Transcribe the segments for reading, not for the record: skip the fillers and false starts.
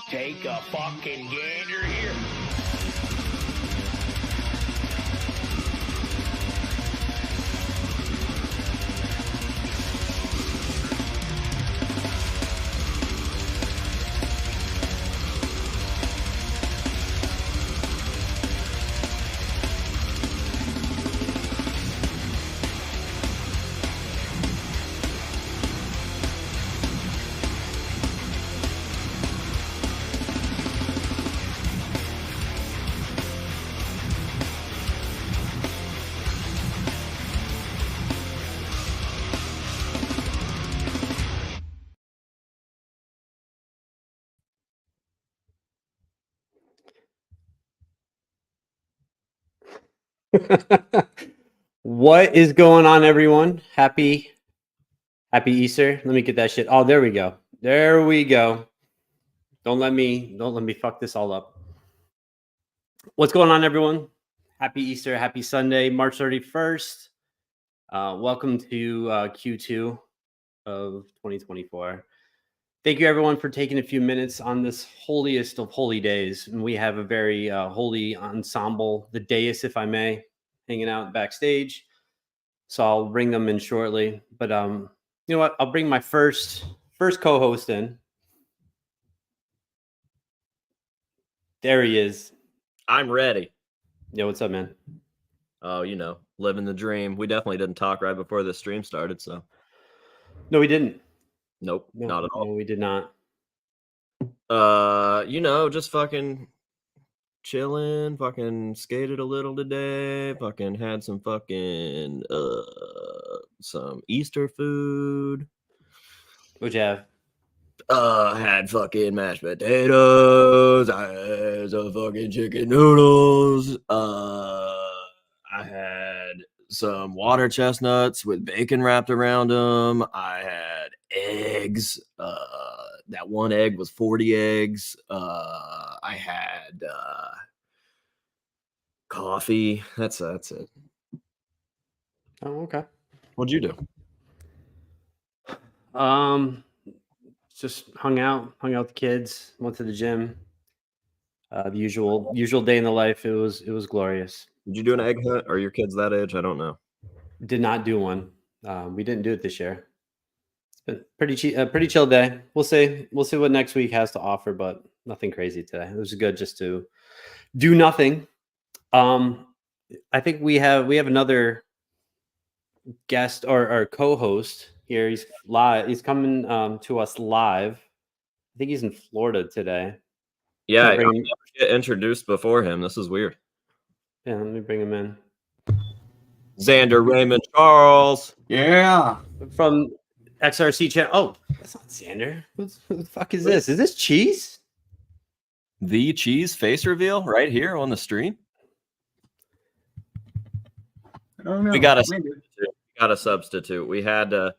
Take a fucking gander here. What is going on, everyone? Happy Easter. Let me get that shit. Oh, there we go. There we go. Don't let me fuck this all up. What's going on, everyone? Happy Easter. Happy Sunday, March 31st. Welcome to Q2 of 2024. Thank you, everyone, for taking a few minutes on this holiest of holy days. And we have a very holy ensemble, the dais, if I may, hanging out backstage. So I'll bring them in shortly. But you know what? I'll bring my first co-host in. There he is. I'm ready. Yeah, what's up, man? Oh, you know, living the dream. We definitely didn't talk right before this stream started, so. No, we didn't. Nope, not at all. No, we did not. You know, just fucking chilling, fucking skated a little today, fucking had some fucking some Easter food. What'd you have? Had fucking mashed potatoes. I had some fucking chicken noodles. I had some water chestnuts with bacon wrapped around them. I had eggs. That one egg was 40 eggs. I had coffee. That's it. Oh, okay. What'd you do? Just hung out with the kids, went to the gym. The usual day in the life. It was glorious. Did you do an egg hunt? Are your kids that age? I don't know. Did not do one. We didn't do it this year. It's been pretty chill day. We'll see what next week has to offer, but nothing crazy today. It was good just to do nothing. I think we have another guest or co-host here. He's live. He's coming to us live. I think he's in Florida today. Yeah, I never get introduced before him. This is weird. Yeah, let me bring him in. Xander Raymond Charles. Yeah. From XRC channel. Oh, that's not Xander. Who the fuck is this? Is this Cheese? The Cheese face reveal right here on the stream. I don't know. We got a substitute. We had to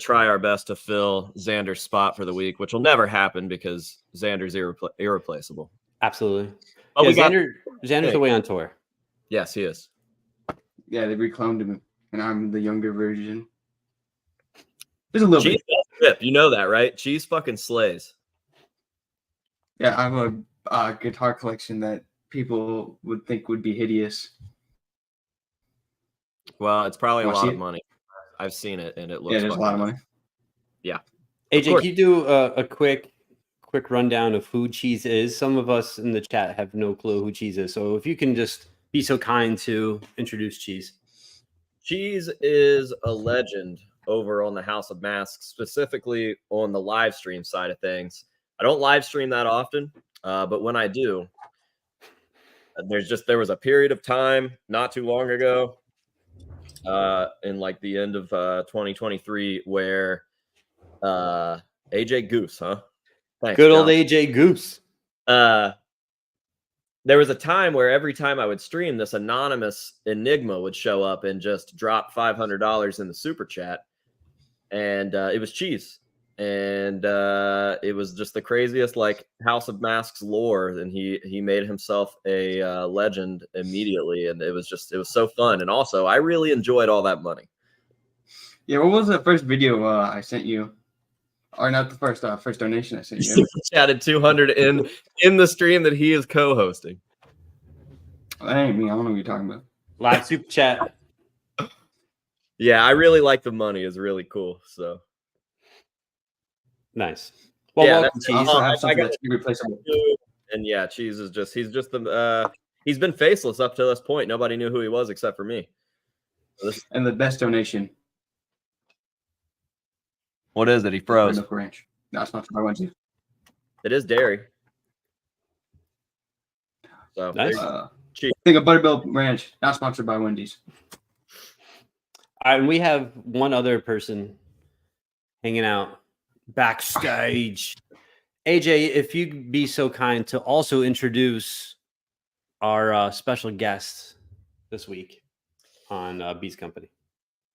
try our best to fill Xander's spot for the week, which will never happen because Xander's irreplaceable. Absolutely. Oh, yeah, Xander's away on tour. Yes, he is. Yeah, they recloned him, and I'm the younger version. There's a little Cheese bit. You know that, right? Cheese fucking slays. Yeah, I have a guitar collection that people would think would be hideous. Well, it's probably a lot of money. I've seen it, and it looks. Yeah, there's a lot of money. Yeah. AJ, can you do a quick rundown of who Cheese is? Some of us in the chat have no clue who Cheese is, so if you can just be so kind to introduce Cheese. Cheese is a legend over on the House of Masks, specifically on the live stream side of things. I don't live stream that often, but when I do, there was a period of time not too long ago, in like the end of 2023, where AJ Goose, huh? Thanks, good old AJ Goose. There was a time where every time I would stream, this anonymous enigma would show up and just drop $500 in the super chat, and it was Cheese. And it was just the craziest, like, House of Masks lore, and he made himself a legend immediately, and it was so fun. And also, I really enjoyed all that money. Yeah, what was the first video I sent you Or not the first donation I sent you. Super chatted 200 in the stream that he is co-hosting. That ain't me. I don't know what you're talking about. Live super chat. Yeah, I really like the money. It's really cool. So Nice. Well, Yeah, welcome, I Cheese. also have I something got- that's irreplaceable. and yeah, Cheese is just he's the he's been faceless up to this point. Nobody knew who he was except for me. And the best donation. What is it? He froze. Milk Ranch. Not sponsored by Wendy's. It is dairy. So Nice. Cheese. Think of Buttermilk Ranch. Not sponsored by Wendy's. All right, and we have one other person hanging out backstage. AJ, if you'd be so kind to also introduce our special guest this week on Beats Company.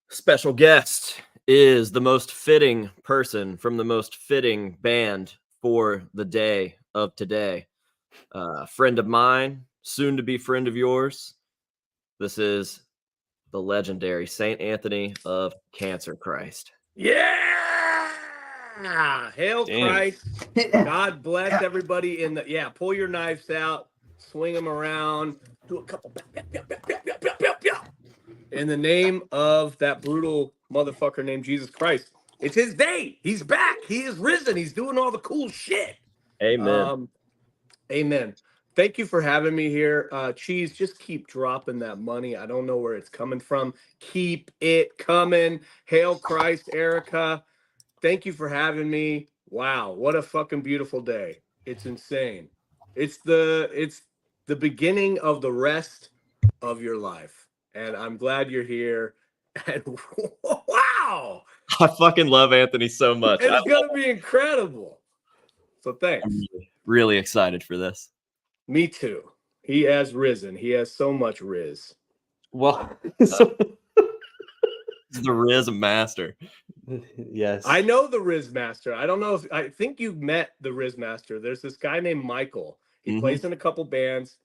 Special guest is the most fitting person from the most fitting band for the day of today. Friend of mine, soon to be friend of yours. This is the legendary Saint Anthony of Cancer Christ. Yeah! Hail Damn. Christ. God bless everybody pull your knives out, swing them around, do a couple in the name of that brutal motherfucker named Jesus Christ. It's his day. He's back. He is risen. He's doing all the cool shit. Amen. Amen. Thank you for having me here. Cheese, just keep dropping that money. I don't know where it's coming from. Keep it coming. Hail Christ, Erica. Thank you for having me. Wow, what a fucking beautiful day. It's insane. It's the beginning of the rest of your life. And I'm glad you're here. And wow, I fucking love Anthony so much. it's going to be incredible. So thanks. I'm really excited for this. Me too. He has risen. He has so much riz. Well, so, He's the Riz master. yes. I know the Riz Master. I don't know if I think you've met the Riz Master. There's this guy named Michael. He Mhm. plays in a couple bands.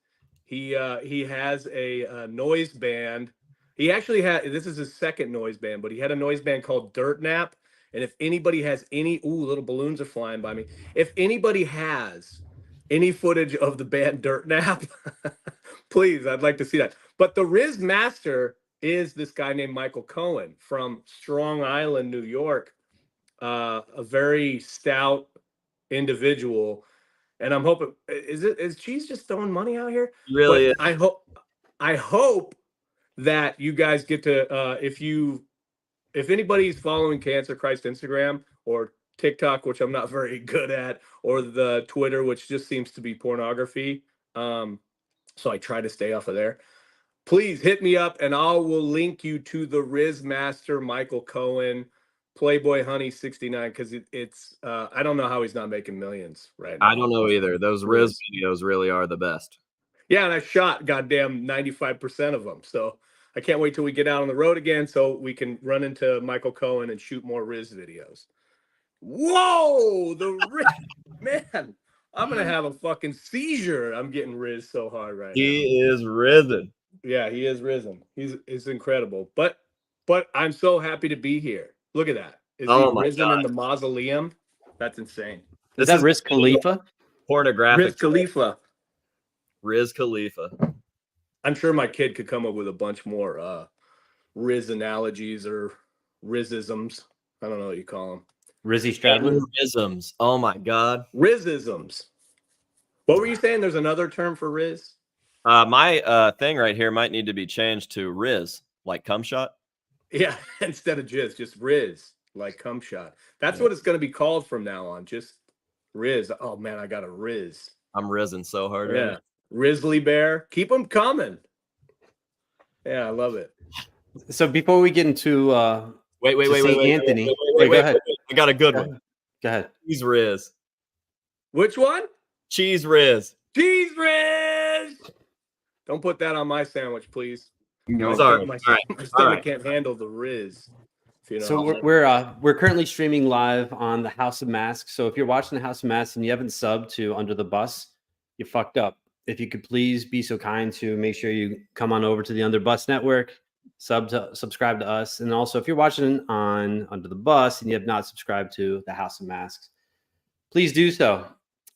He has a noise band. He actually had, this is his second noise band, but he had a noise band called Dirt Nap. And if anybody has any, little balloons are flying by me. If anybody has any footage of the band Dirt Nap, please, I'd like to see that. But the Riz Master is this guy named Michael Cohen from Strong Island, New York, a very stout individual. And I'm hoping, is Cheese just throwing money out here? Really? But I hope that you guys get to, if anybody's following Cancer Christ Instagram or TikTok, which I'm not very good at, or the Twitter, which just seems to be pornography. So I try to stay off of there. Please hit me up and I will link you to the Riz Master, Michael Cohen, Playboy Honey 69, because it's I don't know how he's not making millions right now. I don't know either. Those Riz videos really are the best. Yeah, and I shot goddamn 95% of them. So I can't wait till we get out on the road again so we can run into Michael Cohen and shoot more Riz videos. Whoa, the Riz, man. I'm gonna have a fucking seizure. I'm getting Riz so hard right now. He is risen. Yeah, he is risen. He's incredible. But I'm so happy to be here. Look at that. Is Oh he my risen God. in the mausoleum? That's insane. Is that Riz Khalifa? Pornographic. Riz Khalifa. Riz Khalifa. I'm sure my kid could come up with a bunch more Riz analogies or Rizisms. I don't know what you call them. Rizzy Stradlin? Isms. Oh my God. Rizisms. What were you saying? There's another term for Riz? My thing right here might need to be changed to Riz, like cum shot. Yeah, instead of jizz, just Riz, like cum shot. That's Yeah. what it's going to be called from now on. Just Riz. Oh man, I got a Riz. I'm risen so hard. Right Yeah, now. Risley Bear. Keep them coming. Yeah, I love it. So before we get into Wait, Saint Anthony. Wait, Go ahead. I got a good one. Go ahead. Cheese Riz. Which one? Cheese Riz. Cheese Riz. Don't put that on my sandwich, please. No, Sorry. My, All right. my All stomach right. can't handle the Riz. If you know So what I'm we're currently streaming live on the House of Masks. So if you're watching the House of Masks and you haven't subbed to Under the Bus, you fucked up. If you could please be so kind to make sure you come on over to the Under Bus Network, subscribe to us. And also, if you're watching on Under the Bus and you have not subscribed to the House of Masks, please do so.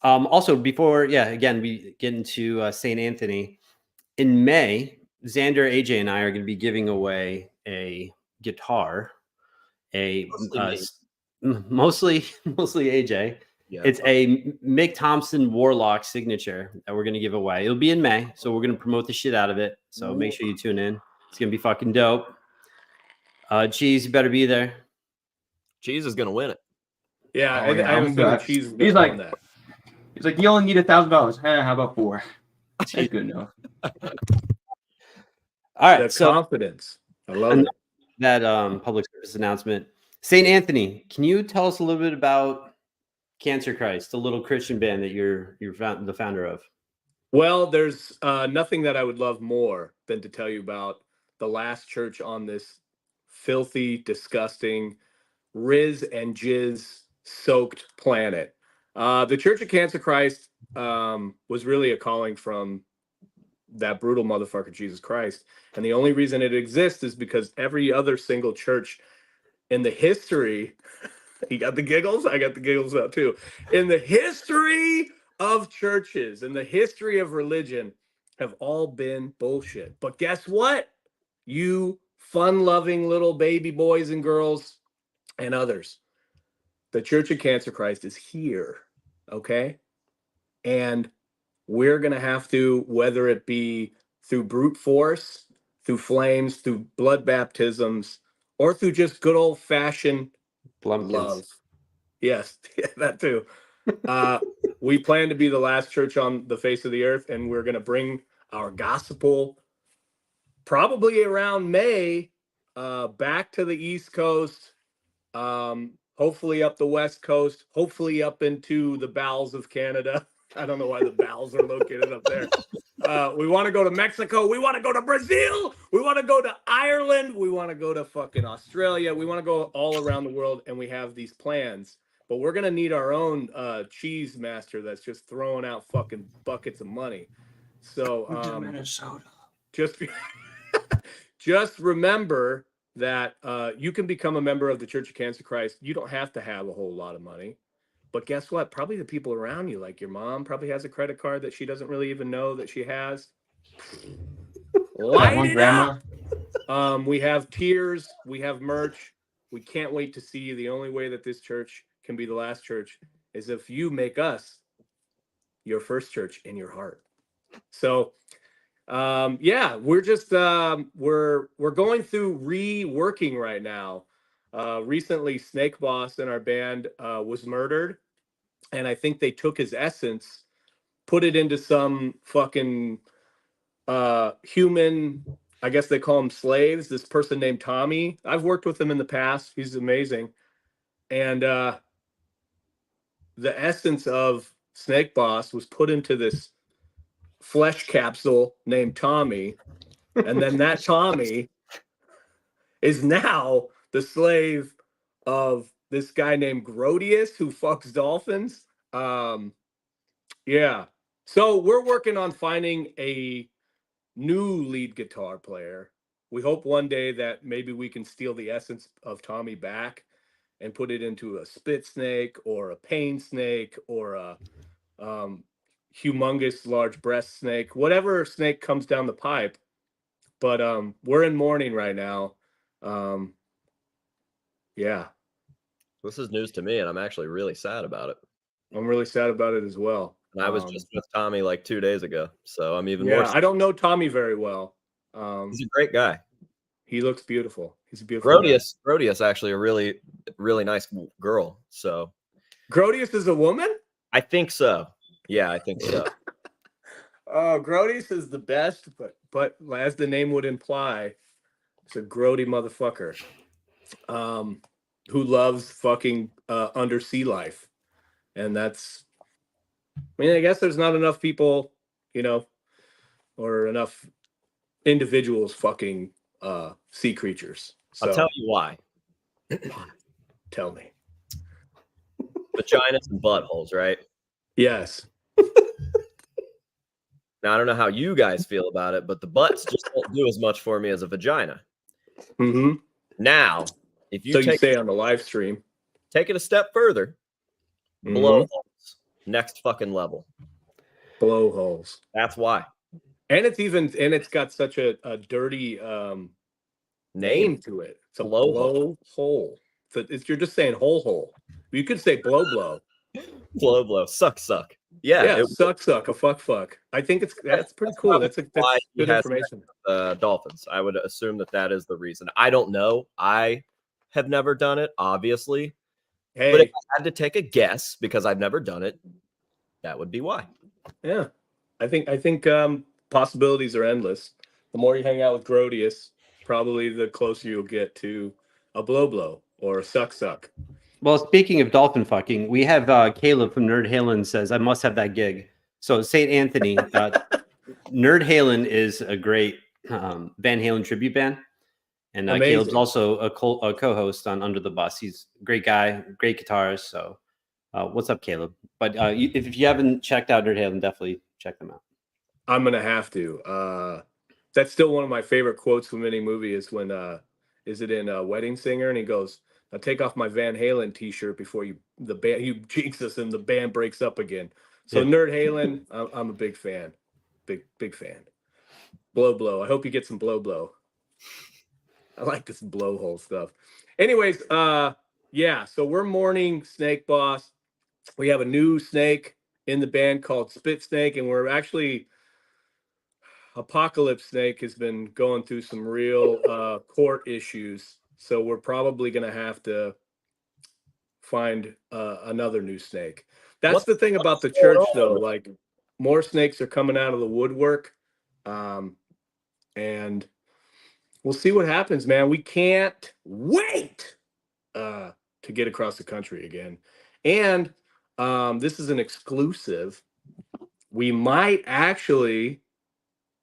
Also, before, again, we get into St. Anthony, in May, Xander, AJ, and I are going to be giving away a guitar, mostly AJ. Yeah, it's a Mick Thompson Warlock signature that we're going to give away. It'll be in May, so we're going to promote the shit out of it. So make sure you tune in. It's going to be fucking dope. Cheese, you better be there. Cheese is going to win it. Yeah, Oh, yeah, I have a I'm feeling good. Cheese is He's gonna like- win that. He's like, you only need $1,000. How about 4? That's good enough. All right, That so confidence. I love it. that public service announcement. St. Anthony, can you tell us a little bit about Cancer Christ, the little Christian band that you're the founder of? Well, there's nothing that I would love more than to tell you about the last church on this filthy, disgusting, Riz and Jizz soaked planet. The Church of Cancer Christ was really a calling from that brutal motherfucker, Jesus Christ. And the only reason it exists is because every other single church in the history, you got the giggles? I got the giggles out too. In the history of churches, in the history of religion, have all been bullshit. But guess what? You fun-loving little baby boys and girls and others, the Church of Cancer Christ is here, okay? And we're going to have to, whether it be through brute force, through flames, through blood baptisms, or through just good old-fashioned love. Yes, that too. We plan to be the last church on the face of the earth, and we're going to bring our gospel probably around May back to the East Coast, hopefully up the West Coast, hopefully up into the bowels of Canada. I don't know why the bowels are located up there. We want to go to Mexico. We want to go to Brazil. We want to go to Ireland. We want to go to fucking Australia. We want to go all around the world, and we have these plans. But we're going to need our own cheese master that's just throwing out fucking buckets of money. So Minnesota. just remember that you can become a member of the Church of Cancer Christ. You don't have to have a whole lot of money. But guess what? Probably the people around you, like your mom, probably has a credit card that she doesn't really even know that she has. Light it up. We have tiers. We have merch. We can't wait to see you. The only way that this church can be the last church is if you make us your first church in your heart. So, we're just we're going through reworking right now. Recently, Snake Boss in our band was murdered, and I think they took his essence, put it into some fucking human, I guess they call them slaves, this person named Tommy. I've worked with him in the past. He's amazing. And the essence of Snake Boss was put into this flesh capsule named Tommy. And then that Tommy is now the slave of this guy named Grodius who fucks dolphins. So we're working on finding a new lead guitar player. We hope one day that maybe we can steal the essence of Tommy back and put it into a spit snake or a pain snake or a humongous large breast snake, whatever snake comes down the pipe. But we're in mourning right now. This is news to me, and I'm actually really sad about it. I'm really sad about it as well. And I was just with Tommy like 2 days ago, so I'm even more sad. I don't know Tommy very well. He's a great guy. He looks beautiful. He's a beautiful guy. Grodius actually a really, really nice girl. So Grodius is a woman? I think so. Yeah, I think so. Grodius is the best, but as the name would imply, it's a grody motherfucker who loves fucking undersea life. And that's, I guess there's not enough people, or enough individuals fucking sea creatures. So, I'll tell you why. Tell me. Vaginas and buttholes, right? Yes. Now, I don't know how you guys feel about it, but the butts just don't do as much for me as a vagina. Mm-hmm. Now, if you So you take say on the live stream. it a step further, blowholes, next fucking level. Blowholes. That's why. And it's got such a dirty name to it. It's a Blowhole. blowhole. So you're just saying hole. You could say blow. Blow. Suck. Yeah. Yeah, suck, a fuck. I think that's pretty cool. That's why he good has information. Dolphins. I would assume that is the reason. I don't know. I have never done it, obviously. Hey, but if I had to take a guess, because I've never done it, that would be why. Yeah, I think possibilities are endless. The more you hang out with Grodius, probably the closer you'll get to a blow or a suck. Well, speaking of dolphin fucking, we have Caleb from Nerd Halen says, I must have that gig. So St. Anthony, Nerd Halen is a great Van Halen tribute band. And Caleb's also a co-host on Under the Bus. He's a great guy, great guitarist. So what's up, Caleb? But if you haven't checked out Nerd Halen, definitely check them out. I'm going to have to. That's still one of my favorite quotes from any movie is when, is it in Wedding Singer? And he goes, "Now take off my Van Halen t-shirt before you jinx us and the band breaks up again." So yeah. Nerd Halen, I'm a big fan. Big fan. Blow. I hope you get some blow. I like this blowhole stuff. Anyways, yeah, so we're mourning Snake Boss. We have a new snake in the band called Spit Snake, and we're actually Apocalypse Snake has been going through some real court issues. So we're probably going to have to find another new snake. That's the thing about the church, though. Like, more snakes are coming out of the woodwork. And we'll see what happens, man. We can't wait to get across the country again. And this is an exclusive. We might actually,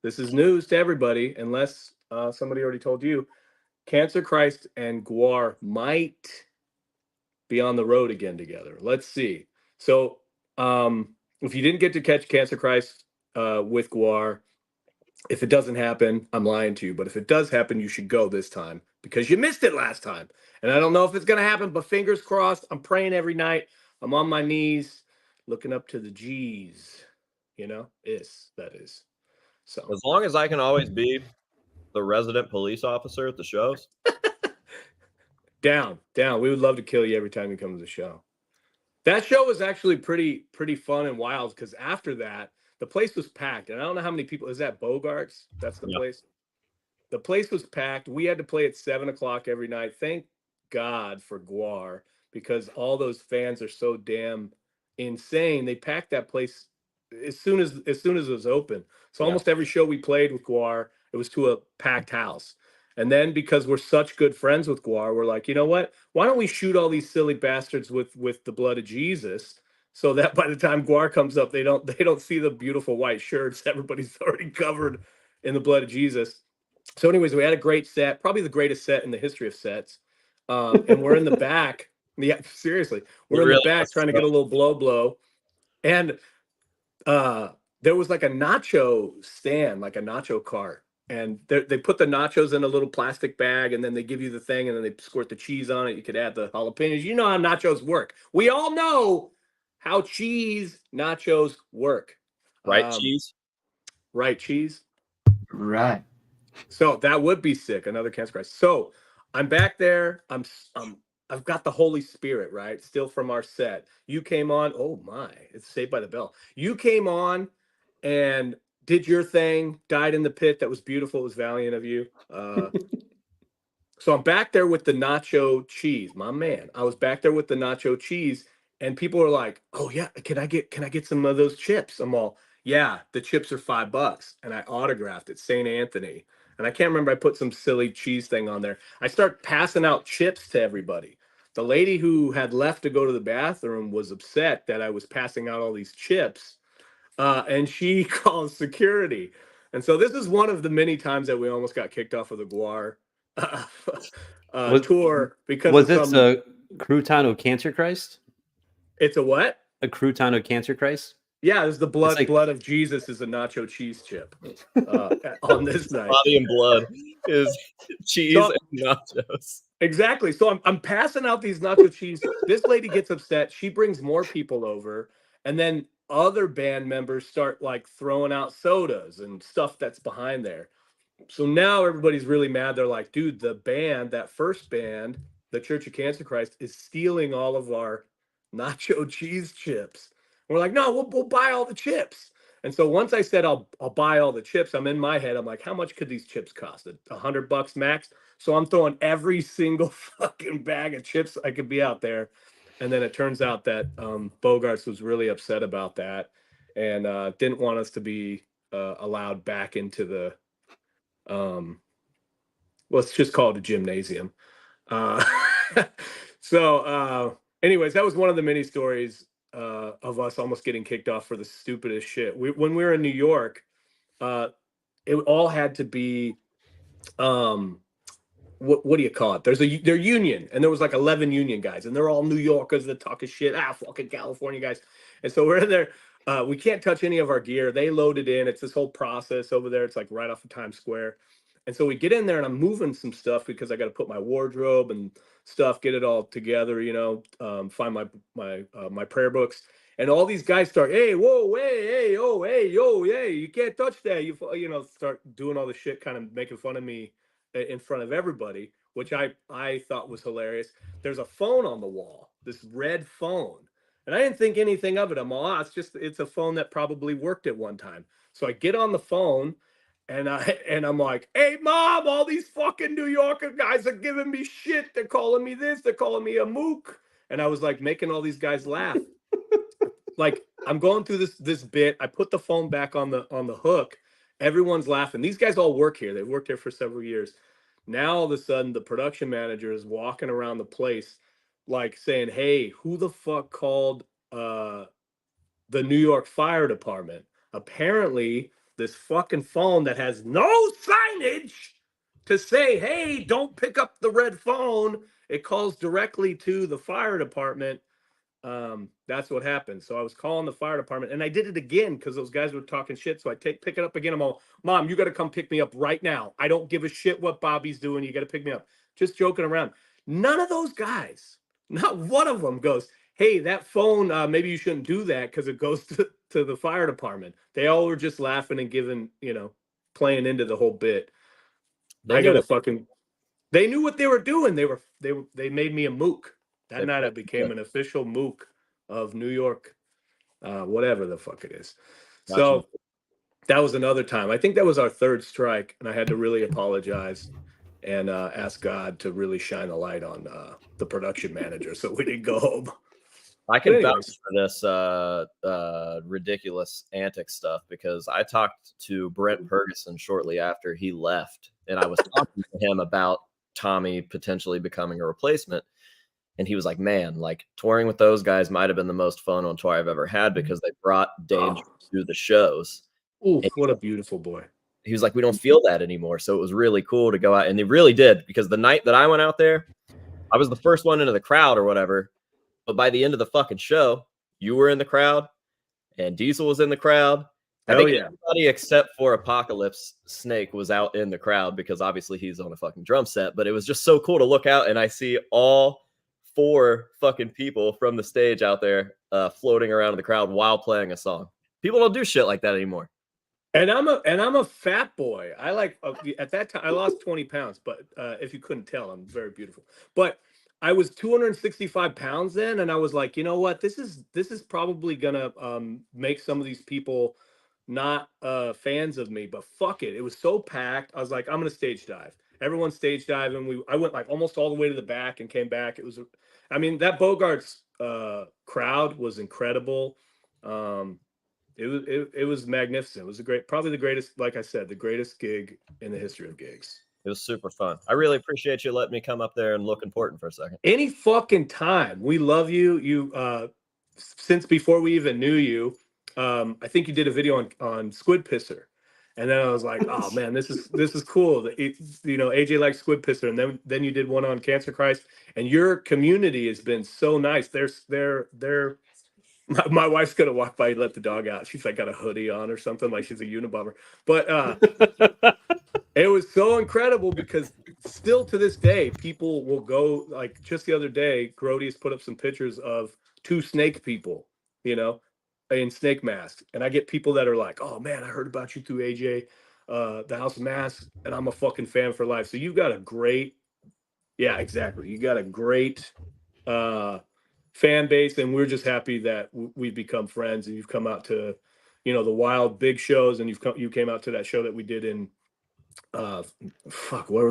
this is news to everybody, unless somebody already told you, Cancer Christ and Guar might be on the road again together. Let's see. So if you didn't get to catch Cancer Christ with Guar, if it doesn't happen, I'm lying to you. But if it does happen, you should go this time because you missed it last time. And I don't know if it's going to happen, but fingers crossed. I'm praying every night. I'm on my knees looking up to the G's, that is. So as long as I can always be the resident police officer at the shows. Down. We would love to kill you every time you come to the show. That show was actually pretty fun and wild because after that, the place was packed. And I don't know how many people. Is that Bogarts? That's the place. The place was packed. We had to play at 7:00 every night. Thank God for Guar because all those fans are so damn insane. They packed that place as soon as it was open. So almost every show we played with Guar, it was to a packed house. And then because we're such good friends with Guar, we're like, you know what? Why don't we shoot all these silly bastards with the blood of Jesus? So that by the time Guar comes up, they don't see the beautiful white shirts. Everybody's already covered in the blood of Jesus. So anyways, we had a great set, probably the greatest set in the history of sets. And we're in the back. Yeah, seriously. We're in the back trying to get a little blow. And there was like a nacho stand, like a nacho cart. And they put the nachos in a little plastic bag, and then they give you the thing, and then they squirt the cheese on it. You could add the jalapenos. You know how nachos work. We all know how cheese nachos work. Right, cheese? Right, cheese? Right. So that would be sick. Another Cancer Christ. So I'm back there. I've got the Holy Spirit, right? Still from our set. You came on. Oh my, it's Saved by the Bell. You came on and did your thing, died in the pit. That was beautiful. It was valiant of you. So I'm back there with the nacho cheese, my man. I was back there with the nacho cheese, and people are like, "Oh yeah, can I get some of those chips?" I'm all, "Yeah, the chips are $5," and I autographed it, St. Anthony, and I can't remember. I put some silly cheese thing on there. I start passing out chips to everybody. The lady who had left to go to the bathroom was upset that I was passing out all these chips. And she calls security. And so this is one of the many times that we almost got kicked off of the Guar tour because was it a crouton of Cancer Christ? It's a what? A crouton of Cancer Christ? Yeah, there's the blood like- blood of Jesus is a nacho cheese chip on this night. Body and blood is cheese So- and nachos. Exactly. So I'm passing out these nacho cheese. This lady gets upset. She brings more people over, and then other band members start like throwing out sodas and stuff that's behind there. So now everybody's really mad. They're like, dude, the band, that first band, the Church of Cancer Christ, is stealing all of our nacho cheese chips. And we're like, no, we'll buy all the chips. And so once I said I'll buy all the chips, I'm in my head. I'm like, how much could these chips cost? $100 max. So I'm throwing every single fucking bag of chips I could be out there. And then it turns out that Bogarts was really upset about that and didn't want us to be allowed back into the let's just call it a gymnasium. Anyways, that was one of the many stories of us almost getting kicked off for the stupidest shit. When we were in New York, it all had to be what do you call it? They're union, and there was like 11 union guys, and they're all New Yorkers that talk of shit. Fucking California guys. And so we're in there. We can't touch any of our gear. They loaded in. It's this whole process over there. It's like right off of Times Square. And so we get in there, and I'm moving some stuff because I got to put my wardrobe and stuff, get it all together, find my prayer books. And all these guys start, hey, whoa, hey, oh, hey, yo, hey, you can't touch that. You start doing all the shit, kind of making fun of me in front of everybody, which I thought was hilarious. There's a phone on the wall, this red phone. And I didn't think anything of it. I'm all, it's a phone that probably worked at one time. So I get on the phone and I'm like, hey, Mom, all these fucking New Yorker guys are giving me shit. They're calling me this. They're calling me a mook. And I was like making all these guys laugh. Like I'm going through this bit. I put the phone back on the hook. Everyone's laughing. These guys all work here. They've worked here for several years. Now all of a sudden the production manager is walking around the place like saying, hey, who the fuck called the New York Fire Department? Apparently this fucking phone that has no signage to say, hey, don't pick up the red phone. It calls directly to the fire department. That's what happened. So I was calling the fire department, and I did it again because those guys were talking shit. So I pick it up again. I'm all, Mom, you got to come pick me up right now. I don't give a shit what Bobby's doing. You got to pick me up. Just joking around. None of those guys, not one of them goes, hey, that phone, maybe you shouldn't do that because it goes to the fire department. They all were just laughing and giving, playing into the whole bit. They knew what they were doing. They made me a mook. That night I became an official mook of New York, whatever the fuck it is. Gotcha. So that was another time. I think that was our third strike, and I had to really apologize and ask God to really shine a light on the production manager so we didn't go home. I can vouch for this ridiculous antic stuff because I talked to Brent Ferguson shortly after he left, and I was talking to him about Tommy potentially becoming a replacement. And he was like, man, like touring with those guys might have been the most fun on tour I've ever had because they brought danger to the shows. Ooh, what a beautiful boy. He was like, we don't feel that anymore. So it was really cool to go out. And they really did, because the night that I went out there, I was the first one into the crowd or whatever. But by the end of the fucking show, you were in the crowd and Diesel was in the crowd. I think everybody except for Apocalypse Snake was out in the crowd because obviously he's on a fucking drum set. But it was just so cool to look out and I see all 4 fucking people from the stage out there floating around in the crowd while playing a song. People don't do shit like that anymore. And I'm a fat boy. I like at that time I lost 20 pounds, but if you couldn't tell, I'm very beautiful. But I was 265 pounds then, and I was like, you know what? This is probably gonna make some of these people not fans of me. But fuck it, it was so packed. I was like, I'm gonna stage dive. Everyone stage dive, and I went like almost all the way to the back and came back. It was, I mean, that Bogarts crowd was incredible. It was magnificent. It was probably the greatest, like I said, the greatest gig in the history of gigs. It was super fun. I really appreciate you letting me come up there and look important for a second. Any fucking time. We love you. You since before we even knew you, I think you did a video on Squid Pisser. And then I was like, oh man, this is cool. AJ likes Squid Pisser. And then you did one on Cancer Christ. And your community has been so nice. They're My wife's gonna walk by and let the dog out. She's like got a hoodie on or something, like she's a Unabomber. But it was so incredible because still to this day, people will go, like just the other day, Grodius put up some pictures of 2 snake people, you know, in snake masks. And I get people that are like, oh man, I heard about you through AJ, the House of Masks, and I'm a fucking fan for life. So you've got a great, yeah, exactly. You got a great fan base, and we're just happy that we've become friends, and you've come out to, you know, the wild big shows, and you came out to that show that we did in where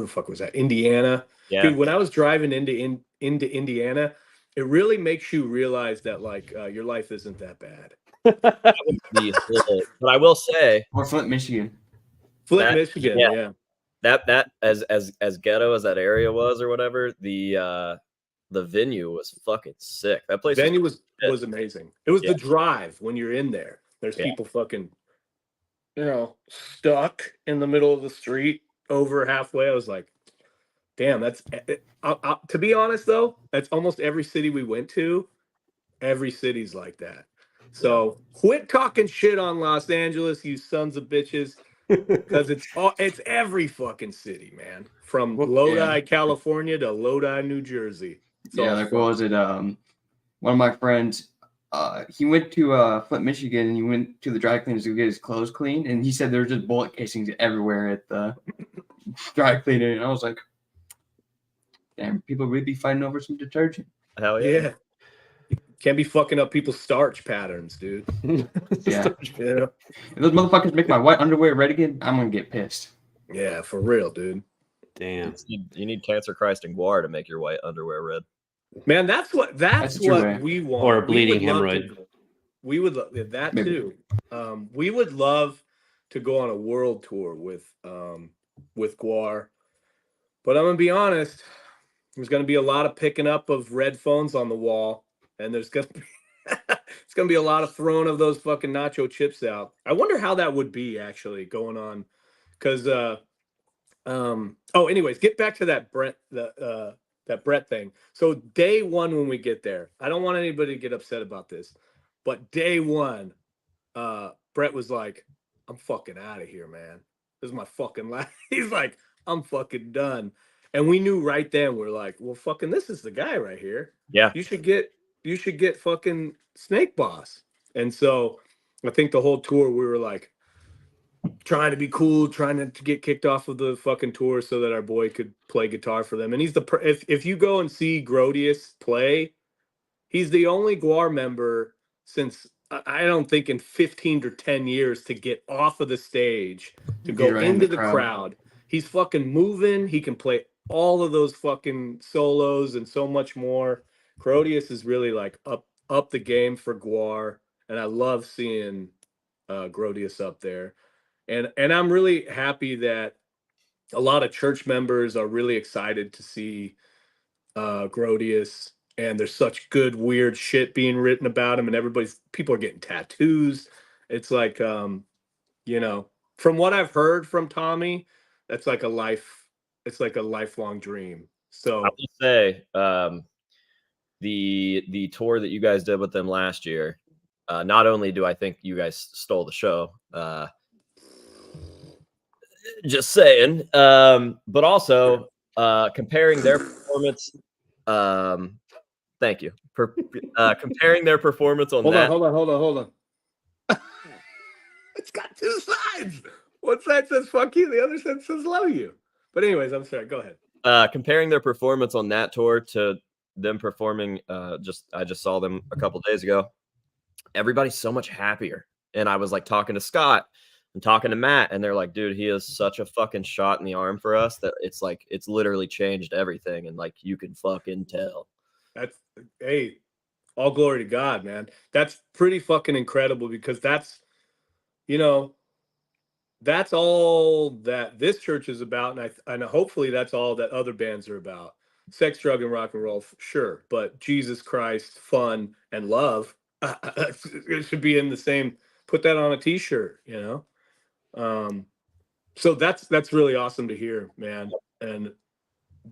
the fuck was that? Indiana. Yeah. Dude, when I was driving into Indiana, it really makes you realize that like your life isn't that bad. But I will say, Or Flint, Michigan. Flint, Michigan, yeah. That as ghetto as that area was or whatever, the venue was fucking sick. That place venue was amazing. It was the drive when you're in there. There's people fucking, you know, stuck in the middle of the street over halfway. I was like, damn, that's to be honest though, that's almost every city we went to. Every city's like that. So quit talking shit on Los Angeles, you sons of bitches, because it's every fucking city, man. From Lodi, California to Lodi, New Jersey. Like what was it? One of my friends, he went to Flint, Michigan, and he went to the dry cleaners to get his clothes cleaned, and he said there were just bullet casings everywhere at the dry cleaner, and I was like, damn, people really be fighting over some detergent. Hell yeah. Can't be fucking up people's starch patterns, dude. Yeah. If those motherfuckers make my white underwear red again, I'm gonna get pissed. Yeah, for real, dude. Damn. You need Cancer Christ and Guar to make your white underwear red. Man, that's what we want. Or a bleeding hemorrhoid. We would love that too. We would love to go on a world tour with Guar. But I'm gonna be honest, there's gonna be a lot of picking up of red phones on the wall, and there's gonna be it's gonna be a lot of throwing of those fucking nacho chips out. I wonder how that would be actually going on, because anyways, get back to that Brett thing. So day one when we get there, I don't want anybody to get upset about this, but day one, Brett was like, I'm fucking out of here, man. This is my fucking life. He's like, I'm fucking done. And we knew right then, we're like, well, fucking, this is the guy right here. Yeah. You should get fucking Snake Boss. And so I think the whole tour, we were like trying to be cool, trying to get kicked off of the fucking tour so that our boy could play guitar for them. And he's if you go and see Grodius play, he's the only Guar member since I don't think in 15 or 10 years to get off of the stage to go into the crowd. He's fucking moving. He can play all of those fucking solos and so much more. Grodius is really like up the game for Guar, and I love seeing Grodius up there. And I'm really happy that a lot of church members are really excited to see Grodius, and there's such good weird shit being written about him, and people are getting tattoos. It's like you know, from what I've heard from Tommy, it's like a lifelong dream. So I will say the tour that you guys did with them last year, not only do I think you guys stole the show, just saying, but also comparing their performance, thank you for comparing their performance on hold that. on. It's got 2 sides. One side says fuck you, the other side says love you. But anyways, I'm sorry, go ahead. Comparing their performance on that tour to them performing, I just saw them a couple days ago. Everybody's so much happier. And I was like talking to Scott and talking to Matt, and they're like, dude, he is such a fucking shot in the arm for us that it's like it's literally changed everything, and like you can fucking tell. That's all glory to God, man. That's pretty fucking incredible, because that's, you know, that's all that this church is about, and hopefully that's all that other bands are about. Sex, drug, and rock and roll, sure, but Jesus Christ, fun, and love, it should be in the same. Put that on a T-shirt, you know. So that's really awesome to hear, man, and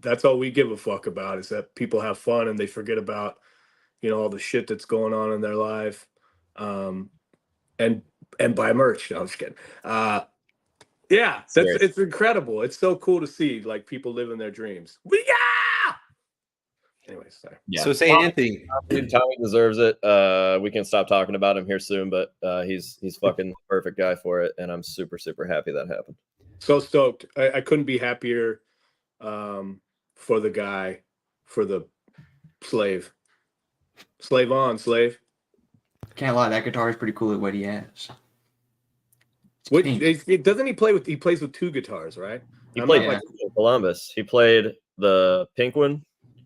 that's all we give a fuck about, is that people have fun and they forget about, you know, all the shit that's going on in their life. and buy merch. No, I'm just kidding. Yeah, it's incredible. It's so cool to see like people living their dreams. Yeah. Anyways, sorry. Yeah. So St. Anthony, Tommy deserves it. We can stop talking about him here soon, but he's fucking the perfect guy for it, and I'm super happy that happened. So stoked. I couldn't be happier for the guy, for the slave. Slave on, slave. Can't lie, that guitar is pretty cool at what he has. What doesn't he play with? He plays with two guitars, right? He played in Columbus. He played the pink one,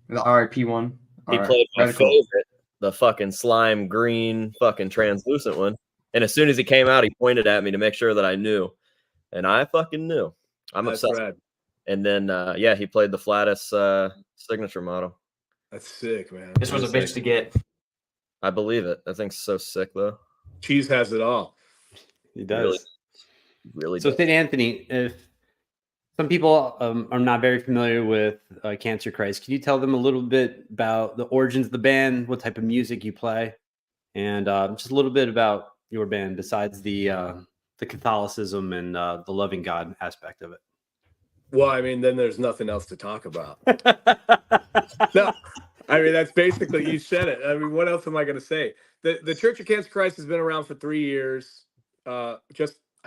the RIP one. He played my favorite, the fucking slime green, fucking translucent one. And as soon as he came out, he pointed at me to make sure that I knew, and I fucking knew. I'm obsessed. Rad. And then, yeah, he played the flattest signature model. That's sick, man. This was a bitch to get. I believe it. That thing's so sick, though. Cheese has it all. He does. Really so does. St. Anthony, if some people are not very familiar with Cancer Christ, can you tell them a little bit about the origins of the band, what type of music you play, and just a little bit about your band besides the Catholicism and the loving God aspect of it? Well, I mean, then there's nothing else to talk about. No, I mean, that's basically, you said it. I mean, what else am I going to say? The Church of Cancer Christ has been around for 3 years, I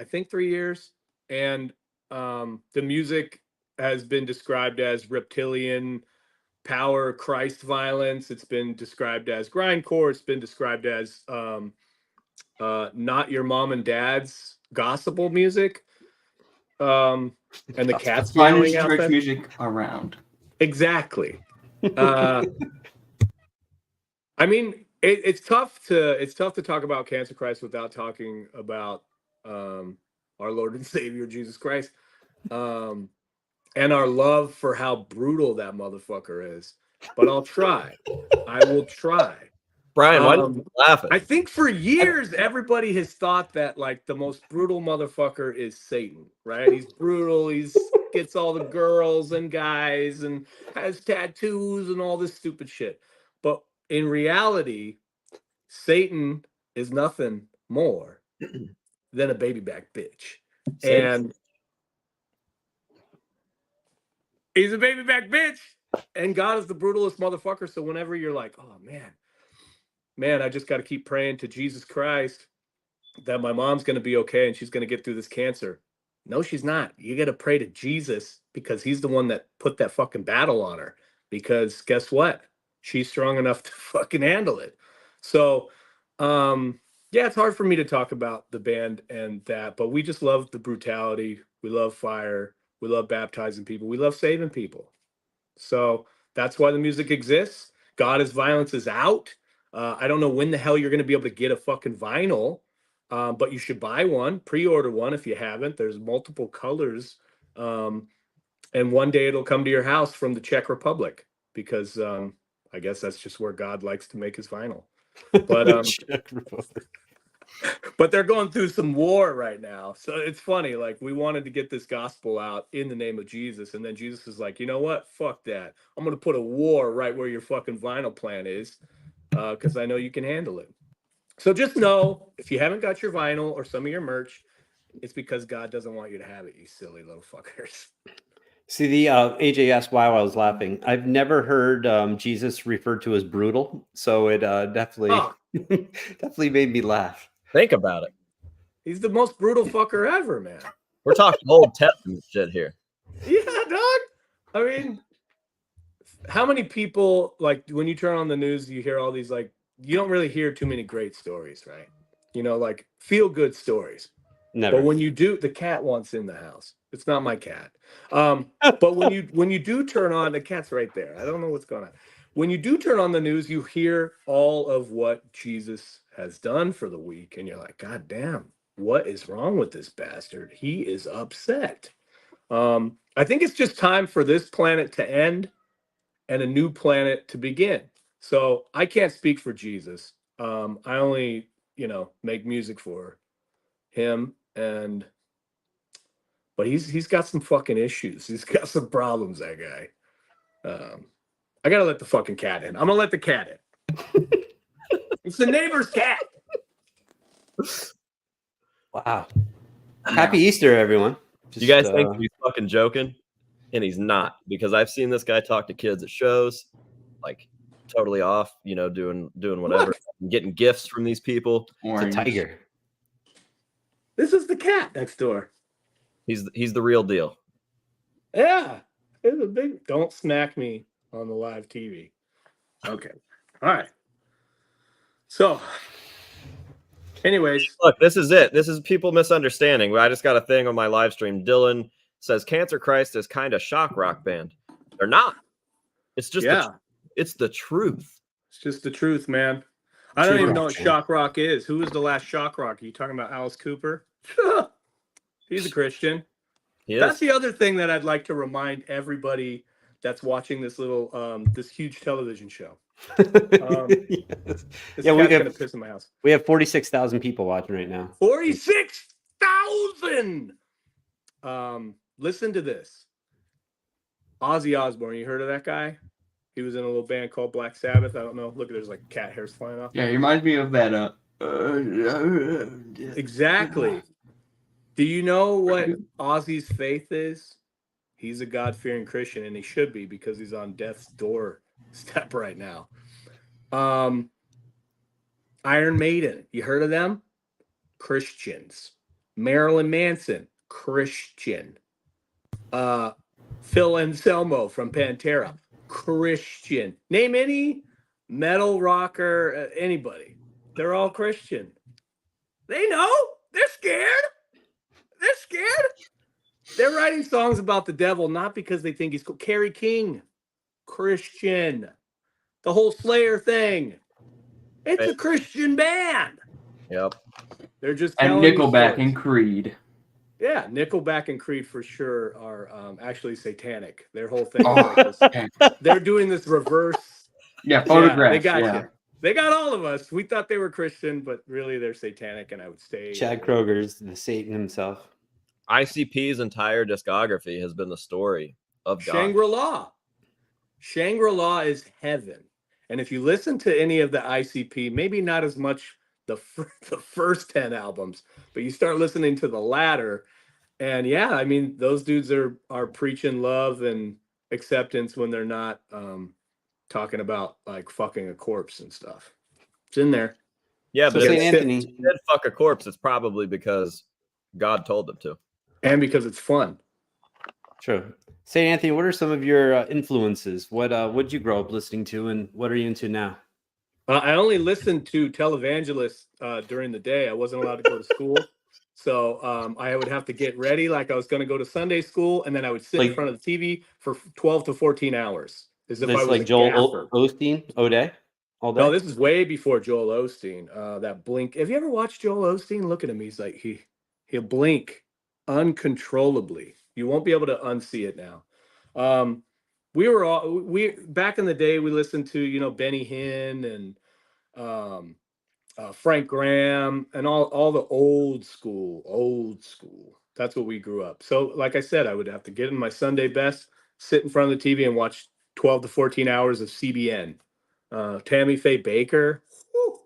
think 3 years. And the music has been described as reptilian power, Christ violence. It's been described as grindcore. It's been described as not your mom and dad's gospel music. And the cats meowing out there. Music around. Exactly. I mean, it's tough to talk about Cancer Christ without talking about our Lord and Savior Jesus Christ, and our love for how brutal that motherfucker is. But I'll try. I will try. Brian, why don't you laugh? I think for years everybody has thought that like the most brutal motherfucker is Satan, right? He's brutal. He's gets all the girls and guys and has tattoos and all this stupid shit. But in reality, Satan is nothing more than a baby back bitch. And he's a baby back bitch. And God is the brutalest motherfucker. So whenever you're like, oh man, I just got to keep praying to Jesus Christ that my mom's going to be okay and she's going to get through this cancer. No, she's not. You got to pray to Jesus because he's the one that put that fucking battle on her. Because guess what? She's strong enough to fucking handle it. So, yeah, it's hard for me to talk about the band and that, but we just love the brutality. We love fire. We love baptizing people. We love saving people. So that's why the music exists. God is Violence is out. I don't know when the hell you're going to be able to get a fucking vinyl, but you should buy one, pre-order one if you haven't. There's multiple colors. And one day it'll come to your house from the Czech Republic because I guess that's just where God likes to make his vinyl. But but they're going through some war right now. So it's funny. Like we wanted to get this gospel out in the name of Jesus. And then Jesus is like, you know what? Fuck that. I'm going to put a war right where your fucking vinyl plant is. Because I know you can handle it. So just know, if you haven't got your vinyl or some of your merch, it's because God doesn't want you to have it, you silly little fuckers. See, the AJ asked why I was laughing. I've never heard Jesus referred to as brutal, so it definitely definitely made me laugh. Think about it. He's the most brutal fucker ever, man. We're talking Old Testament shit here. Yeah, dog. I mean, how many people, like, when you turn on the news, you hear all these, like, you don't really hear too many great stories, right? You know, like, feel-good stories. Never. But when you do, the cat wants in the house. It's not my cat. But when you do turn on, the cat's right there. I don't know what's going on. When you do turn on the news, you hear all of what Jesus has done for the week. And you're like, God damn, what is wrong with this bastard? He is upset. I think it's just time for this planet to end and a new planet to begin. So I can't speak for Jesus. I only, make music for him, but he's got some fucking issues. He's got some problems, that guy. I gotta let the fucking cat in. I'm gonna let the cat in. It's the neighbor's cat. Wow. Happy Easter, everyone. You guys think he's fucking joking? And he's not, because I've seen this guy talk to kids at shows, like totally off, you know, doing whatever, getting gifts from these people. It's a tiger. This is the cat next door. He's the real deal. Yeah. It's a big. Don't smack me on the live TV. Okay. All right. So, anyways, look, this is it. This is people misunderstanding. I just got a thing on my live stream. Dylan says Cancer Christ is kind of shock rock band. They're not. It's just it's the truth. It's just the truth, man. I don't even know what shock rock is. Who was the last shock rock? Are you talking about Alice Cooper? He's a Christian. That's the other thing that I'd like to remind everybody that's watching this little this huge television show. Yes. Yeah, we gonna piss in my house. We have 46,000 people watching right now. 46,000. Listen to this. Ozzy Osbourne. You heard of that guy? He was in a little band called Black Sabbath. I don't know. Look, there's like cat hairs flying off. Yeah, he reminds me of that. Exactly. Do you know what Ozzy's faith is? He's a God-fearing Christian, and he should be, because he's on death's doorstep right now. Iron Maiden. You heard of them? Christians. Marilyn Manson. Christian. Phil Anselmo from Pantera. Christian. Name any metal rocker, anybody. They're all Christian. They know. They're scared. They're scared. They're writing songs about the devil, not because they think he's cool. Kerry King, Christian. The whole Slayer thing. It's a Christian band. Yep. They're just and Nickelback and Creed. Yeah, Nickelback and Creed for sure are actually satanic. Their whole thing. They're doing this reverse. Yeah, photographs. They got you. They got all of us. We thought they were Christian, but really they're satanic, and I would say Chad Kroger's the Satan himself. ICP's entire discography has been the story of God. Shangri-La. Shangri-La is heaven. And if you listen to any of the ICP, maybe not as much the first 10 albums, but you start listening to the latter, and yeah, I mean, those dudes are preaching love and acceptance when they're not talking about like fucking a corpse and stuff. It's in there. Yeah, so but St. if Anthony they did fuck a corpse, it's probably because God told them to. And because it's fun. True. St. Anthony, what are some of your influences? What did you grow up listening to, and what are you into now? I only listened to televangelists during the day. I wasn't allowed to go to school. So I would have to get ready like I was going to go to Sunday school, and then I would sit in front of the TV for 12 to 14 hours. As if I was like Joel Osteen, O'Day? All day? No, this is way before Joel Osteen. That blink. Have you ever watched Joel Osteen? Look at him. He's like, he'll blink uncontrollably. You won't be able to unsee it now. We back in the day, we listened to, Benny Hinn and Frank Graham and all the old school. That's what we grew up. So like I said, I would have to get in my Sunday best, sit in front of the TV and watch 12 to 14 hours of CBN. Tammy Faye Baker. Whew.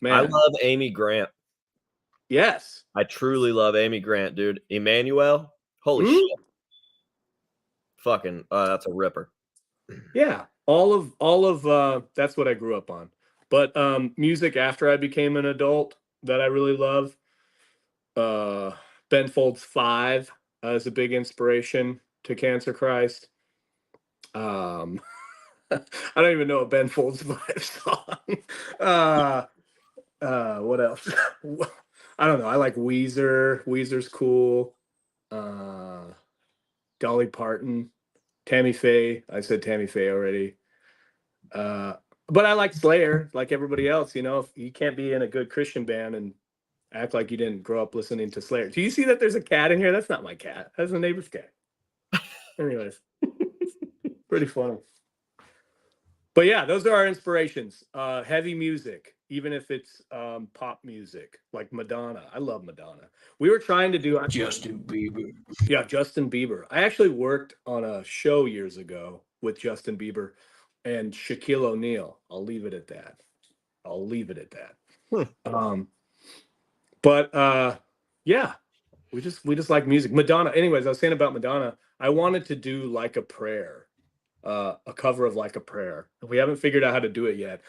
Man. I love Amy Grant. Yes. I truly love Amy Grant, dude. Emmanuel. Holy shit. Fucking that's a ripper. Yeah. All of that's what I grew up on. But music after I became an adult that I really love. Ben Folds 5 is a big inspiration to Cancer Christ. I don't even know a Ben Folds 5 song. What else? I don't know. I like Weezer. Weezer's cool. Dolly Parton. Tammy Faye. I said Tammy Faye already. But I like Slayer, like everybody else. If you can't be in a good Christian band and act like you didn't grow up listening to Slayer. Do you see that there's a cat in here? That's not my cat. That's the neighbor's cat. Anyways, pretty funny. But yeah, those are our inspirations. Heavy music, even if it's pop music, like Madonna. I love Madonna. We were trying to do Justin Bieber. Yeah, Justin Bieber. I actually worked on a show years ago with Justin Bieber and Shaquille O'Neal. I'll leave it at that. But yeah, we just like music. Madonna. Anyways, I was saying about Madonna. I wanted to do Like a Prayer, a cover of Like a Prayer. We haven't figured out how to do it yet.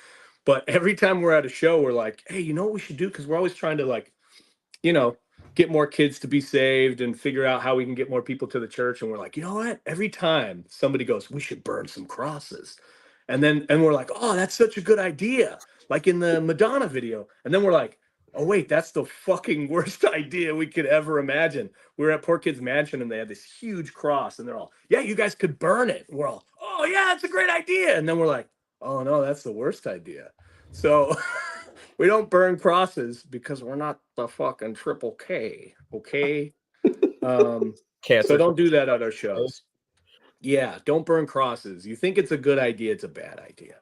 But every time we're at a show, we're like, hey, you know what we should do? Because we're always trying to like, you know, get more kids to be saved and figure out how we can get more people to the church. And we're like, you know what? Every time somebody goes, we should burn some crosses. And we're like, oh, that's such a good idea. Like in the Madonna video. And then we're like, oh, wait, that's the fucking worst idea we could ever imagine. We were at Poor Kids Mansion and they had this huge cross and they're all, yeah, you guys could burn it. And we're all, oh, yeah, that's a great idea. And then we're like, oh, no, that's the worst idea. So we don't burn crosses because we're not the fucking triple K. Okay. Cancer. So don't do that at our shows. Yeah, don't burn crosses. You think it's a good idea, it's a bad idea.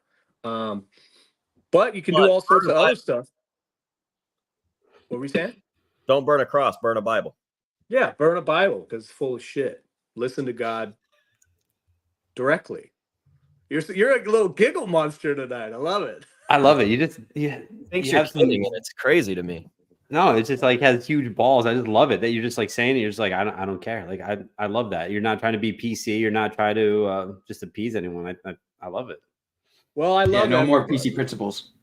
But you can do all sorts of other stuff. What were we saying? Don't burn a cross, burn a Bible. Yeah, burn a Bible because it's full of shit. Listen to God directly. You're a little giggle monster tonight. I love it. I love it. You just Thinks you you're have some- kidding, and it's crazy to me. No, it's just like has huge balls. I just love it that you're just like saying it. You're just like I don't care. Like I love that. You're not trying to be PC. You're not trying to just appease anyone. I love it. Well, I love no more everybody. PC principles.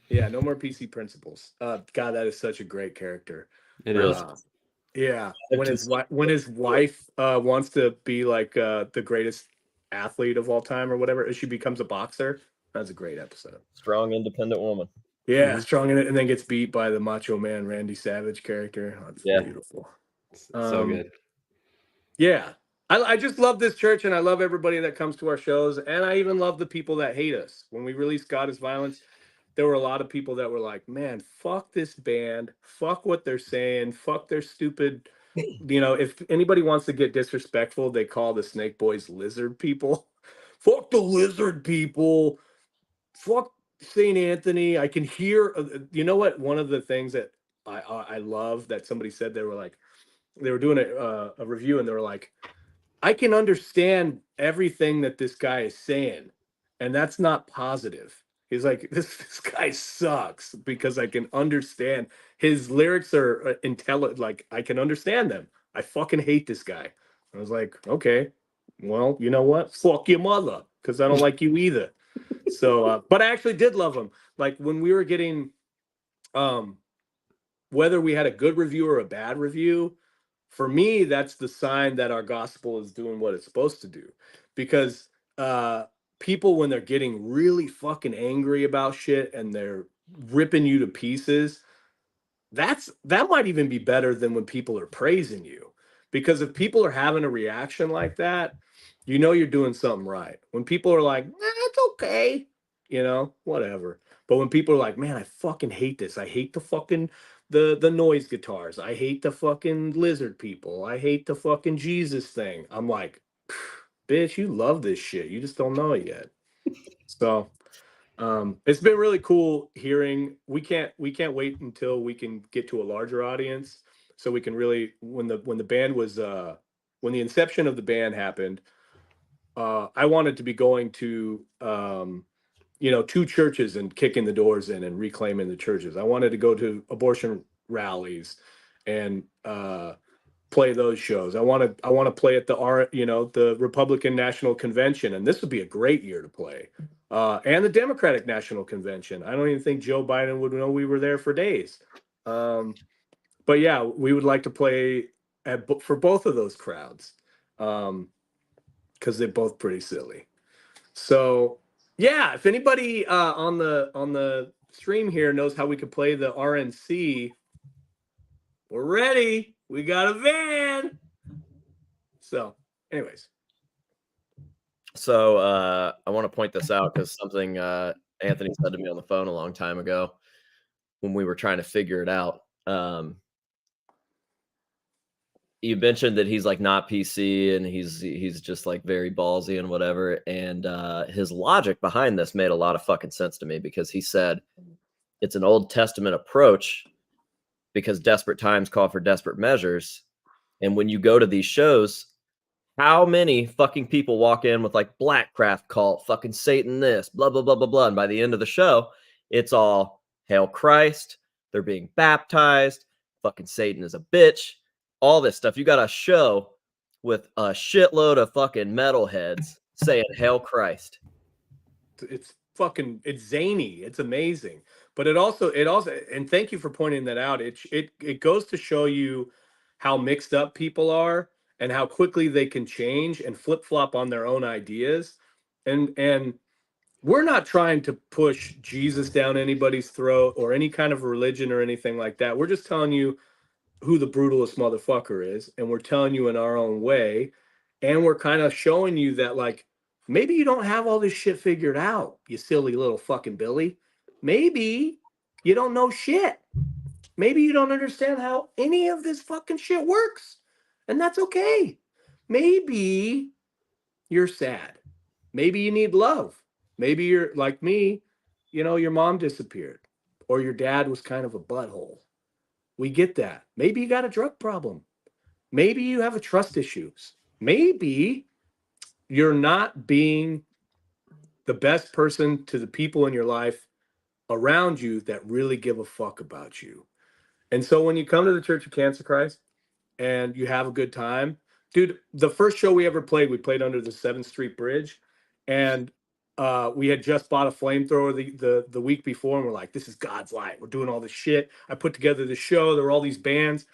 Yeah, no more PC principles. God, that is such a great character. It is. Yeah, when his wife wants to be like the greatest athlete of all time or whatever, she becomes a boxer. That's a great episode. Strong, independent woman. Yeah, strong in it, and then gets beat by the Macho Man Randy Savage character. Oh, it's beautiful. So good. Yeah, I just love this church, and I love everybody that comes to our shows, and I even love the people that hate us. When we released God is Violence, there were a lot of people that were like, man, fuck this band, fuck what they're saying, fuck their stupid, you know, if anybody wants to get disrespectful, they call the Snake Boys lizard people. Fuck the lizard people. Fuck St. Anthony. I can hear, you know what? One of the things that I love that somebody said, they were doing a review and they were like, I can understand everything that this guy is saying, and that's not positive. He's like, this guy sucks because I can understand his lyrics are intelligent. Like I can understand them. I fucking hate this guy. I was like, okay, well, you know what? Fuck your mother, because I don't like you either. So, but I actually did love him. Like when we were getting, whether we had a good review or a bad review, for me, that's the sign that our gospel is doing what it's supposed to do. Because people, when they're getting really fucking angry about shit and they're ripping you to pieces, that might even be better than when people are praising you. Because if people are having a reaction like that, you know you're doing something right. When people are like, it's okay, you know, whatever. But when people are like, man, I fucking hate this. I hate the fucking the noise guitars. I hate the fucking lizard people. I hate the fucking Jesus thing. I'm like, bitch, you love this shit. You just don't know it yet. So it's been really cool hearing. We can't wait until we can get to a larger audience, so we can really, when the band was when the inception of the band happened, I wanted to be going to you know, 2 churches and kicking the doors in and reclaiming the churches. I wanted to go to abortion rallies and play those shows. I want to play at the Republican National Convention, and this would be a great year to play. And the Democratic National Convention. I don't even think Joe Biden would know we were there for days. But yeah, we would like to play for both of those crowds because they're both pretty silly. So yeah, if anybody on the stream here knows how we could play the RNC, we're ready. We got a van. So, anyways. So I want to point this out because something Anthony said to me on the phone a long time ago when we were trying to figure it out. You mentioned that he's like not PC and he's just like very ballsy and whatever. And his logic behind this made a lot of fucking sense to me because he said it's an Old Testament approach because desperate times call for desperate measures. And when you go to these shows, how many fucking people walk in with like Blackcraft cult, fucking Satan this, blah, blah, blah, blah, blah. And by the end of the show, it's all Hail Christ. They're being baptized. fucking Satan is a bitch, all this stuff. You got a show with a shitload of fucking metalheads saying Hail Christ. It's fucking, it's zany. It's amazing. But it also, and thank you for pointing that out. It goes to show you how mixed up people are and how quickly they can change and flip flop on their own ideas. And we're not trying to push Jesus down anybody's throat or any kind of religion or anything like that. We're just telling you who the brutalest motherfucker is, and we're telling you in our own way, and we're kind of showing you that, like, maybe you don't have all this shit figured out, you silly little fucking Billy. Maybe you don't know shit. Maybe you don't understand how any of this fucking shit works, and that's okay. Maybe you're sad. Maybe you need love. Maybe you're like me, you know, your mom disappeared or your dad was kind of a butthole. We get that. Maybe you got a drug problem. Maybe you have a trust issues. Maybe you're not being the best person to the people in your life around you that really give a fuck about you. And so when you come to the Church of Cancer Christ and you have a good time, dude, the first show we ever played, we played under the 7th Street Bridge, and we had just bought a flamethrower the week before, and we're like, this is God's light. We're doing all this shit. I put together the show. There were all these bands.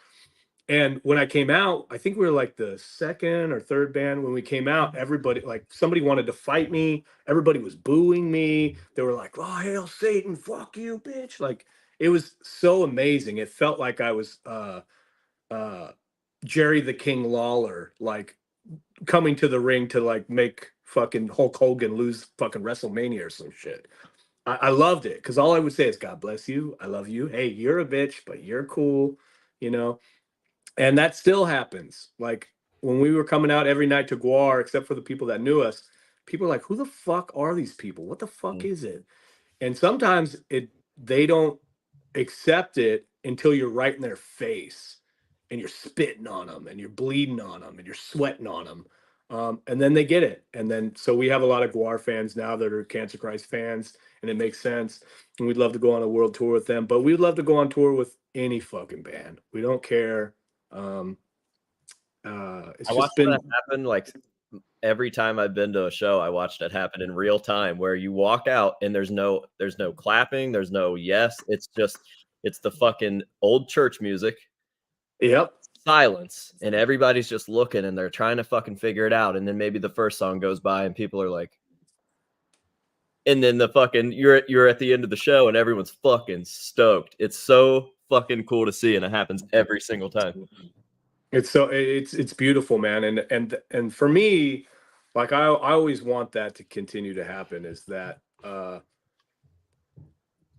And when I came out, I think we were like the second or third band. When we came out, everybody, like, somebody wanted to fight me. Everybody was booing me. They were like, oh, hail Satan, fuck you, bitch. Like, it was so amazing. It felt like I was Jerry the King Lawler, like, coming to the ring to, like, make fucking Hulk Hogan lose fucking WrestleMania or some shit. I loved it because all I would say is, God bless you. I love you. Hey, you're a bitch, but you're cool, you know? And that still happens. Like, when we were coming out every night to Guar, except for the people that knew us, people are like, who the fuck are these people? What the fuck is it? And sometimes they don't accept it until you're right in their face and you're spitting on them and you're bleeding on them and you're sweating on them. And then they get it. And then, so we have a lot of Guar fans now that are Cancer Christ fans, and it makes sense. And we'd love to go on a world tour with them, but we'd love to go on tour with any fucking band. We don't care. It's I just watched been that happen. Like, every time I've been to a show, I watched it happen in real time, where you walk out and there's no clapping, there's no yes. It's the fucking old church music. Yep. Silence, and everybody's just looking and they're trying to fucking figure it out. And then maybe the first song goes by and people are like, and then the fucking you're at the end of the show and everyone's fucking stoked. It's so fucking cool to see, and it happens every single time. It's beautiful, man. And for me, like, I always want that to continue to happen, is that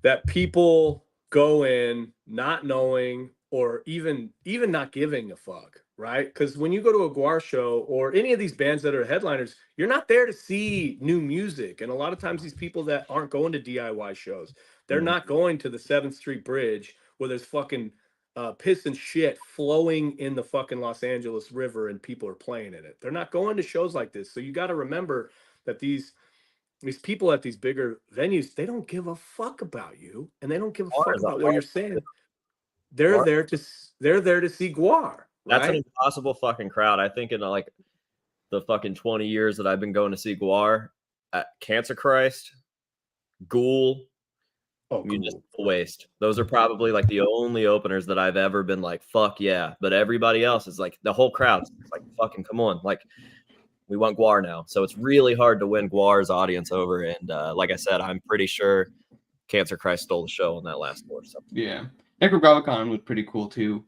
that people go in not knowing, or even not giving a fuck, right? Because when you go to a Guar show or any of these bands that are headliners, you're not there to see new music. And a lot of times these people that aren't going to DIY shows, they're not going to the 7th Street Bridge where there's fucking piss and shit flowing in the fucking Los Angeles River and people are playing in it. They're not going to shows like this. So you got to remember that these people at these bigger venues, they don't give a fuck about you, and they don't give a fuck about what you're saying. They're there to see Guar. Right? That's an impossible fucking crowd. I think in like the fucking 20 years that I've been going to see Guar, at Cancer Christ, Ghoul, Municipal Waste. Those are probably like the only openers that I've ever been like, fuck yeah. But everybody else is like, the whole crowd's like, fucking come on. Like, we want Guar now. So it's really hard to win Guar's audience over. And like I said, I'm pretty sure Cancer Christ stole the show on that last tour. So. Yeah. Necrogoblicon was pretty cool too.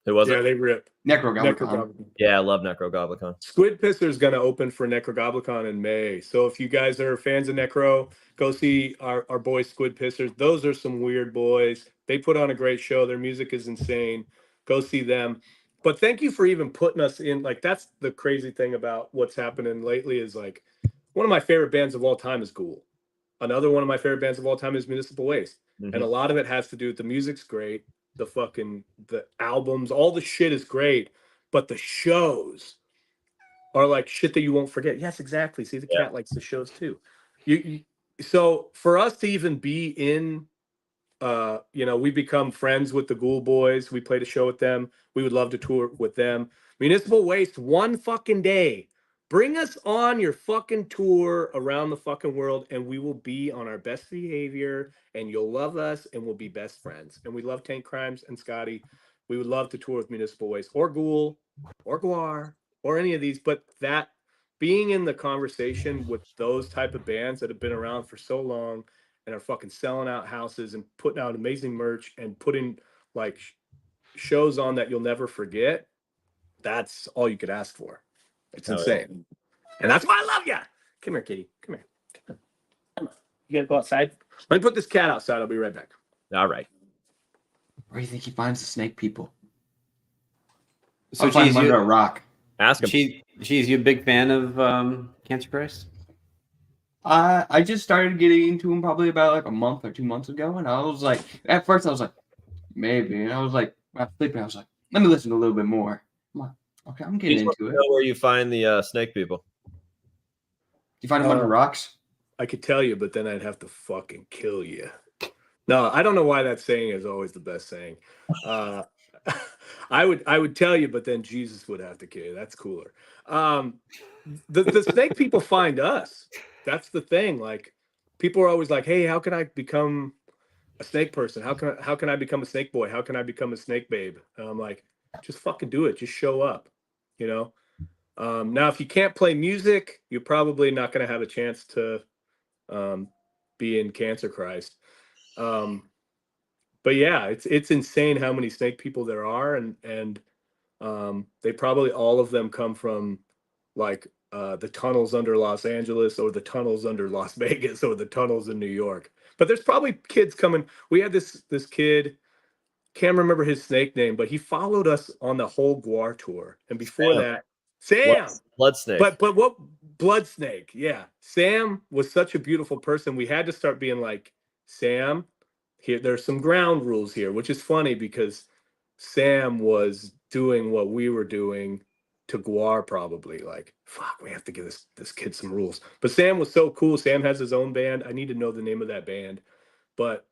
Who was it? Yeah, they ripped. Necrogoblicon. Yeah, I love Necrogoblicon. Squid Pisser is going to open for Necrogoblicon in May. So if you guys are fans of Necro, go see our boys Squid Pissers. Those are some weird boys. They put on a great show. Their music is insane. Go see them. But thank you for even putting us in. Like, that's the crazy thing about what's happening lately, is like, one of my favorite bands of all time is Ghoul. Another one of my favorite bands of all time is Municipal Waste. And a lot of it has to do with the music's great. The albums, all the shit is great. But the shows are like shit that you won't forget. Yes, exactly. See, the cat likes the shows too. So for us to even be in we become friends with the Ghoul Boys. We played a show with them. We would love to tour with them. Municipal Waste, one fucking day. Bring us on your fucking tour around the fucking world, and we will be on our best behavior, and you'll love us, and we'll be best friends. And we love Tank Crimes and Scotty. We would love to tour with Municipal Waste or Ghoul or Guar or any of these, but that being in the conversation with those type of bands that have been around for so long and are fucking selling out houses and putting out amazing merch and putting like shows on that you'll never forget, that's all you could ask for. It's insane. And that's why I love you. Come here, kitty. Come here. Come on. You gotta go outside. Let me put this cat outside. I'll be right back. All right. Where do you think he finds the snake people? So I'll find him Cheese, under a rock. Ask him. Cheese, you a big fan of Cancer Christ? I just started getting into him probably about like a month or 2 months ago, and I was like, at first I was like, maybe, and I was like, after sleeping, I was like, let me listen a little bit more. I'm like, okay, I'm getting into it. Know where you find the snake people? You find them under rocks? I could tell you, but then I'd have to fucking kill you. No, I don't know why that saying is always the best saying. I would tell you, but then Jesus would have to kill you. That's cooler. The snake people find us. That's the thing. Like, people are always like, "Hey, how can I become a snake person? How can I become a snake boy? How can I become a snake babe?" And I'm like, just fucking do it. Just show up. Now, if you can't play music, you're probably not going to have a chance to be in Cancer Christ. But yeah, it's insane how many snake people there are, and they probably all of them come from like the tunnels under Los Angeles or the tunnels under Las Vegas or the tunnels in New York. But there's probably kids coming. We had this kid, can't remember his snake name, but he followed us on the whole Guar tour. And before that, Sam. Blood snake. But what blood snake? Yeah. Sam was such a beautiful person. We had to start being like, Sam, here there's some ground rules here, which is funny because Sam was doing what we were doing to Guar, probably like, fuck, we have to give this kid some rules. But Sam was so cool. Sam has his own band. I need to know the name of that band. But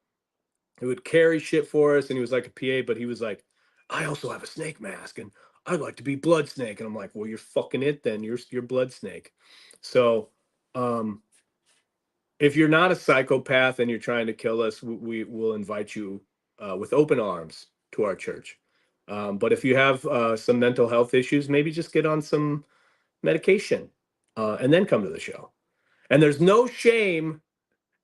he would carry shit for us, and he was like a PA, but he was like, I also have a snake mask, and I'd like to be Blood Snake. And I'm like, well, you're fucking it then. You're Blood Snake. So if you're not a psychopath and you're trying to kill us, we will invite you with open arms to our church. But if you have some mental health issues, maybe just get on some medication and then come to the show. And there's no shame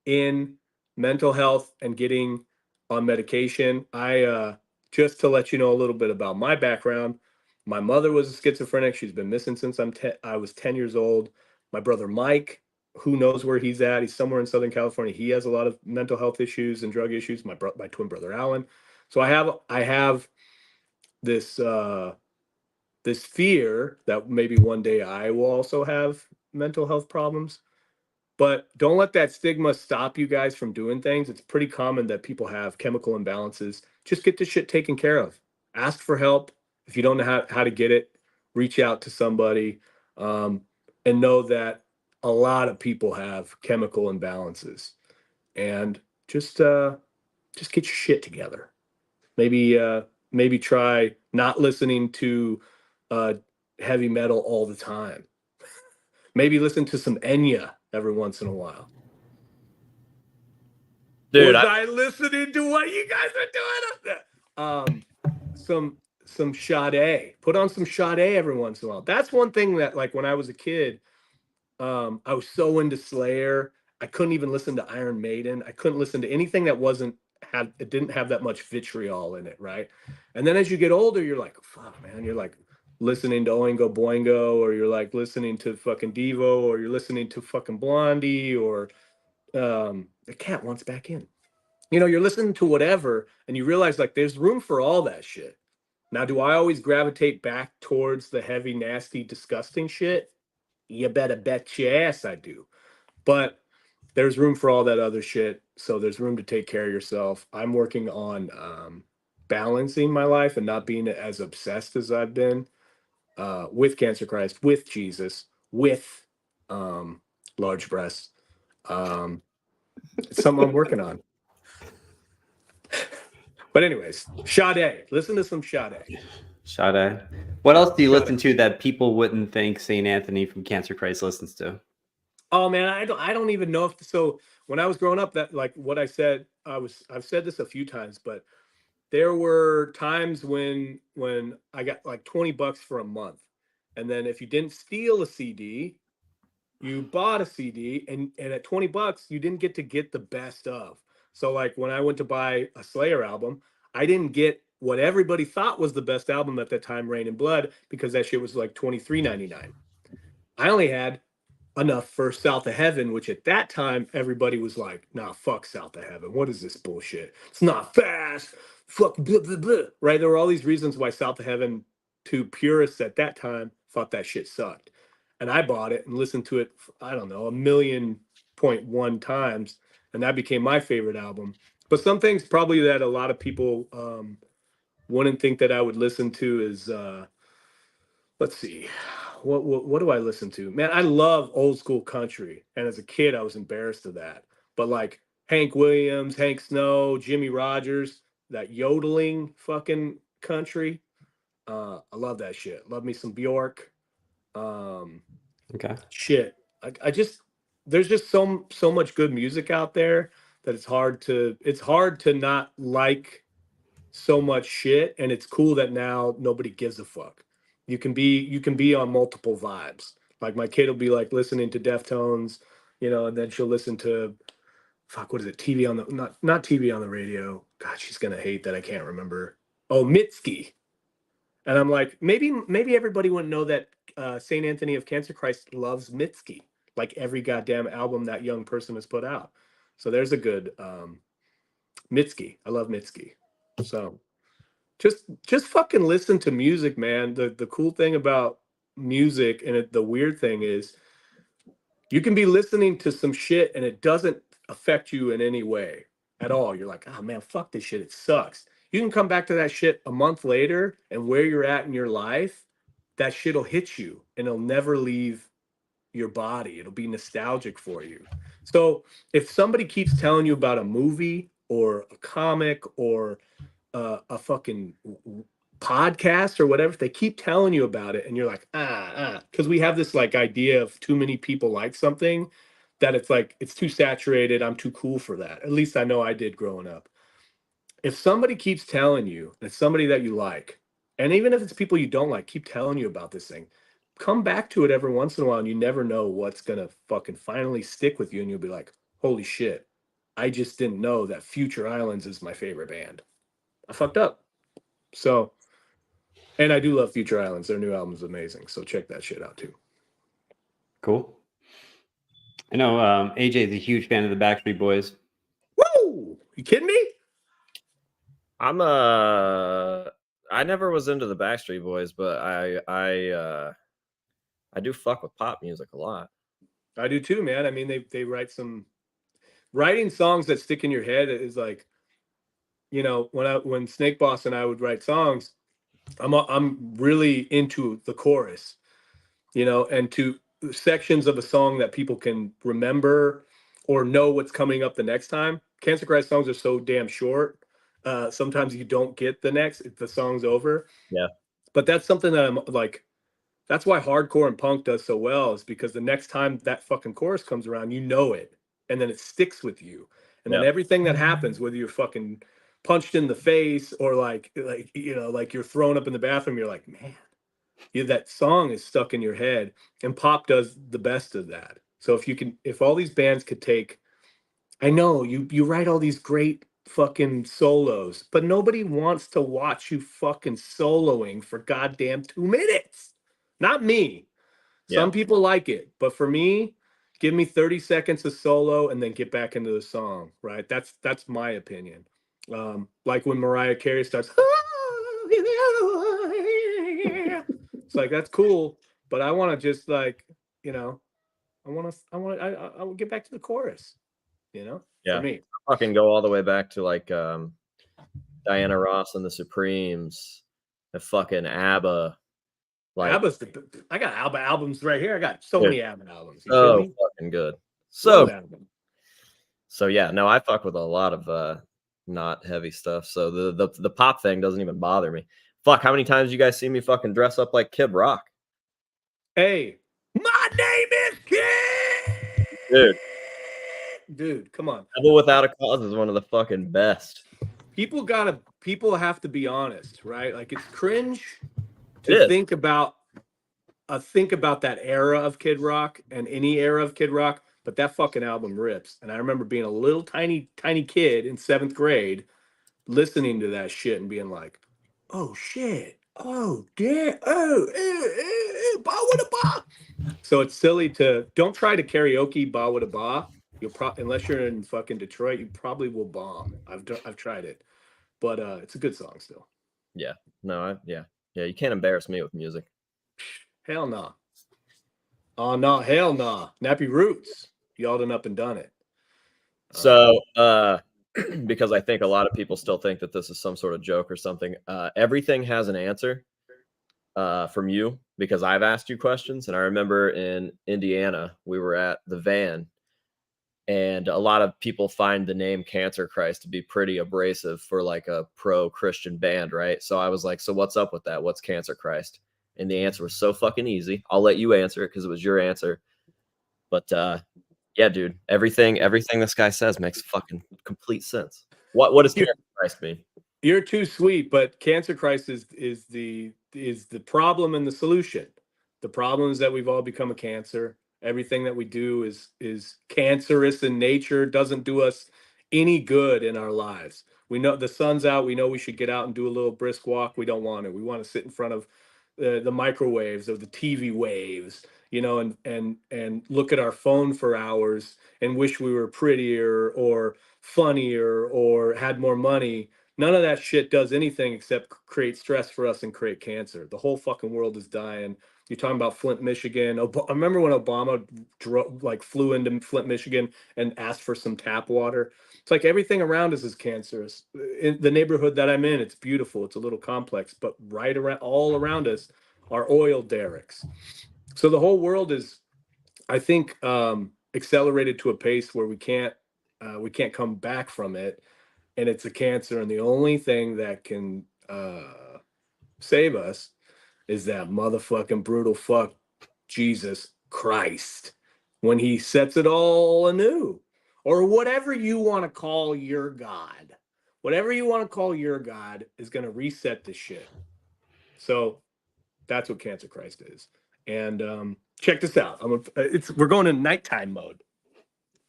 in mental health and getting on medication. I just to let you know a little bit about my background. My mother was a schizophrenic. She's been missing since I was 10 years old. My brother Mike, who knows where he's at? He's somewhere in Southern California. He has a lot of mental health issues and drug issues. My twin brother Alan. So I have this this fear that maybe one day I will also have mental health problems. But don't let that stigma stop you guys from doing things. It's pretty common that people have chemical imbalances. Just get this shit taken care of. Ask for help. If you don't know how to get it, reach out to somebody, and know that a lot of people have chemical imbalances. And just get your shit together. Maybe try not listening to heavy metal all the time. Maybe listen to some Enya every once in a while. Dude, was I listening to what you guys are doing up there? Some Sade. Put on some Sade every once in a while. That's one thing that, like, when I was a kid, I was so into Slayer. I couldn't even listen to Iron Maiden. I couldn't listen to anything that it didn't have that much vitriol in it, right? And then as you get older, you're like, fuck, man. You're like listening to Oingo Boingo, or you're like listening to fucking Devo, or you're listening to fucking Blondie, or the cat wants back in. You're listening to whatever, and you realize like there's room for all that shit. Now, do I always gravitate back towards the heavy, nasty, disgusting shit? You better bet your ass I do. But there's room for all that other shit. So there's room to take care of yourself. I'm working on balancing my life and not being as obsessed as I've been with Cancer Christ, with Jesus, with large breasts. It's something I'm working on. But anyways, Sade. Listen to some Sade. Sade. What else do you Sade. listen to that people wouldn't think St. Anthony from Cancer Christ listens to? Oh man, I don't even know if so. When I was growing up, that like what I said, I've said this a few times, but there were times when I got like $20 for a month, and then if you didn't steal a CD, you bought a CD, and at $20 you didn't get the best of. So like when I went to buy a Slayer album, I didn't get what everybody thought was the best album at that time, Rain and Blood, because that shit was like $23.99. I only had enough for South of Heaven, which at that time everybody was like, nah, fuck South of Heaven. What is this bullshit? It's not fast. Fuck blah, blah, blah. Right? There were all these reasons why South of Heaven to purists at that time thought that shit sucked. And I bought it and listened to it, I don't know, 1,000,000.1 times. And that became my favorite album. But some things probably that a lot of people wouldn't think that I would listen to is let's see. What do I listen to? Man, I love old school country. And as a kid, I was embarrassed of that. But like Hank Williams, Hank Snow, Jimmy Rogers, that yodeling fucking country. I love that shit. Love me some Bjork. Okay. Shit. I just there's just so much good music out there that it's hard to not like so much shit, and it's cool that now nobody gives a fuck. You can be on multiple vibes. Like my kid will be like listening to Deftones, and then she'll listen to fuck, what is it? TV on the not TV on the radio. God, she's gonna hate that I can't remember. Oh, Mitski. And I'm like, maybe everybody wouldn't know that St. Anthony of Cancer Christ loves Mitski, like every goddamn album that young person has put out. So there's a good Mitski. I love Mitski. So just fucking listen to music, man. The cool thing about music and the weird thing is you can be listening to some shit and it doesn't affect you in any way at all. You're like, oh man, fuck this shit. It sucks. You can come back to that shit a month later, and where you're at in your life, that shit'll hit you and it'll never leave your body. It'll be nostalgic for you. So if somebody keeps telling you about a movie or a comic or a fucking podcast or whatever, if they keep telling you about it and you're like, because we have this like idea of too many people like something, that it's like, it's too saturated. I'm too cool for that. At least I know I did growing up. If somebody keeps telling you, it's somebody that you like, and even if it's people you don't like, keep telling you about this thing, come back to it every once in a while, and you never know what's going to fucking finally stick with you. And you'll be like, holy shit, I just didn't know that Future Islands is my favorite band. I fucked up. So, and I do love Future Islands. Their new album is amazing. So check that shit out too. Cool. I know AJ is a huge fan of the Backstreet Boys. Woo! You kidding me? I never was into the Backstreet Boys, but I do fuck with pop music a lot. I do too, man. I mean, they writing songs that stick in your head is like, when Snake Boss and I would write songs, I'm really into the chorus, and to sections of a song that people can remember or know what's coming up the next time. Cancer Christ songs are so damn short. Sometimes you don't get the song's over. Yeah. But that's something that I'm like, that's why hardcore and punk does so well, is because the next time that fucking chorus comes around, you know it, and then it sticks with you. And then everything that happens, whether you're fucking punched in the face or like you're thrown up in the bathroom, you're like, man, that song is stuck in your head. And pop does the best of that. So if all these bands could take, I know you write all these great fucking solos, but nobody wants to watch you fucking soloing for goddamn 2 minutes. Not me. Some people like it, but for me, give me 30 seconds of solo and then get back into the song, right? That's my opinion. Like when Mariah Carey starts, it's like, that's cool, but I want to just like, I want to get back to the chorus, for me. Fucking go all the way back to like Diana Ross and the Supremes, and fucking ABBA. Like, I got ABBA albums right here. I got so many ABBA albums. You so feel me? fucking good. So yeah, no, I fuck with a lot of not heavy stuff. So the pop thing doesn't even bother me. Fuck, how many times you guys see me fucking dress up like Kid Rock? Hey, my name is Kid. Dude, come on. Rebel Without a Cause is one of the fucking best. People have to be honest, right? Like it's cringe It to is. think about that era of Kid Rock and any era of Kid Rock, but that fucking album rips. And I remember being a little tiny kid in 7th grade listening to that shit and being like, oh shit, oh damn, ba wada ba. So it's silly to don't try to karaoke ba wada ba. You'll unless you're in fucking Detroit, you probably will bomb. I've tried it, but it's a good song still. Yeah, no, yeah. You can't embarrass me with music. Hell nah. Oh no, hell nah. Nappy Roots, y'all done up and done it. So, because I think a lot of people still think that this is some sort of joke or something. Everything has an answer from you because I've asked you questions. And I remember in Indiana, we were at the Van, and a lot of people find the name Cancer Christ to be pretty abrasive for like a pro-Christian band, right? So I was like, so what's up with that? What's Cancer Christ? And the answer was so fucking easy. I'll let you answer it because it was your answer. But yeah, dude, everything this guy says makes fucking complete sense. What does Cancer Christ mean? You're too sweet, but Cancer Christ is the problem and the solution. The problem is that we've all become a cancer. Everything that we do is cancerous in nature, doesn't do us any good in our lives. We know the sun's out. We know we should get out and do a little brisk walk. We don't want to. We want to sit in front of the microwaves of the TV waves, you know, and look at our phone for hours and wish we were prettier or funnier or had more money. None of that shit does anything except create stress for us and create cancer. The whole fucking world is dying. You're talking about Flint, Michigan. I remember when Obama flew into Flint, Michigan and asked for some tap water. It's like everything around us is cancerous. In the neighborhood that I'm in, it's beautiful. It's a little complex, but all around us are oil derricks. So the whole world is, I think, accelerated to a pace where we can't come back from it. And it's a cancer, and the only thing that can save us is that motherfucking brutal fuck Jesus Christ when he sets it all anew, or whatever you want to call your God. Whatever you want to call your God is going to reset this shit. So that's what Cancer Christ is. And check this out. We're going into nighttime mode.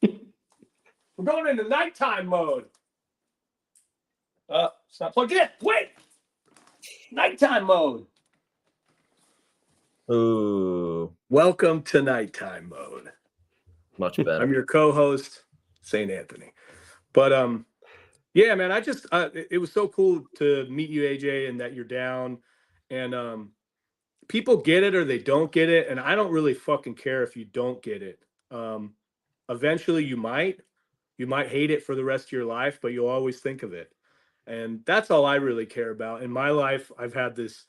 We're going into nighttime mode. It's not plugged in. Wait! Nighttime mode. Ooh. Welcome to nighttime mode. Much better. I'm your co-host, St. Anthony. But yeah, man, I just it was so cool to meet you, AJ, and that you're down. And people get it or they don't get it, and I don't really fucking care if you don't get it. Eventually you might hate it for the rest of your life, but you'll always think of it. And that's all I really care about. In my life, I've had this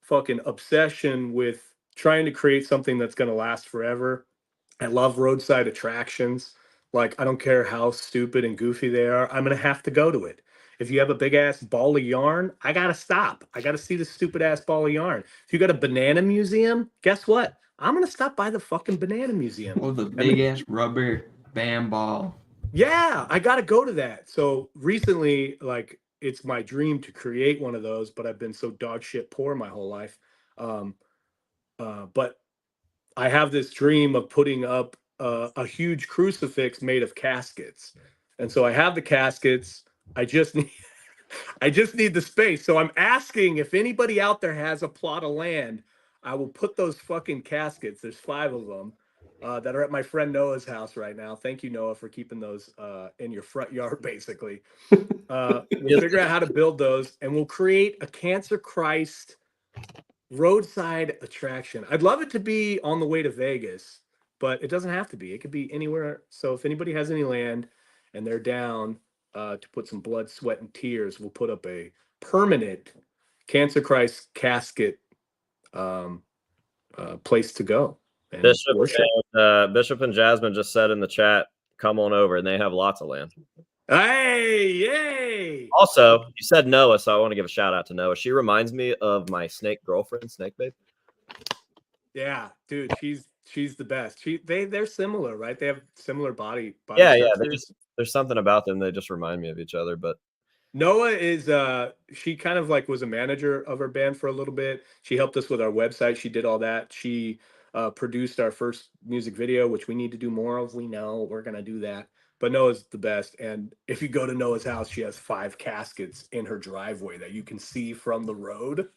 fucking obsession with trying to create something that's going to last forever. I love roadside attractions. Like, I don't care how stupid and goofy they are. I'm going to have to go to it. If you have a big ass ball of yarn, I got to stop. I got to see the stupid ass ball of yarn. If you got a banana museum, guess what? I'm going to stop by the fucking banana museum. Oh, the big ass rubber band ball. Yeah, I got to go to that. So recently, like, it's my dream to create one of those, but I've been so dog shit poor my whole life. But I have this dream of putting up a huge crucifix made of caskets. And so I have the caskets. I just need the space. So I'm asking if anybody out there has a plot of land. I will put those fucking caskets. There's 5 of them. That are at my friend Noah's house right now. Thank you, Noah, for keeping those in your front yard, basically. We'll figure out how to build those, and we'll create a Cancer Christ roadside attraction. I'd love it to be on the way to Vegas, but it doesn't have to be. It could be anywhere. So if anybody has any land and they're down to put some blood, sweat, and tears, we'll put up a permanent Cancer Christ casket place to go. Bishop and Jasmine just said in the chat, come on over, and they have lots of land. Hey, yay! Also, you said Noah, so I want to give a shout out to Noah. She reminds me of my snake girlfriend, Snake Babe. Yeah, dude, she's the best. They're similar, right? They have similar body Yeah, structures. there's something about them. They just remind me of each other. But Noah is she kind of like was a manager of our band for a little bit. She helped us with our website. She did all that. She produced our first music video, which we need to do more of. We know we're gonna do that. But Noah's the best. And if you go to Noah's house, she has 5 caskets in her driveway that you can see from the road.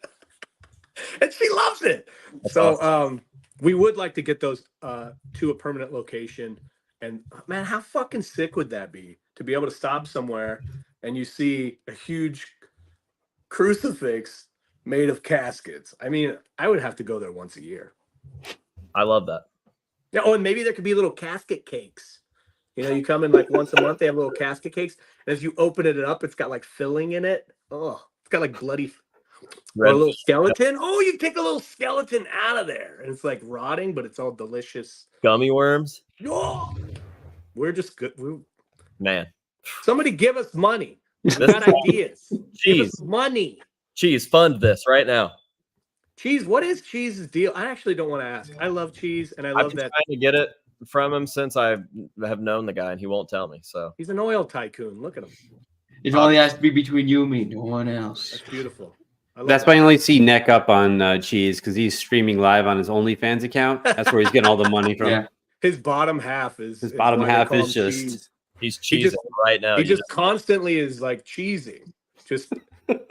And she loves it. That's So awesome. we would like to get those to a permanent location. And man, how fucking sick would that be to be able to stop somewhere and you see a huge crucifix made of caskets? I mean, I would have to go there once a year. I love that. Yeah. Oh, and maybe there could be little casket cakes. You know, you come in like once a month, they have little casket cakes. And as you open it up, it's got like filling in it. Oh, it's got like bloody or a little skeleton. Oh, you take a little skeleton out of there. And it's like rotting, but it's all delicious. Gummy worms. Oh, we're just good. Man. Somebody give us money. We got ideas. Give us money. Cheese, fund this right now. Cheese, what is Cheese's deal? I actually don't want to ask. I love Cheese, and I I've love been that trying to get it from him since I have known the guy, and he won't tell me. So he's an oil tycoon. Look at him. It only has to be between you and me, no one else. That's beautiful. That's why you only see Neck up on Cheese, because he's streaming live on his OnlyFans account. That's where he's getting all the money from. Yeah. His bottom half is His bottom why they half call is him just Cheese. he's cheesing right now. He just constantly is like cheesing. Just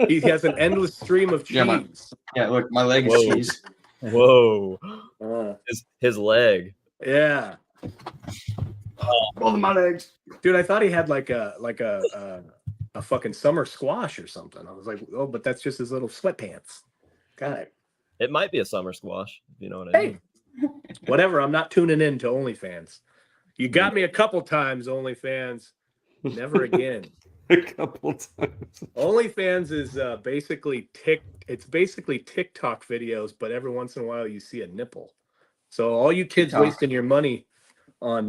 he has an endless stream of cheese. Yeah, look, my leg is Whoa. cheese. Whoa. His leg. Yeah. Both of my legs. Dude, I thought he had like a fucking summer squash or something. I was like, oh, but that's just his little sweatpants. God. It might be a summer squash, if you know what I mean. Hey, whatever. I'm not tuning in to OnlyFans. You got me a couple times, OnlyFans. Never again. A couple times. OnlyFans is basically TikTok videos, but every once in a while you see a nipple. So all you kids TikTok. wasting your money on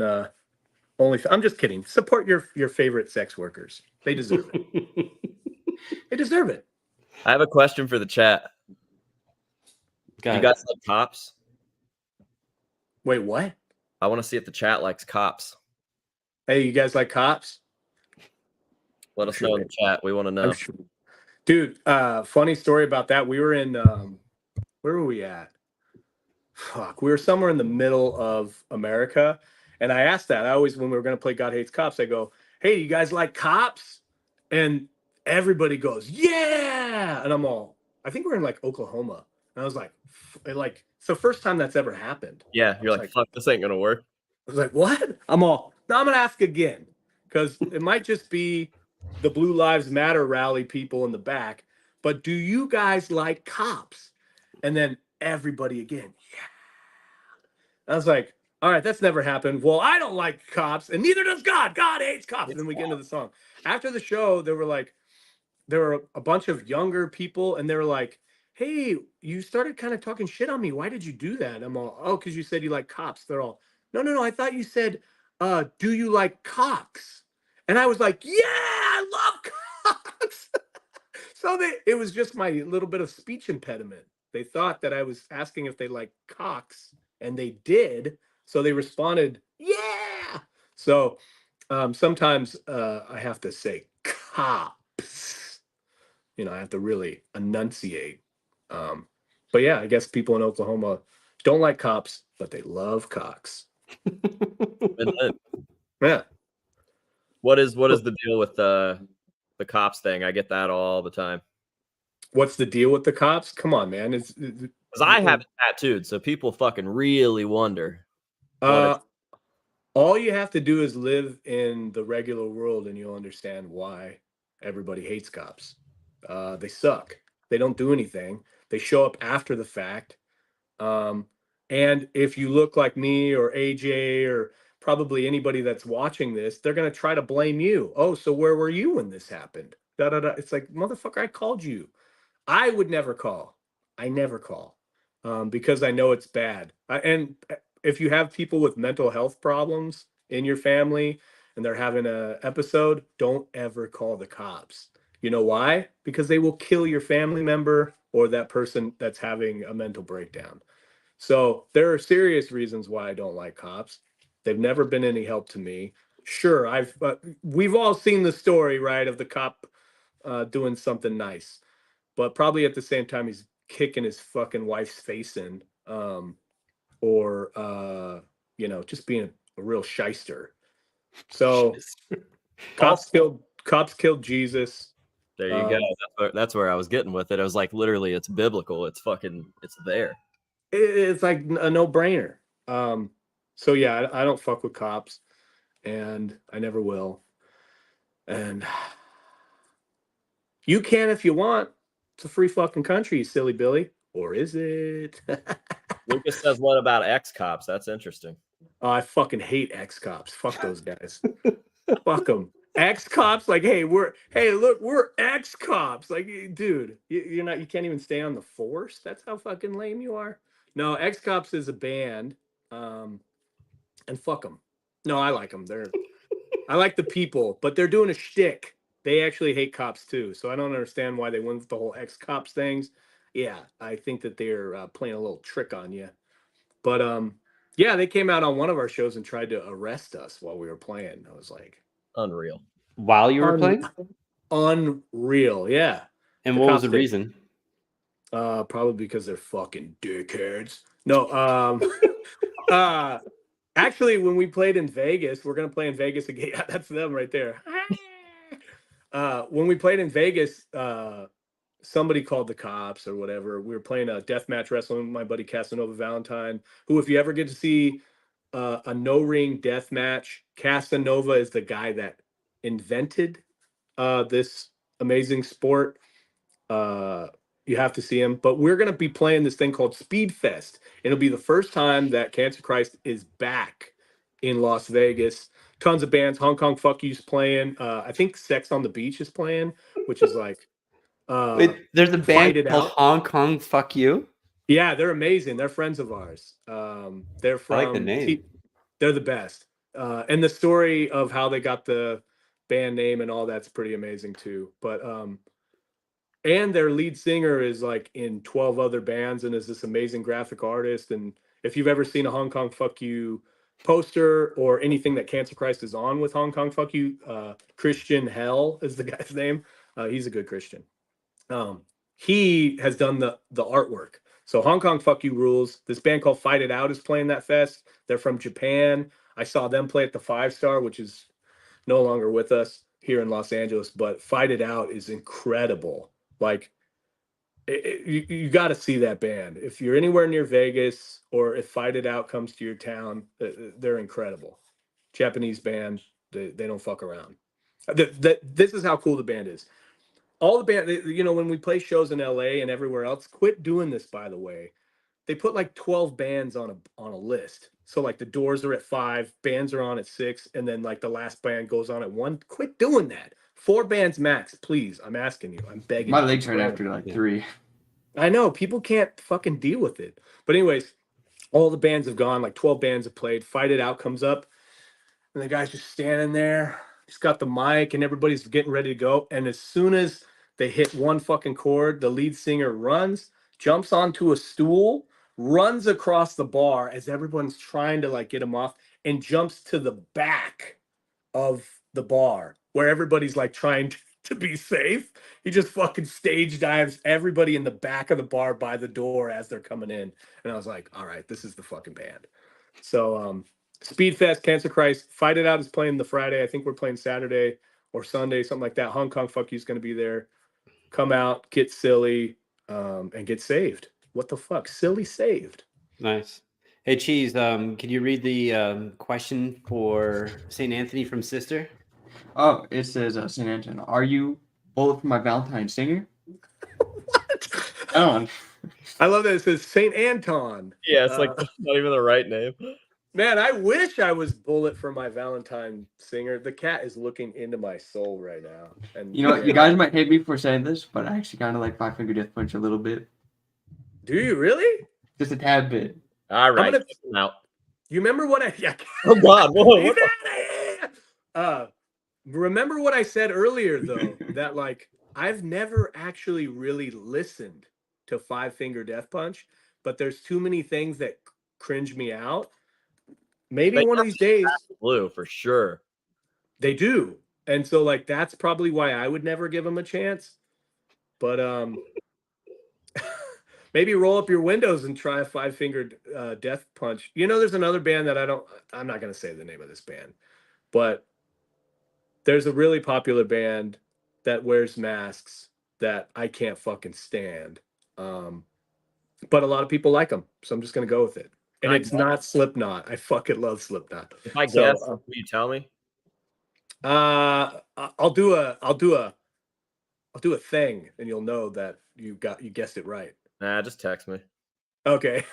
OnlyFans. I'm just kidding. Support your favorite sex workers. They deserve it. They deserve it. I have a question for the chat. Got You it. guys like cops? Wait, what? I want to see if the chat likes cops. Hey, you guys like cops? Let us know in the chat. We want to know. I'm sure. Dude, funny story about that. We were in where were we at? Fuck, we were somewhere in the middle of America. And I asked that. I always, when we were gonna play God Hates Cops, I go, hey, you guys like cops? And everybody goes, yeah. And I'm all, I think we're in like Oklahoma. And I was like, it's the first time that's ever happened. Yeah, you're like, fuck, this ain't gonna work. I was like, what? I'm all, no, I'm gonna ask again. Because it might just be the Blue Lives Matter rally people in the back. But do you guys like cops? And then everybody again, yeah. I was like, all right, that's never happened. Well, I don't like cops, and neither does God. God hates cops. And then we get into the song. After the show, there were a bunch of younger people, and they were like, hey, you started kind of talking shit on me. Why did you do that? I'm all, oh, because you said you like cops. They're all, no, I thought you said, do you like cocks? And I was like, yeah, I love cocks. So it was just my little bit of speech impediment. They thought that I was asking if they like cocks, and they did. So they responded, yeah. So sometimes I have to say cops. You know, I have to really enunciate. But yeah, I guess people in Oklahoma don't like cops, but they love cocks. Yeah. What is the deal with the cops thing? I get that all the time. What's the deal with the cops? Come on, man. Because I have it tattooed, so people fucking really wonder. All you have to do is live in the regular world, and you'll understand why everybody hates cops. They suck. They don't do anything. They show up after the fact. And if you look like me or AJ or probably anybody that's watching this, they're going to try to blame you. Oh, so where were you when this happened? It's like, motherfucker, I called you. I would never call. I never call because I know it's bad. And if you have people with mental health problems in your family, and they're having a episode, don't ever call the cops. You know why? Because they will kill your family member or that person that's having a mental breakdown. So there are serious reasons why I don't like cops. They've never been any help to me. Sure, we've all seen the story, right, of the cop doing something nice, but probably at the same time he's kicking his fucking wife's face in, or just being a real shyster. So cops killed Jesus. There you go. That's where I was getting with it. I was like, literally, it's biblical. It's there. It's like a no-brainer. So yeah, I don't fuck with cops, and I never will. And you can if you want. It's a free fucking country, you silly Billy. Or is it? Lucas says, what about ex-cops? That's interesting. Oh, I fucking hate ex-cops. Fuck those guys. Fuck them. Ex-cops, like, look, we're ex-cops. Like, dude, you can't even stay on the force. That's how fucking lame you are. No, ex-cops is a band, and fuck them. No, I like them. I like the people, but they're doing a shtick. They actually hate cops too, so I don't understand why they went with the whole ex-cops things. Yeah, I think that they're playing a little trick on you. But yeah, they came out on one of our shows and tried to arrest us while we were playing. I was like, unreal. While you were playing? Unreal, yeah. And what was the reason? Probably because they're fucking dickheads. No, actually, when we played in Vegas, we're gonna play in Vegas again. Yeah, that's them right there. When we played in Vegas, somebody called the cops or whatever. We were playing a deathmatch wrestling with my buddy Casanova Valentine, who, if you ever get to see a no-ring deathmatch, Casanova is the guy that invented this amazing sport. You have to see him. But we're going to be playing this thing called Speed Fest. It'll be the first time that Cancer Christ is back in Las Vegas. Tons of bands. Hong Kong Fuck You's playing. I think Sex on the Beach is playing, which is like... Wait, there's a band called Hong Kong Fuck You? Yeah, they're amazing. They're friends of ours. They're from... I like the name. They're the best. And the story of how they got the band name and all that's pretty amazing too. But and their lead singer is like in 12 other bands and is this amazing graphic artist. And if you've ever seen a Hong Kong Fuck You poster or anything that Cancer Christ is on with Hong Kong Fuck You, Christian Hell is the guy's name. He's a good Christian. He has done the artwork. So Hong Kong Fuck You rules. This band called Fight It Out is playing that fest. They're from Japan. I saw them play at the 5 Star, which is no longer with us here in Los Angeles, but Fight It Out is incredible. Like, you got to see that band. If you're anywhere near Vegas or if Fight It Out comes to your town, they're incredible. Japanese band, they don't fuck around. This is how cool the band is. All the band, when we play shows in LA and everywhere else, quit doing this, by the way. They put like 12 bands on a list. So like the Doors are at 5, bands are on at 6, and then like the last band goes on at 1. Quit doing that. 4 bands max, please. I'm asking you. I'm begging you. My legs hurt after like 3. I know. People can't fucking deal with it. But anyways, all the bands have gone. Like 12 bands have played. Fight It Out comes up. And the guy's just standing there. He's got the mic and everybody's getting ready to go. And as soon as they hit one fucking chord, the lead singer runs, jumps onto a stool, runs across the bar as everyone's trying to like get him off, and jumps to the back of the bar where everybody's like trying to be safe. He just fucking stage dives everybody in the back of the bar by the door as they're coming in. And I was like, all right, this is the fucking band. So Speedfest, Cancer Christ, Fight It Out is playing the Friday. I think we're playing Saturday or Sunday, something like that. Hong Kong Fuck You's going to be there. Come out, get silly, and get saved. What the fuck? Silly saved. Nice. Hey, Cheese, can you read the question for St. Anthony from Sister? Oh, it says, St. Anton, are you Bullet for My Valentine singer? What? On. I love that it says St. Anton. Yeah, it's like not even the right name. Man, I wish I was Bullet for My Valentine singer. The cat is looking into my soul right now. And You know what? You guys might hate me for saying this, but I actually kind of like Five Finger Death Punch a little bit. Do you really? Just a tad bit. All right. I'm gonna- Out. You remember what I... Yeah. Oh, God. Whoa, He's what the- outta here! Remember what I said earlier, though, that like I've never actually really listened to Five Finger Death Punch, but there's too many things that cringe me out. Maybe They one of these days Blue for sure. they do. And so like that's probably why I would never give them a chance. But maybe roll up your windows and try a Five Fingered Death Punch. You know, there's another band that I'm not going to say the name of this band, but there's a really popular band that wears masks that I can't fucking stand. But a lot of people like them, so I'm just going to go with it. And it's not Slipknot. I fucking love Slipknot. If I guess, will you tell me? I'll do a thing, and you'll know that you guessed it right. Nah, just text me. Okay.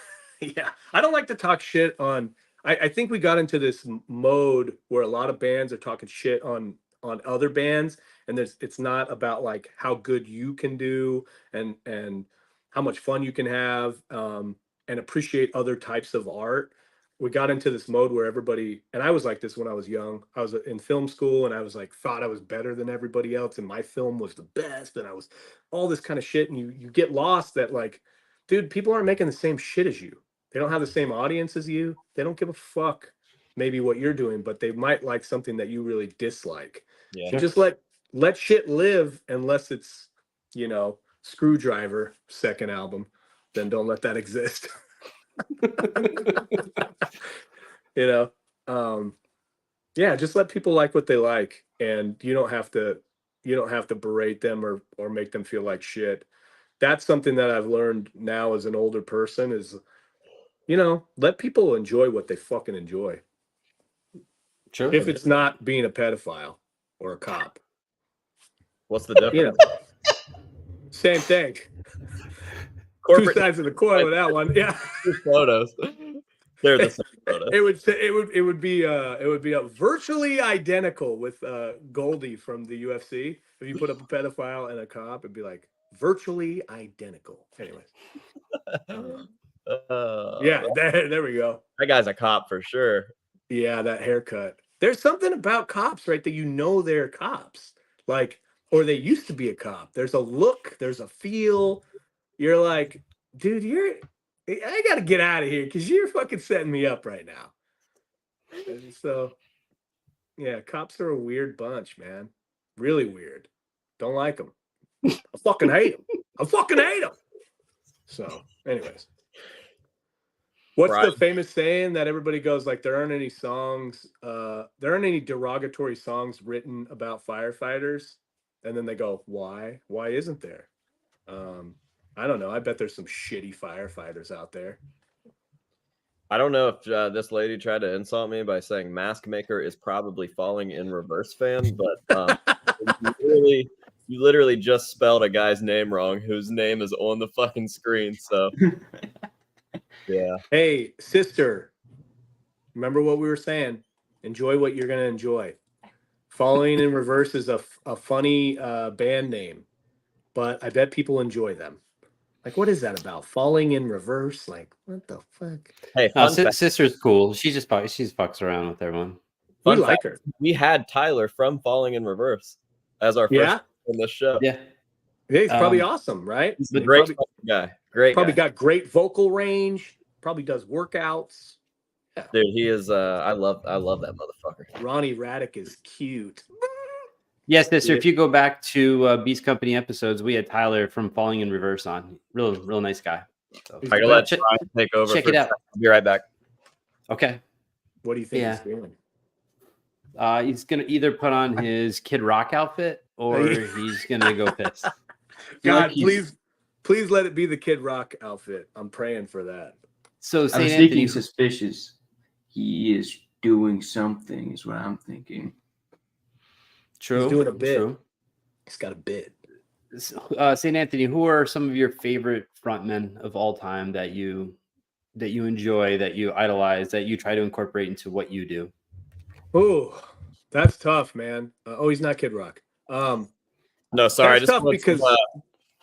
Yeah. I don't like to talk shit on. I think we got into this mode where a lot of bands are talking shit on other bands, and it's not about like how good you can do and how much fun you can have, and appreciate other types of art. We got into this mode where everybody, and I was like this when I was young. I was in film school, and I was like thought I was better than everybody else, and my film was the best, and I was all this kind of shit. And you get lost that like, dude, people aren't making the same shit as you. They don't have the same audience as you. They don't give a fuck maybe what you're doing, but they might like something that you really dislike. Yeah. So just let shit live, unless it's, you know, Screwdriver second album, then don't let that exist. You know, yeah, just let people like what they like, and you don't have to berate them or make them feel like shit. That's something that I've learned now as an older person is, you know, let people enjoy what they fucking enjoy. Sure. If it's not being a pedophile or a cop. What's the difference? You know, same thing. Corporate Two sides of the coin with that one. Yeah. photos. They're the same photos. It would be a virtually identical with Goldie from the UFC. If you put up a pedophile and a cop, it'd be like virtually identical. Anyways. Yeah, there we go. That guy's a cop for sure. Yeah, that haircut. There's something about cops, right? That you know they're cops. Like, or they used to be a cop. There's a look, there's a feel. You're like, dude, I gotta get out of here because you're fucking setting me up right now. And so, yeah, cops are a weird bunch, man. Really weird. Don't like them. I fucking hate them. So, anyways. What's the famous saying that everybody goes like, there aren't any derogatory songs written about firefighters? And then they go, why? Why isn't there? I don't know. I bet there's some shitty firefighters out there. I don't know if this lady tried to insult me by saying Mask Maker is probably Falling in Reverse fan, but you literally just spelled a guy's name wrong whose name is on the fucking screen. So, yeah. Hey, sister, remember what we were saying? Enjoy what you're going to enjoy. Falling in Reverse is a funny band name, but I bet people enjoy them. Like, what is that about? Falling in reverse? Like, what the fuck? Hey, sister's cool. She fucks around with everyone. We like her. We had Tyler from Falling in Reverse as our first on this show. Yeah. Yeah, he's probably awesome, right? He's a great guy. Great probably guy. Got great vocal range. Probably does workouts. Yeah. Dude, he is I love that motherfucker. Ronnie Raddick is cute. Yes, sister. If you go back to Beast Company episodes, we had Tyler from Falling in Reverse on. Real nice guy. So, I gotta let Brian take over. Check it out. I'll be right back. Okay. What do you think he's doing? He's gonna either put on his Kid Rock outfit or he's gonna go piss. God, please let it be the Kid Rock outfit. I'm praying for that. So I'm thinking suspicious. He is doing something, is what I'm thinking. True. He's doing a bit. True. He's got a bit. St. Anthony, who are some of your favorite frontmen of all time that you enjoy, that you idolize, that you try to incorporate into what you do? Oh, that's tough, man. He's not Kid Rock. No, sorry. I just tough because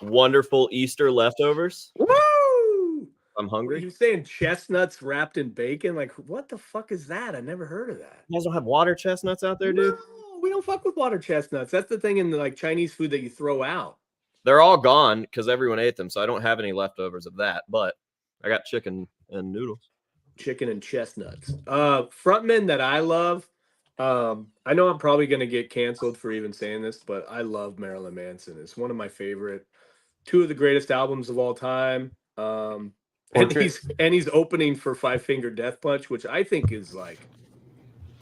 wonderful Easter leftovers. Woo! I'm What are hungry. you saying? Chestnuts wrapped in bacon? Like, what the fuck is that? I never heard of that. You guys don't have water chestnuts out there, dude? No, we don't fuck with water chestnuts. That's the thing in the, like Chinese food that you throw out. They're all gone because everyone ate them, so I don't have any leftovers of that. But I got chicken and noodles. Chicken and chestnuts. Frontmen that I love. I know I'm probably gonna get canceled for even saying this, but I love Marilyn Manson. It's one of my favorite, two of the greatest albums of all time. And Portrait. he's opening for Five Finger Death Punch, which I think is like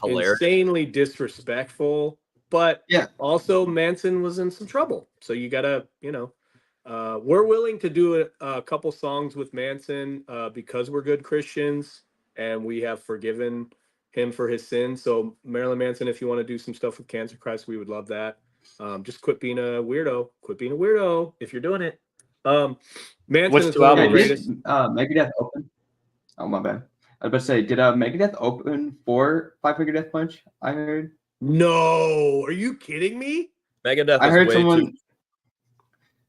Hilarious. insanely disrespectful. But Yeah. also Manson was in some trouble, so you gotta, we're willing to do a couple songs with Manson because we're good Christians and we have forgiven him for his sins. So Marilyn Manson, if you want to do some stuff with Cancer Christ, we would love that. Just quit being a weirdo. Quit being a weirdo if you're doing it. Manson What's is two one of the albums? greatest. Megadeth open? Oh, my bad. I was about to say, did Megadeth open for Five Finger Death Punch? I heard. No, are you kidding me? Megadeth I is heard way someone. too.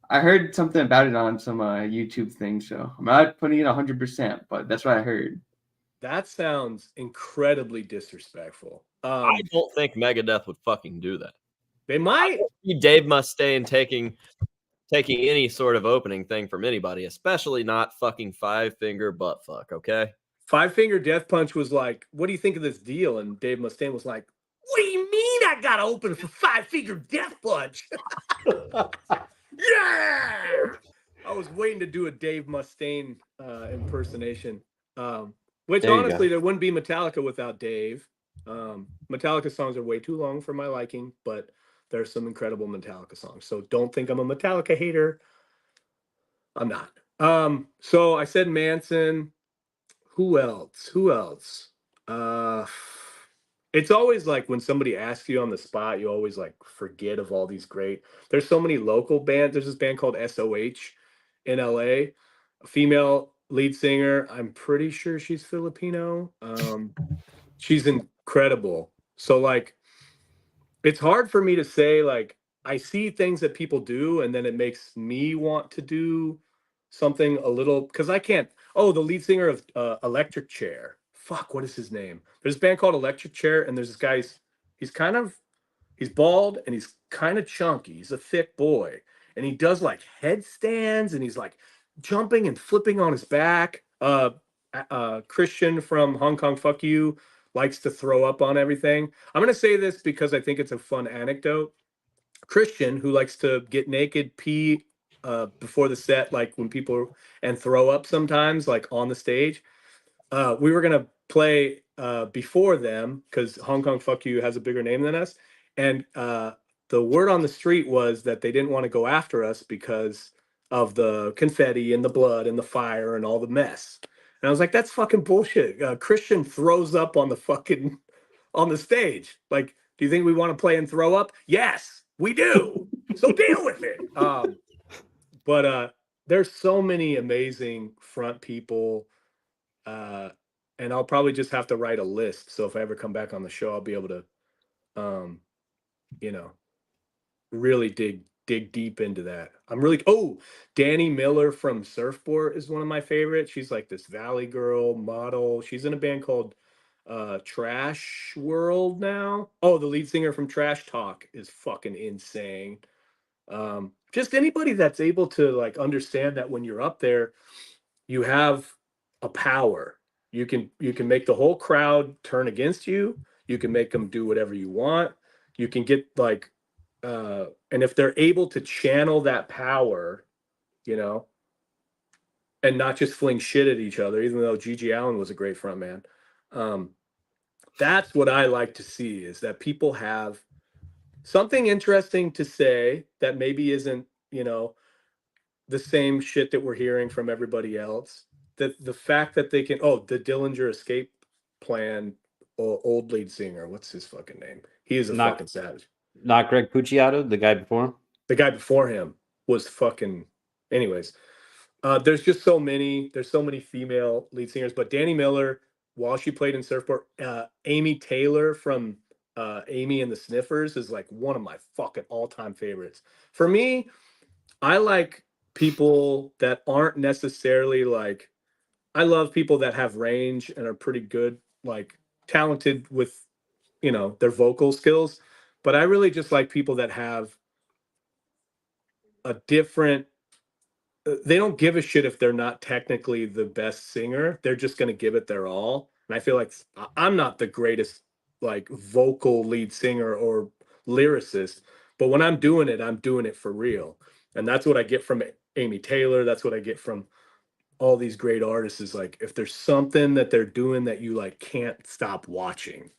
I heard something about it on some YouTube thing, so I'm not putting it 100%, but that's what I heard. That sounds incredibly disrespectful. I don't think Megadeth would fucking do that. They might. Dave Mustaine taking any sort of opening thing from anybody, especially not fucking Five Finger butt fuck. Okay. Five Finger Death Punch was like, what do you think of this deal? And Dave Mustaine was like, what do you mean I got to open for Five Finger Death Punch? Yeah! I was waiting to do a Dave Mustaine impersonation, which There you honestly, go. there wouldn't be Metallica without Dave. Metallica songs are way too long for my liking, but there's some incredible Metallica songs. So don't think I'm a Metallica hater. I'm not. So I said Manson. Who else? It's always like when somebody asks you on the spot, you always like forget of all these great. There's so many local bands. There's this band called SOH in LA, a female lead singer. I'm pretty sure she's Filipino. She's incredible. So like, it's hard for me to say, like, I see things that people do and then it makes me want to do something a little, because I can't. Oh, the lead singer of Electric Chair. Fuck, what is his name? There's a band called Electric Chair, and there's this guy. He's bald and he's kind of chunky. He's a thick boy, and he does like headstands, and he's like jumping and flipping on his back. Christian from Hong Kong, fuck you, likes to throw up on everything. I'm gonna say this because I think it's a fun anecdote. Christian, who likes to get naked, pee before the set, like when people and throw up sometimes, like on the stage. We were gonna play before them because Hong Kong Fuck You has a bigger name than us, and the word on the street was that they didn't want to go after us because of the confetti and the blood and the fire and all the mess. And I was like, that's fucking bullshit. Christian throws up on the stage. Like, do you think we want to play and throw up? Yes, we do. So deal with it. But there's so many amazing front people, and I'll probably just have to write a list. So if I ever come back on the show, I'll be able to, you know, really dig deep into that. Danny Miller from Surfboard is one of my favorites. She's like this Valley girl model. She's in a band called Trash World now. Oh, the lead singer from Trash Talk is fucking insane. Just anybody that's able to like understand that when you're up there, you have a power. You can make the whole crowd turn against you. You can make them do whatever you want. You can get like, and if they're able to channel that power, and not just fling shit at each other, even though Gigi Allen was a great front man. That's what I like to see, is that people have something interesting to say that maybe isn't, the same shit that we're hearing from everybody else. That the fact that they can, the Dillinger Escape Plan old lead singer, what's his fucking name? He is a fucking savage. Not Greg Puciato, the guy before him? The guy before him was fucking, anyways. There's just so many female lead singers, but Danny Miller, while she played in Surfboard, Amy Taylor from Amy and the Sniffers is like one of my fucking all-time favorites. For me, I like people that aren't necessarily like I love people that have range and are pretty good, like talented with, you know, their vocal skills. But I really just like people that have a different, they don't give a shit if they're not technically the best singer. They're just going to give it their all. And I feel like I'm not the greatest like vocal lead singer or lyricist, but when I'm doing it for real. And that's what I get from Amy Taylor. That's what I get from all these great artists is like, if there's something that they're doing that you like can't stop watching.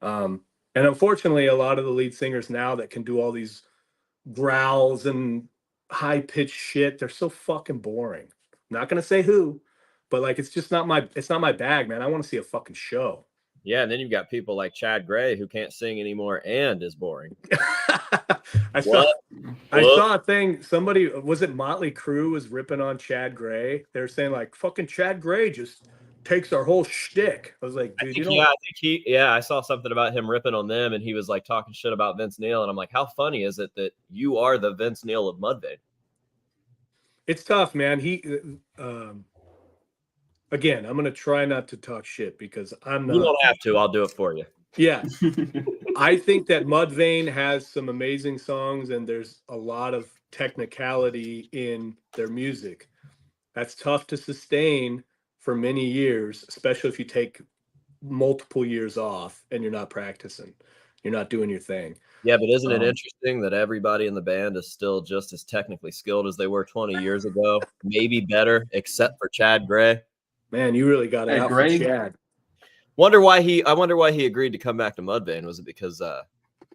And unfortunately, a lot of the lead singers now that can do all these growls and high pitched shit, they're so fucking boring. I'm not gonna say who, but like it's not my bag, man. I want to see a fucking show. Yeah, and then you've got people like Chad Gray who can't sing anymore and is boring. I saw a thing. Somebody, was it Motley Crue, was ripping on Chad Gray. They're saying like fucking Chad Gray just takes our whole shtick. I was like, dude, I saw something about him ripping on them, and he was like talking shit about Vince Neil, and I'm like, how funny is it that you are the Vince Neil of Mudvayne? It's tough, man. Again, I'm gonna try not to talk shit because I'm not. You don't have to. I'll do it for you. Yeah. I think that Mudvayne has some amazing songs and there's a lot of technicality in their music. That's tough to sustain for many years, especially if you take multiple years off and you're not practicing. You're not doing your thing. Yeah, but isn't it interesting that everybody in the band is still just as technically skilled as they were 20 years ago? Maybe better, except for Chad Gray. Man, you really got it out for Chad. I wonder why he agreed to come back to Mudvayne. Was it because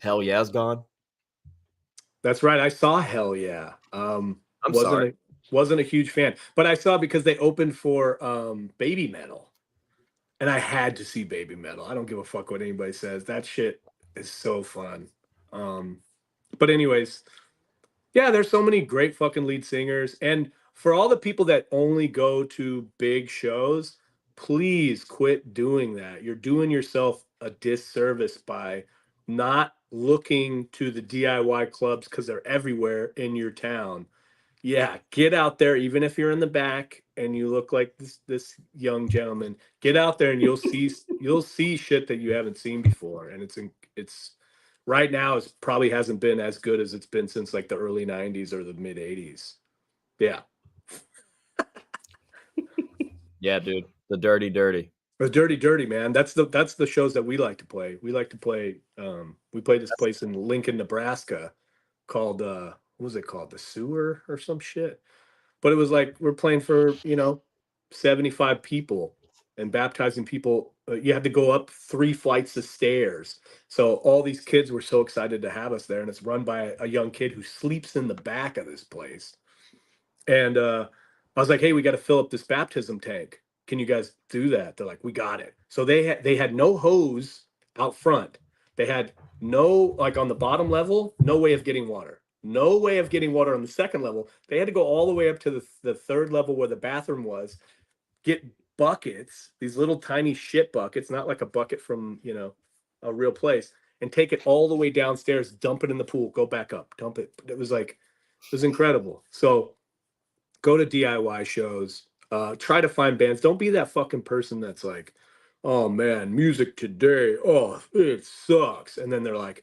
Hell Yeah's gone? That's right. I saw Hell Yeah. Sorry. Wasn't a huge fan, but I saw because they opened for Baby Metal, and I had to see Baby Metal. I don't give a fuck what anybody says. That shit is so fun. But anyways, yeah, there's so many great fucking lead singers, and for all the people that only go to big shows, please quit doing that. You're doing yourself a disservice by not looking to the DIY clubs because they're everywhere in your town. Yeah, get out there, even if you're in the back and you look like this young gentleman. Get out there and you'll see shit that you haven't seen before, and it's right now it probably hasn't been as good as it's been since like the early 90s or the mid 80s. Yeah. Yeah, dude. The dirty. The dirty, man. That's the shows that we like to play. We like to play we played this place in Lincoln, Nebraska called what was it called? The Sewer or some shit. But it was like we're playing for, 75 people and baptizing people. You had to go up 3 flights of stairs. So all these kids were so excited to have us there, and it's run by a young kid who sleeps in the back of this place. And I was like, hey, we got to fill up this baptism tank. Can you guys do that? They're like, we got it. So they had no hose out front. They had no, like on the bottom level, no way of getting water. No way of getting water on the second level. They had to go all the way up to the third level where the bathroom was, get buckets, these little tiny shit buckets, not like a bucket from, a real place, and take it all the way downstairs, dump it in the pool, go back up, dump it. It was incredible. So go to DIY shows, try to find bands. Don't be that fucking person that's like, oh man, music today, oh, it sucks. And then they're like,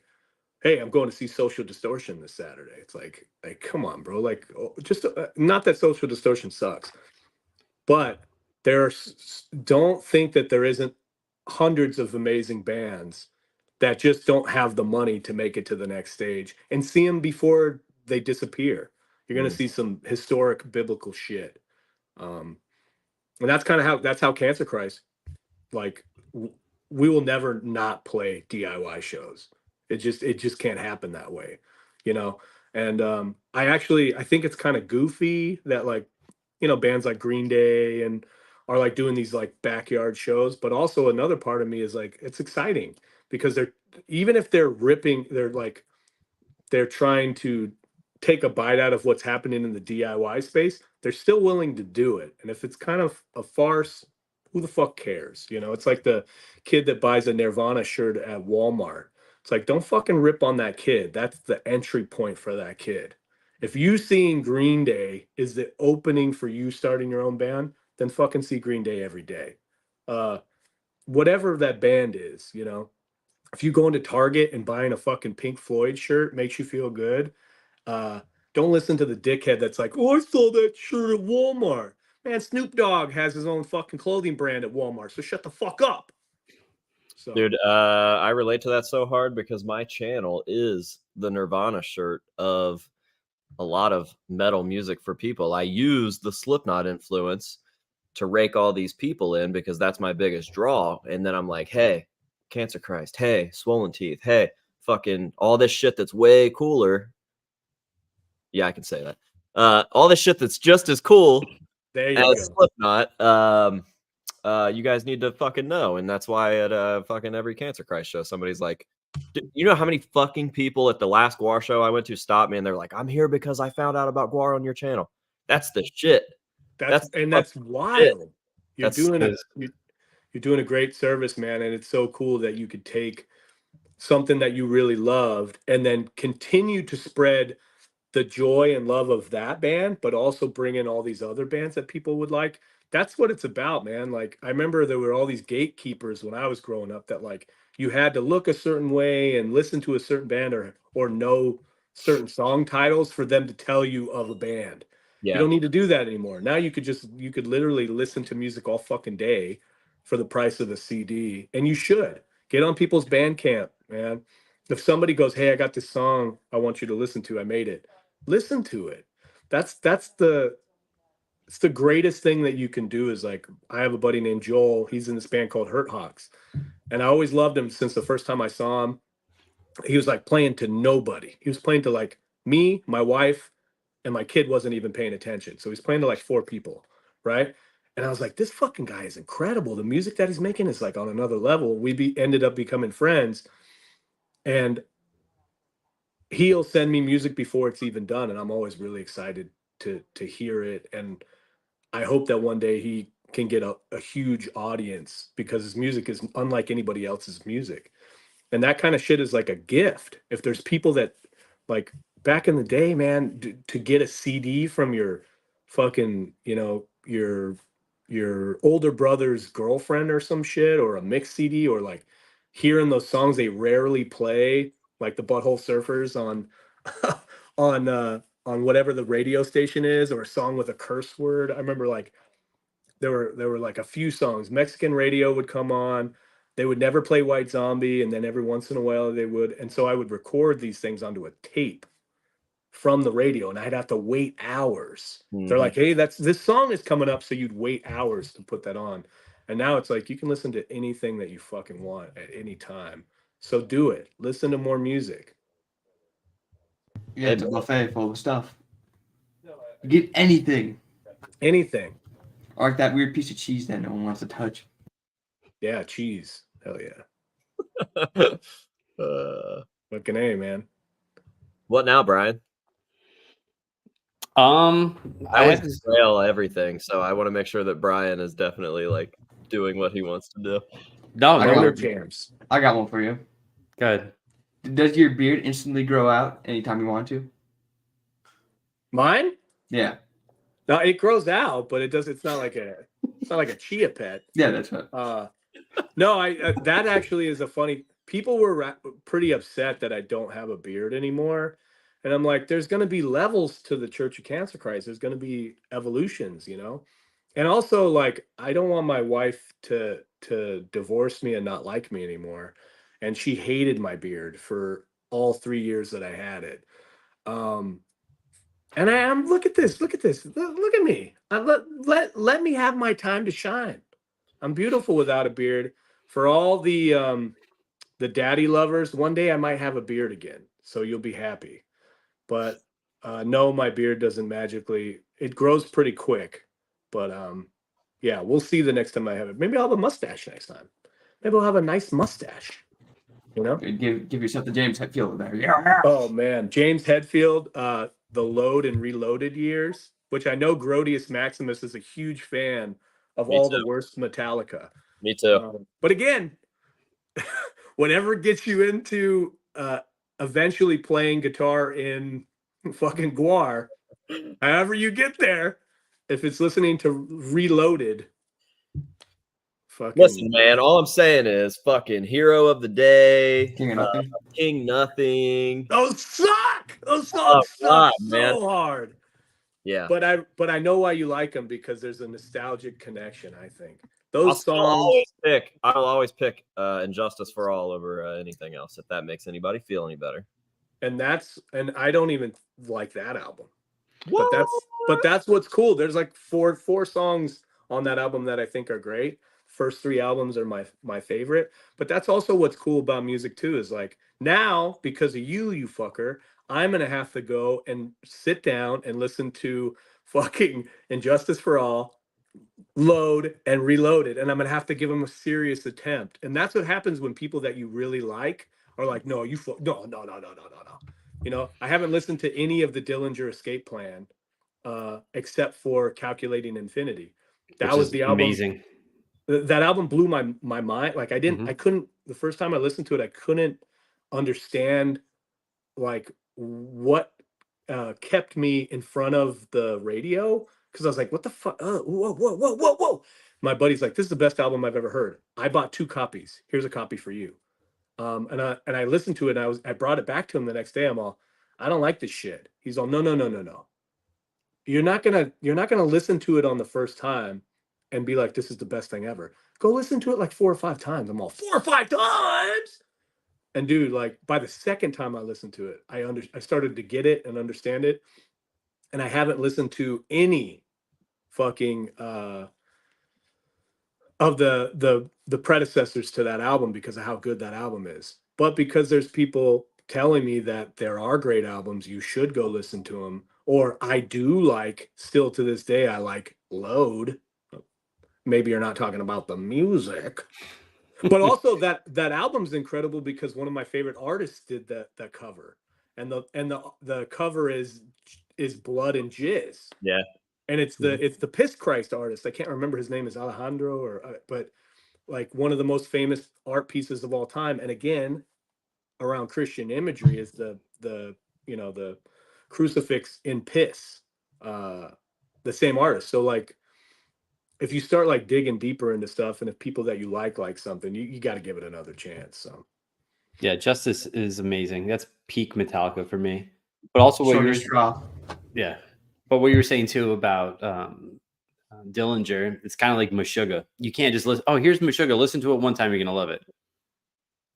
hey, I'm going to see Social Distortion this Saturday. It's like come on, bro. Like, just not that Social Distortion sucks, but don't think that there isn't hundreds of amazing bands that just don't have the money to make it to the next stage, and see them before they disappear. You're going to see some historic biblical shit. And that's kind of how Cancer Christ, like, we will never not play DIY shows. It just can't happen that way, And I think it's kind of goofy that, like, bands like Green Day and are like doing these like backyard shows, but also another part of me is like, it's exciting because even if they're ripping, they're trying to take a bite out of what's happening in the DIY space, they're still willing to do it. And if it's kind of a farce, who the fuck cares? It's like the kid that buys a Nirvana shirt at Walmart. It's like, don't fucking rip on that kid. That's the entry point for that kid. If you seeing Green Day is the opening for you starting your own band, then fucking see Green Day every day. Whatever that band is, you know, if you go into Target and buying a fucking Pink Floyd shirt makes you feel good, don't listen to the dickhead that's like, oh, I saw that shirt at Walmart. Man, Snoop Dogg has his own fucking clothing brand at Walmart, so shut the fuck up. So, Dude, I relate to that so hard because my channel is the Nirvana shirt of a lot of metal music for people. I use the Slipknot influence to rake all these people in because that's my biggest draw. And then I'm like, hey, Cancer Christ, hey, Swollen Teeth, hey, fucking all this shit that's way cooler. Yeah, I can say that. All this shit that's just as cool there you as go. Slipknot. You guys need to fucking know. And that's why at fucking every Cancer Christ show, somebody's like, you know how many fucking people at the last Guar show I went to stopped me and they're like, I'm here because I found out about Guar on your channel. That's the shit. That's wild. shit. You're That's- you're doing a great service, man, and it's so cool that you could take something that you really loved and then continue to spread the joy and love of that band, but also bring in all these other bands that people would like. That's what it's about, man. Like, I remember there were all these gatekeepers when I was growing up that like you had to look a certain way and listen to a certain band or know certain song titles for them to tell you of a band. You Yeah. don't need to do that anymore. Now you could literally listen to music all fucking day for the price of the CD. And you should get on people's Bandcamp, man. If somebody goes, hey, I got this song I want you to listen to, I made it. Listen to it. It's the greatest thing that you can do is like, I have a buddy named Joel. He's in this band called Hurt Hawks. And I always loved him since the first time I saw him. He was like playing to nobody. He was playing to like me, my wife, and my kid wasn't even paying attention. So he's playing to like 4 people, right? And I was like, this fucking guy is incredible. The music that he's making is like on another level. Ended up becoming friends. And he'll send me music before it's even done. And I'm always really excited to hear it. And I hope that one day he can get a huge audience because his music is unlike anybody else's music. And that kind of shit is like a gift. If there's people that like back in the day, man, to get a CD from your fucking, you know, your older brother's girlfriend or some shit, or a mix CD, or like hearing those songs they rarely play, like the Butthole Surfers on on whatever the radio station is, or a song with a curse word. I remember like there were like a few songs. Mexican radio would come on. They would never play White Zombie, and then every once in a while they would. And so I would record these things onto a tape from the radio, and I'd have to wait hours. They're like, hey, this song is coming up, so you'd wait hours to put that on. And now it's like you can listen to anything that you fucking want at any time. So do it. Listen to more music. Yeah, it's a buffet full of stuff. Get anything. Anything. Or like that weird piece of cheese that no one wants to touch. Yeah, cheese. Hell yeah. Fucking A, man. What now, Brian? I I had was this. trail everything, so I want to make sure that Brian is definitely like doing what he wants to do. No, I no, got Winter we're jams. I got one for you. good. Does your beard instantly grow out anytime you want to? Mine? Yeah. No, it grows out, but it's not like a chia pet. Yeah, that's what. No, that actually is a funny. People were pretty upset that I don't have a beard anymore, and I'm like, there's going to be levels to the Church of Cancer Christ. There's going to be evolutions, you know, and also like I don't want my wife to divorce me and not like me anymore, and she hated my beard for all 3 years that I had it. And I'm look at this, look at me. Let me have my time to shine. I'm beautiful without a beard. For all the daddy lovers, one day I might have a beard again, so you'll be happy. But no, my beard doesn't magically. It grows pretty quick, but yeah, we'll see the next time I have it. Maybe I'll have a mustache next time. Maybe I'll have a nice mustache. You know? Give yourself the James Hetfield there. Yeah. Oh man, James Hetfield, the Load and Reloaded years, which I know Grodius Maximus is a huge fan of Me all too. the worst Metallica. Me too. But again, whatever gets you into eventually playing guitar in fucking Guar, however you get there, if it's listening to Reloaded, fucking Listen, man, all I'm saying is fucking Hero of the Day, King of Nothing. King Nothing. those suck. Those Oh, songs suck God, so man. hard. Yeah. But I know why you like them, because there's a nostalgic connection. I think I'll those still songs. always pick Injustice for All over anything else, if that makes anybody feel any better. And I don't even like that album. What? But that's what's cool. There's like four songs on that album that I think are great. First three albums are my favorite. But that's also what's cool about music too, is like, now, because of you fucker, I'm gonna have to go and sit down and listen to fucking Injustice for All, Load, and Reloaded, and I'm gonna have to give them a serious attempt. And that's what happens when people that you really like are like, no, no. You know, I haven't listened to any of the Dillinger Escape Plan, except for Calculating Infinity. That Which was is the album. amazing. That album blew my mind. Like, I couldn't, the first time I listened to it, I couldn't understand like what kept me in front of the radio, because I was like, what the fuck? Whoa. My buddy's like, this is the best album I've ever heard. I bought 2 copies. Here's a copy for you. And I listened to it, and I brought it back to him the next day. I'm all, I don't like this shit. He's all, no. You're not gonna listen to it on the first time and be like, this is the best thing ever. Go listen to it like 4 or 5 times. I'm all, 4 or 5 times. And dude, like, by the second time I listened to it, I started to get it and understand it. And I haven't listened to any fucking of the predecessors to that album because of how good that album is. But because there's people telling me that there are great albums, you should go listen to them. Or I do like, still to this day, I like Load. Maybe you're not talking about the music. But also that album's incredible because one of my favorite artists did that cover. And the cover is Blood and Jizz. Yeah. And it's the Piss Christ artist. I can't remember his name, is Alejandro, but like one of the most famous art pieces of all time. And again, around Christian imagery is the crucifix in piss. The same artist. So like, if you start like digging deeper into stuff, and if people that you like something, you got to give it another chance. So Yeah, Justice is amazing. That's peak Metallica for me. But also what Shortest straw. yeah, but what you were saying too about Dillinger, it's kind of like Meshuggah. You can't just listen. Oh, here's Meshuggah. Listen to it one time, you're gonna love it.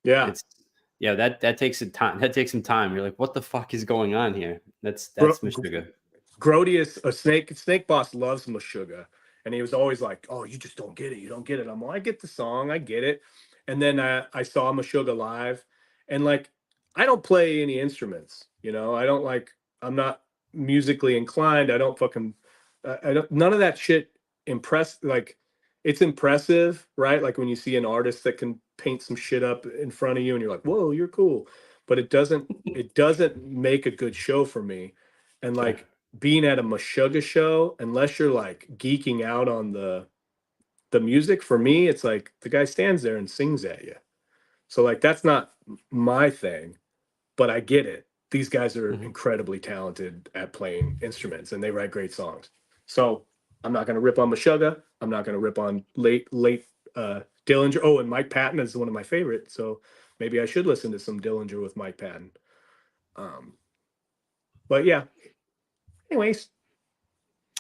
yeah, that takes some time. That takes some time. You're like, what the fuck is going on here? That's Meshuggah. Grodius, a Snake Boss, loves Meshuggah, and he was always like, "Oh, you just don't get it. You don't get it." I'm like, I get the song, I get it. And then I saw Meshuggah live, and like, I don't play any instruments. You know, I'm not musically inclined. I don't fucking, I don't, none of that shit like, it's impressive, right? Like when you see an artist that can paint some shit up in front of you and you're like, whoa, you're cool. But it doesn't make a good show for me. And like being at a Meshuggah show, unless you're like geeking out on the music, for me, it's like the guy stands there and sings at you. So like, that's not my thing, but I get it. These guys are incredibly talented at playing instruments, and they write great songs. So I'm not going to rip on Meshuggah. I'm not going to rip on late Dillinger. Oh, and Mike Patton is one of my favorites. So maybe I should listen to some Dillinger with Mike Patton. But yeah. Anyways.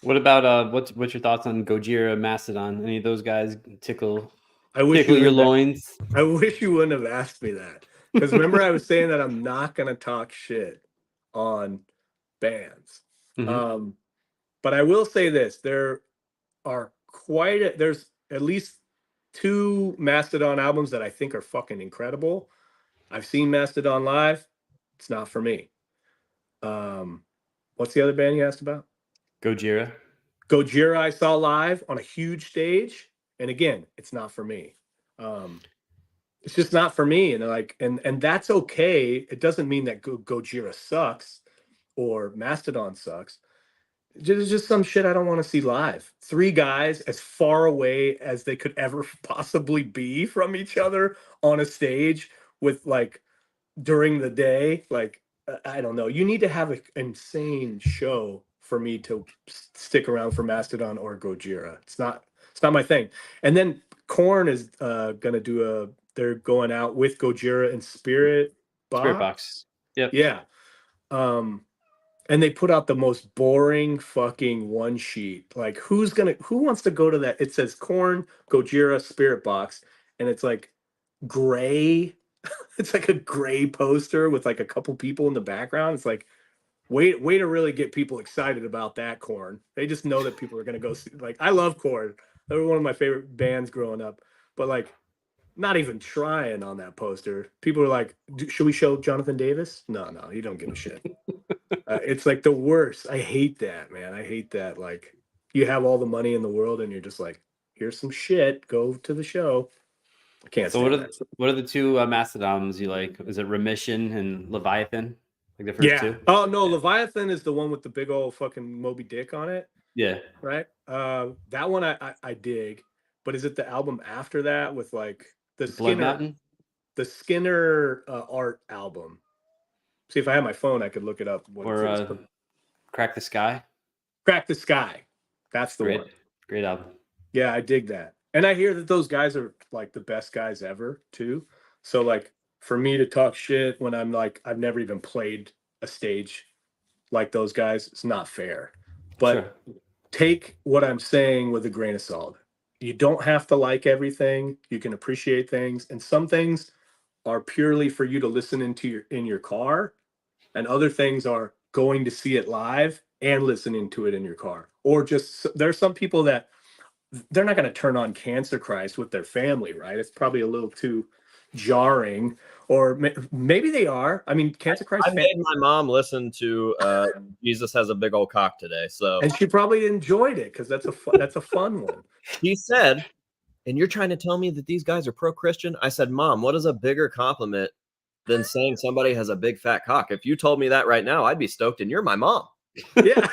What about what's your thoughts on Gojira, Mastodon? Any of those guys tickle your loins? I wish you wouldn't have asked me that. Because remember, I was saying that I'm not going to talk shit on bands. But I will say this: there are there's at least 2 Mastodon albums that I think are fucking incredible. I've seen Mastodon live. It's not for me. What's the other band you asked about? Gojira. Gojira I saw live on a huge stage, and again, it's not for me. It's just not for me, and like, and that's okay. It doesn't mean that Gojira sucks or Mastodon sucks. There's just some shit I don't want to see live. 3 guys as far away as they could ever possibly be from each other on a stage with like during the day. Like, I don't know. You need to have an insane show for me to stick around for Mastodon or Gojira. It's not my thing. And then Korn is gonna do they're going out with Gojira and Spirit Box. Yep. Yeah. And they put out the most boring fucking one sheet. Like who wants to go to that? It says Korn, Gojira, Spirit Box, and it's like gray. It's like a gray poster with like a couple people in the background. It's like way to really get people excited about that Korn. They just know that people are gonna go see. Like I love Korn. They were one of my favorite bands growing up. But like not even trying on that poster. People are like, should we show Jonathan Davis? No, you don't give a shit. It's like the worst. I hate that, man. I hate that. Like you have all the money in the world and you're just like, here's some shit. Go to the show. I can't So stand that. what are the two Mastodons you like? Is it Remission and Leviathan? Like the first two? Oh no, Leviathan is the one with the big old fucking Moby Dick on it. Yeah. Right. That one I dig. But is it the album after that with like the Blood Mountain? The Skinner art album? See, if I had my phone, I could look it up. Or Crack the Sky? Crack the Sky. That's the one. Great album. Yeah, I dig that. And I hear that those guys are like the best guys ever too. So like for me to talk shit when I'm like, I've never even played a stage like those guys, it's not fair. But take what I'm saying with a grain of salt. You don't have to like everything. You can appreciate things. And some things are purely for you to listen in your car. And other things are going to see it live and listening to it in your car. Or just there's some people that they're not going to turn on Cancer Christ with their family, right? It's probably a little too jarring. Or maybe they are. I mean, Cancer Christ. I made my mom listen to Jesus Has a Big Old Cock today, so and she probably enjoyed it because that's a fun one. She said, "And you're trying to tell me that these guys are pro-Christian?" I said, "Mom, what is a bigger compliment than saying somebody has a big fat cock? If you told me that right now, I'd be stoked, and you're my mom." Yeah.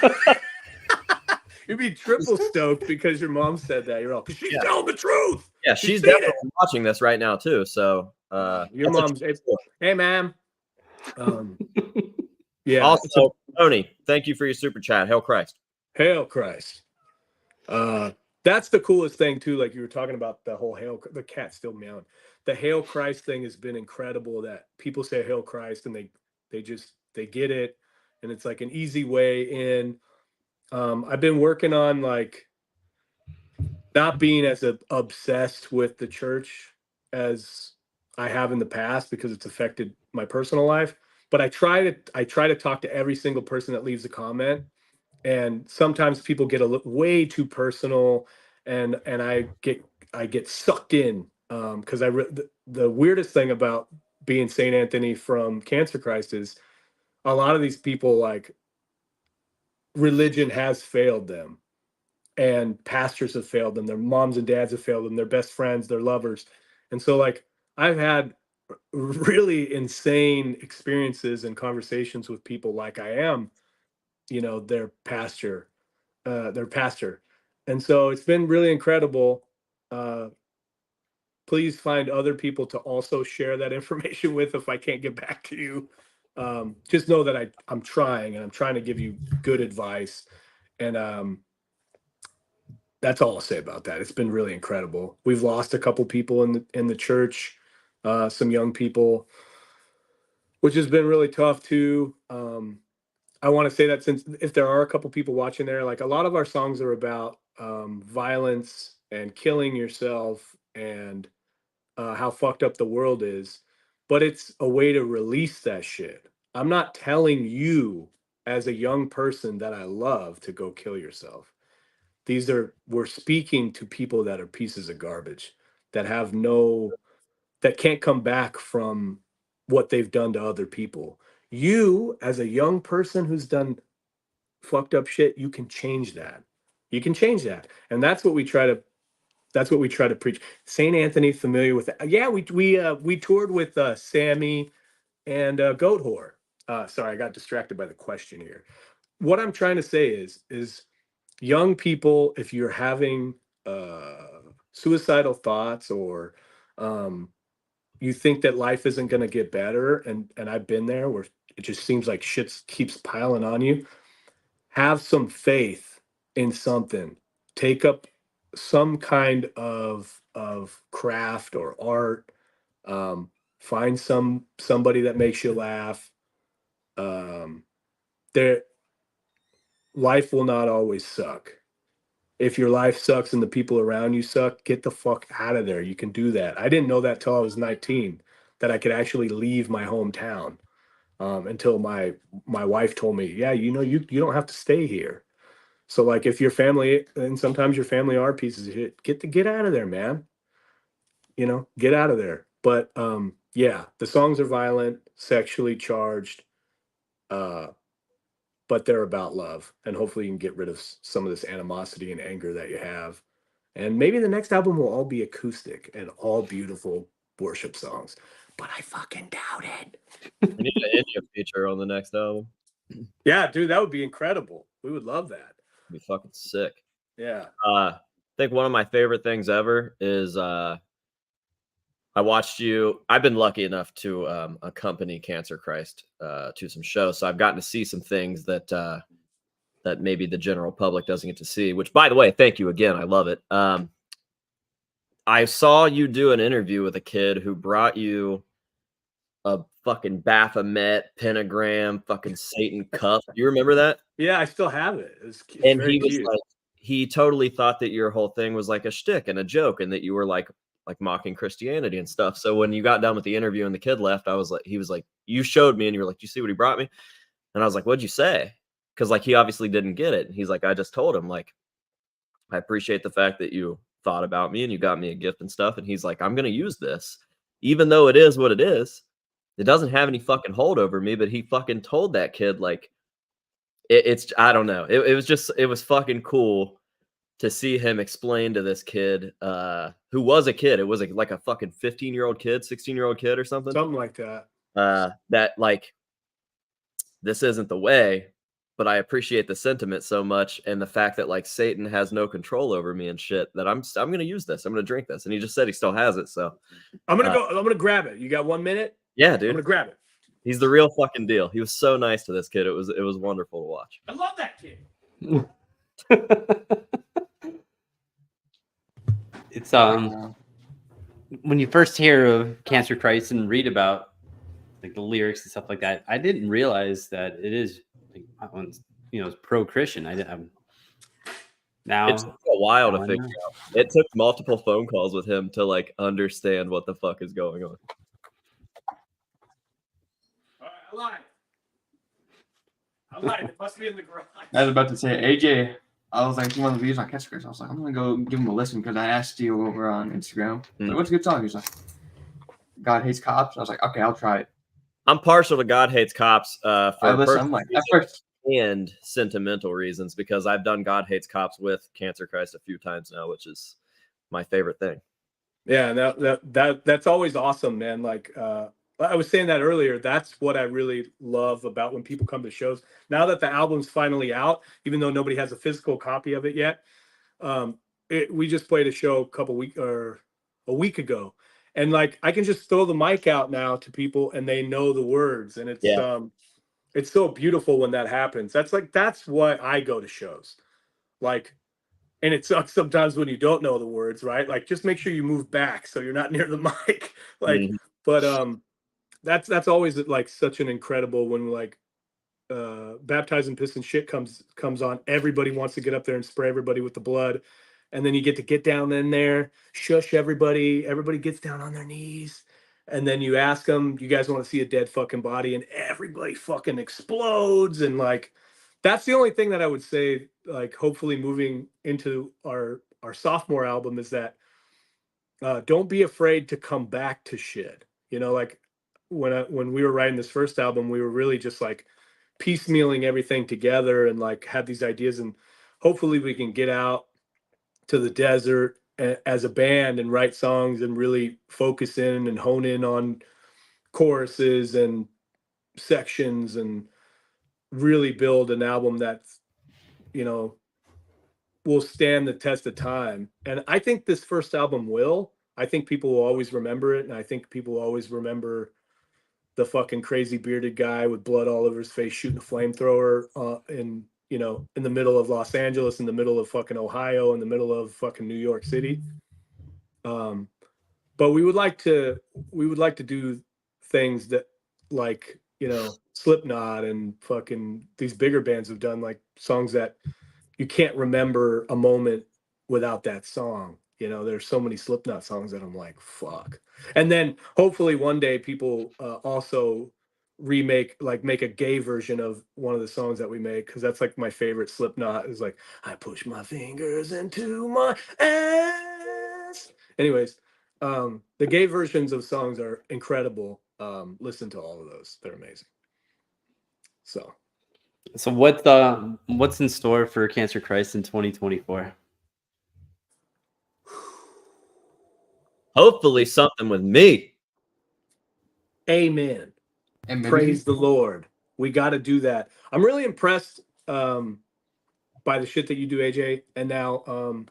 You'd be triple stoked because your mom said that. You're all, she's telling the truth. Yeah, she's definitely watching this right now too. So your mom's, hey, ma'am. Yeah. Also, Tony, thank you for your super chat. Hail Christ. Hail Christ. That's the coolest thing too. Like you were talking about the cat's still meowing. The Hail Christ thing has been incredible that people say Hail Christ and they get it. And it's like an easy way in. I've been working on like not being as obsessed with the church as I have in the past because it's affected my personal life. But I try to talk to every single person that leaves a comment, and sometimes people get way too personal, and I get sucked in because the weirdest thing about being Saint Anthony from Cancer Christ is a lot of these people like religion has failed them, and pastors have failed them, their moms and dads have failed them, their best friends, their lovers. And so like I've had really insane experiences and conversations with people like I am, their pastor. And so it's been really incredible. Please find other people to also share that information with if I can't get back to you. Just know that I'm trying, and I'm trying to give you good advice. And that's all I'll say about that. It's been really incredible. We've lost a couple people in the church, some young people, which has been really tough too. I want to say that since if there are a couple people watching there, like a lot of our songs are about violence and killing yourself and how fucked up the world is, but it's a way to release that shit. I'm not telling you as a young person that I love to go kill yourself. We're speaking to people that are pieces of garbage that that can't come back from what they've done to other people. You, as a young person who's done fucked up shit, you can change that. You can change that. And that's what we try to preach. St. Anthony, familiar with that? Yeah, we toured with Sammy and Goat Whore. Sorry, I got distracted by the question here. What I'm trying to say is young people, if you're having suicidal thoughts or you think that life isn't going to get better, and I've been there where it just seems like shit keeps piling on you. have some faith in something. Take up some kind of craft or art. Find somebody that makes you laugh. Their life will not always suck. If your life sucks and the people around you suck, get the fuck out of there. You can do that. I didn't know that till I was 19, that I could actually leave my hometown, until my wife told me, yeah, you know, you don't have to stay here. So like if your family, and sometimes your family are pieces of shit, get out of there, man. You know, get out of there. But yeah, the songs are violent, sexually charged, uh, but they're about love. And hopefully you can get rid of some of this animosity and anger that you have. And maybe the next album will all be acoustic and all beautiful worship songs. But I fucking doubt it. We need an India feature on the next album. Yeah, dude, that would be incredible. We would love that. It'd be fucking sick. Yeah. I think one of my favorite things ever is I watched you. I've been lucky enough to accompany Cancer Christ to some shows, so I've gotten to see some things that that maybe the general public doesn't get to see. Which, by the way, thank you again. I love it. I saw you do an interview with a kid who brought you a fucking Baphomet pentagram, fucking Satan cuff. Do you remember that? Yeah, I still have it. It's And very he was cute. like, he totally thought that your whole thing was like a shtick and a joke, and that you were like mocking Christianity and stuff. So when you got done with the interview and the kid left, I was like, he was like, you showed me, and you were like, you see what he brought me? And I was like, what'd you say? Because like he obviously didn't get it. And he's like, I just told him, like, I appreciate the fact that you thought about me and you got me a gift and stuff. And he's like, I'm gonna use this, even though it is what it is. It doesn't have any fucking hold over me. But he fucking told that kid, like, it's I don't know. It was fucking cool to see him explain to this kid, who was a kid. It was like a fucking 15-year-old kid, 16-year-old kid or something. Something like that. That like, this isn't the way, but I appreciate the sentiment so much, and the fact that like Satan has no control over me and shit, that I'm gonna use this. I'm gonna drink this. And he just said he still has it. So I'm gonna grab it. You got 1 minute? yeah, I'm dude. gonna grab it. He's the real fucking deal. He was so nice to this kid. It was wonderful to watch. I love that kid. It's when you first hear of Cancer Christ and read about like the lyrics and stuff like that, I didn't realize that it is like, you know, it's pro-Christian. Now It took a while now to I figure know. out. It took multiple phone calls with him to like understand what the fuck is going on. All right, I lied. I lied. It must be in the garage. I was about to say, AJ, I was like, one of the views on Casket. I was like, I'm gonna go give him a listen because I asked you over on Instagram. Like, what's a good song? He's like, God Hates Cops. I was like, okay, I'll try it. I'm partial to God Hates Cops for I'm like, at first, and sentimental reasons, because I've done God Hates Cops with Cancer Christ a few times now, which is my favorite thing. Yeah, that's always awesome, man. Like I was saying that earlier, that's what I really love about when people come to shows. Now that the album's finally out, even though nobody has a physical copy of it yet, we just played a show a week ago, and like I can just throw the mic out now to people and they know the words, and it's so beautiful when that happens. That's why I go to shows. Like, and it sucks sometimes when you don't know the words, right? Like, just make sure you move back so you're not near the mic. Like, but that's always like such an incredible when like Baptized in Piss and Shit comes on. Everybody wants to get up there and spray everybody with the blood, and then you get down in there, shush everybody. Everybody gets down on their knees, and then you ask them, "You guys want to see a dead fucking body?" And everybody fucking explodes, and like. That's the only thing that I would say, like, hopefully moving into our sophomore album is that don't be afraid to come back to shit. You know, like when we were writing this first album, we were really just like piecemealing everything together and like had these ideas, and hopefully we can get out to the desert as a band and write songs and really focus in and hone in on choruses and sections and really build an album that's, you know, will stand the test of time. And I think this first album will. I think people will always remember it, and I think people will always remember the fucking crazy bearded guy with blood all over his face shooting a flamethrower in you know, in the middle of Los Angeles, in the middle of fucking Ohio, in the middle of fucking New York City. But we would like to do things that, like, you know, Slipknot and fucking these bigger bands have done, like songs that you can't remember a moment without that song. You know, there's so many Slipknot songs that I'm like, fuck. And then hopefully one day people also make a gay version of one of the songs that we make, because that's like my favorite Slipknot is like, I push my fingers into my ass. Anyways, the gay versions of songs are incredible. Listen to all of those; they're amazing. So what's in store for Cancer Christ in 2024? Hopefully something with me. amen. And Praise the Lord. We got to do that. I'm really impressed by the shit that you do, AJ. And now,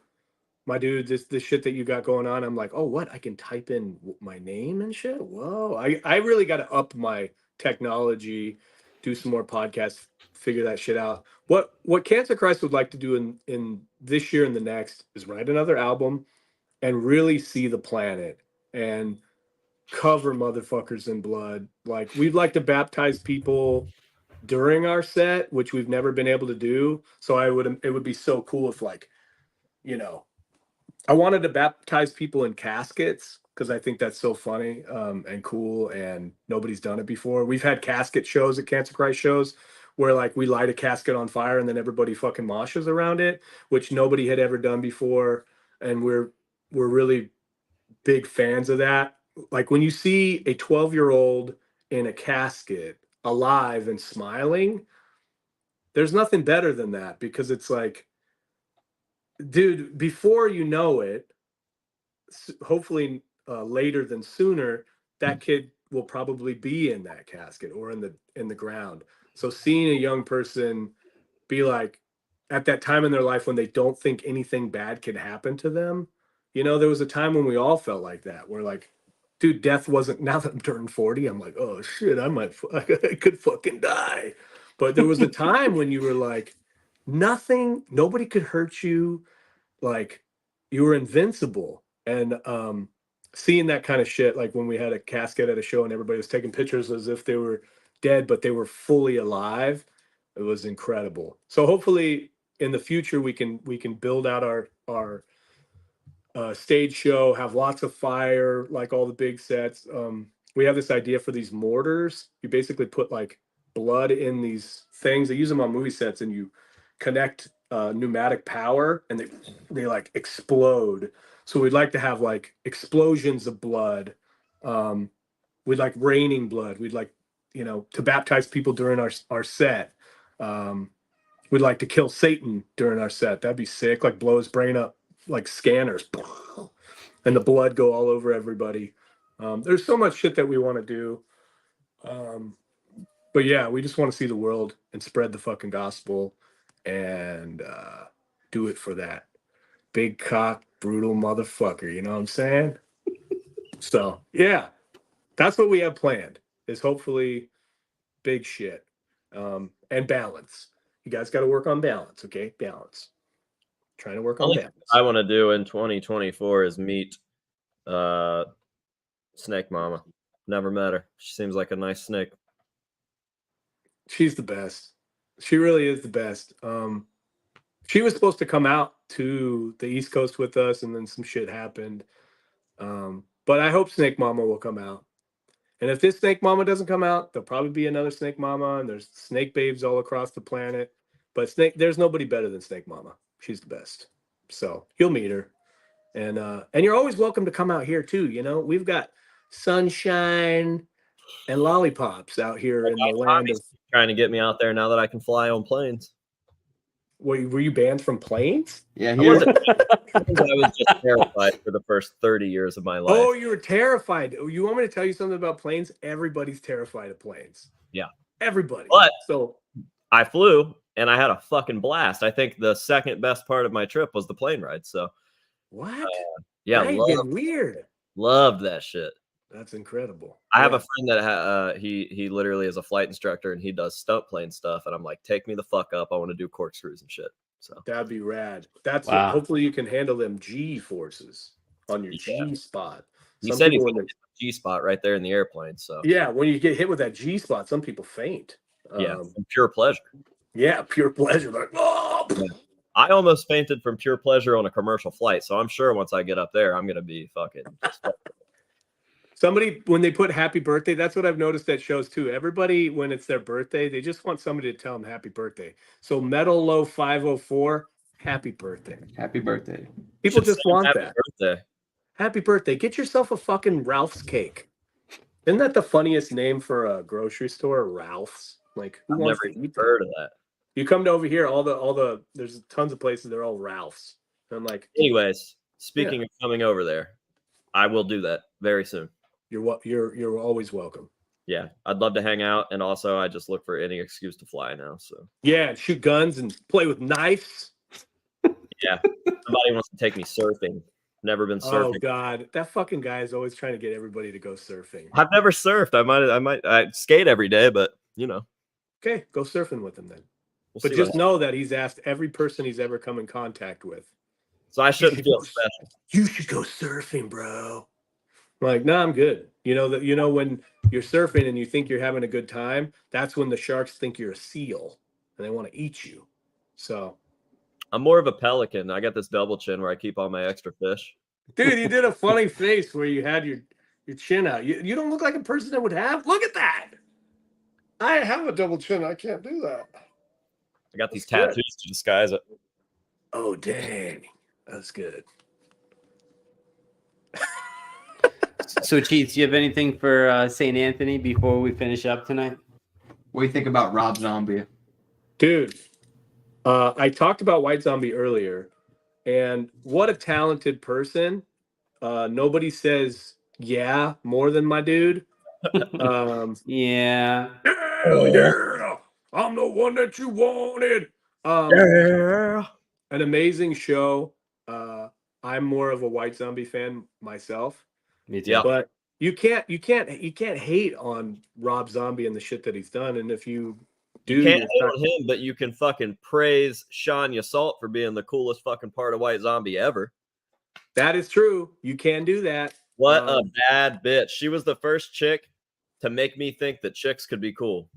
my dude, this shit that you got going on, I'm like, oh, what? I can type in my name and shit? Whoa. I really got to up my technology, do some more podcasts, figure that shit out. What Cancer Christ would like to do in this year and the next is write another album and really see the planet and cover motherfuckers in blood. Like, we'd like to baptize people during our set, which we've never been able to do. So it would be so cool if, like, you know, I wanted to baptize people in caskets because I think that's so funny and cool, and nobody's done it before. We've had casket shows at Cancer Christ shows where, like, we light a casket on fire and then everybody fucking moshes around it, which nobody had ever done before, and we're really big fans of that. Like, when you see a 12-year-old in a casket alive and smiling, there's nothing better than that, because it's like, dude, before you know it, hopefully later than sooner, that kid will probably be in that casket or in the ground. So seeing a young person be like, at that time in their life when they don't think anything bad could happen to them, you know, there was a time when we all felt like that. We're like, dude, death wasn't. Now that I'm turning 40, I'm like, oh shit, I could fucking die. But there was a time when you were like, nobody could hurt you, like, you were invincible. And seeing that kind of shit, like when we had a casket at a show and everybody was taking pictures as if they were dead but they were fully alive, it was incredible. So hopefully in the future we can build out our stage show, have lots of fire, like all the big sets. We have this idea for these mortars. You basically put like blood in these things. They use them on movie sets, and you connect pneumatic power, and they like explode. So we'd like to have like explosions of blood. We'd like raining blood. We'd like, you know, to baptize people during our set. We'd like to kill Satan during our set. That'd be sick. Like, blow his brain up like scanners, and the blood go all over everybody. There's so much shit that we want to do. But yeah, we just want to see the world and spread the fucking gospel and do it for that big cock, brutal motherfucker. You know what I'm saying? So yeah, that's what we have planned, is hopefully big shit and balance. You guys got to work on balance, okay? Balance. Trying to work on balance. I want to do in 2024 is meet Snake Mama. Never met her. She seems like a nice snake. She's the best. She really is the best. She was supposed to come out to the East Coast with us, and then some shit happened. But I hope Snake Mama will come out. And if this Snake Mama doesn't come out, there'll probably be another Snake Mama, and there's snake babes all across the planet. But there's nobody better than Snake Mama. She's the best. So you'll meet her. And you're always welcome to come out here too. You know, we've got sunshine and lollipops out here in the land of. Trying to get me out there now that I can fly on planes. Were you banned from planes? Yeah, I here. was just terrified for the first 30 years of my life. Oh, you were terrified. You want me to tell you something about planes? Everybody's terrified of planes. Yeah. Everybody. But so I flew and I had a fucking blast. I think the second best part of my trip was the plane ride. So what? yeah, That ain't been weird. loved that shit. That's incredible. I have a friend that he literally is a flight instructor and he does stunt plane stuff. And I'm like, take me the fuck up. I want to do corkscrews and shit. So that'd be rad. That's Wow. hopefully you can handle them G forces on your G spot. He said he's got a G spot right there in the airplane. So yeah, when you get hit with that G spot, some people faint. From pure pleasure. Yeah, pure pleasure. Like, oh! Yeah. I almost fainted from pure pleasure on a commercial flight. So I'm sure once I get up there, I'm gonna be fucking. Somebody, when they put happy birthday, that's what I've noticed at shows too. Everybody, when it's their birthday, they just want somebody to tell them happy birthday. So Metal Low 504, happy birthday. Happy birthday. People just want happy that. Birthday. Happy birthday. Get yourself a fucking Ralph's cake. Isn't that the funniest name for a grocery store? Ralph's. Like, who wants to eat heard of that? You come to over here, all the there's tons of places, they're all Ralph's. And I'm like, anyways, speaking of coming over there, I will do that very soon. You're always welcome. Yeah, I'd love to hang out, and also I just look for any excuse to fly now. So yeah, shoot guns and play with knives. Yeah, somebody wants to take me surfing. Never been surfing. Oh God, that fucking guy is always trying to get everybody to go surfing. I've never surfed. I skate every day, but you know. Okay, go surfing with him then. We'll but just know that he's asked every person he's ever come in contact with. So I shouldn't feel special. You should go surfing, bro. I'm like, no, I'm good. You know that when you're surfing and you think you're having a good time, that's when the sharks think you're a seal and they want to eat you. So I'm more of a pelican. I got this double chin where I keep all my extra fish. Dude, you did a funny face where you had your chin out. You don't look like a person that would have. Look at that. I have a double chin. I can't do that. I got these tattoos to disguise it. Oh, dang. That's good. So, Cheats, do you have anything for St. Anthony before we finish up tonight? What do you think about Rob Zombie? Dude, I talked about White Zombie earlier, and what a talented person. Nobody says, yeah, more than my dude. Yeah. Yeah, I'm the one that you wanted. Yeah. An amazing show. I'm more of a White Zombie fan myself. Me too. Yeah. But you can't hate on Rob Zombie and the shit that he's done. And if you do, you can't hate on him, but you can fucking praise Shania Salt for being the coolest fucking part of White Zombie ever. That is true. You can do that. What a bad bitch. She was the first chick to make me think that chicks could be cool.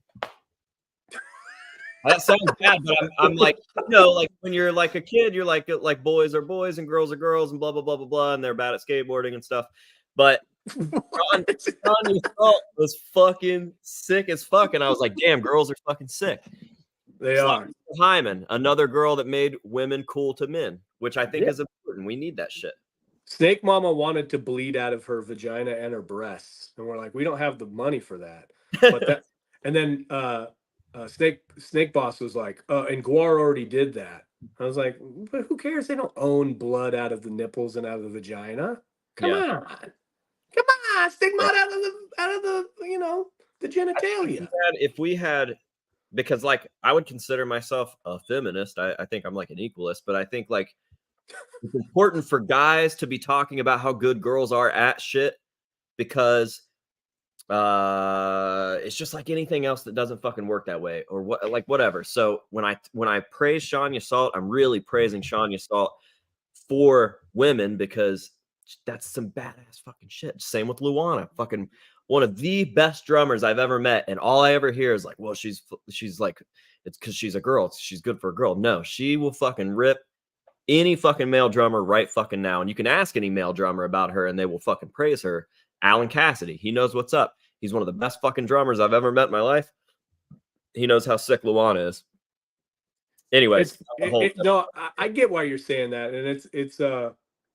That sounds bad, but I'm like, you know, like when you're like a kid, you're like boys are boys and girls are girls and blah, blah, blah, blah, blah. And they're bad at skateboarding and stuff. But Shania Salt was fucking sick as fuck. And I was like, damn, girls are fucking sick. They are. Hyman, another girl that made women cool to men, which I think is important. We need that shit. Snake Mama wanted to bleed out of her vagina and her breasts. And we're like, we don't have the money for that. But that, and then Snake Boss was like, and Guar already did that. I was like, but who cares? They don't own blood out of the nipples and out of the vagina. Come on, stick mud out of the the genitalia. If we had, because like I would consider myself a feminist. I think I'm like an equalist, but I think like it's important for guys to be talking about how good girls are at shit, because it's just like anything else that doesn't fucking work that way, or what, like whatever. So when I praise Shania Salt, I'm really praising Shania Salt for women, because that's some badass fucking shit. Same with Luana, fucking one of the best drummers I've ever met, and all I ever hear is like, well, she's like, it's because she's a girl, she's good for a girl. No, she will fucking rip any fucking male drummer right fucking now, and you can ask any male drummer about her and they will fucking praise her. Alan Cassidy, he knows what's up. He's one of the best fucking drummers I've ever met in my life. He knows how sick Luana is. Anyways, no, I get why you're saying that, and it's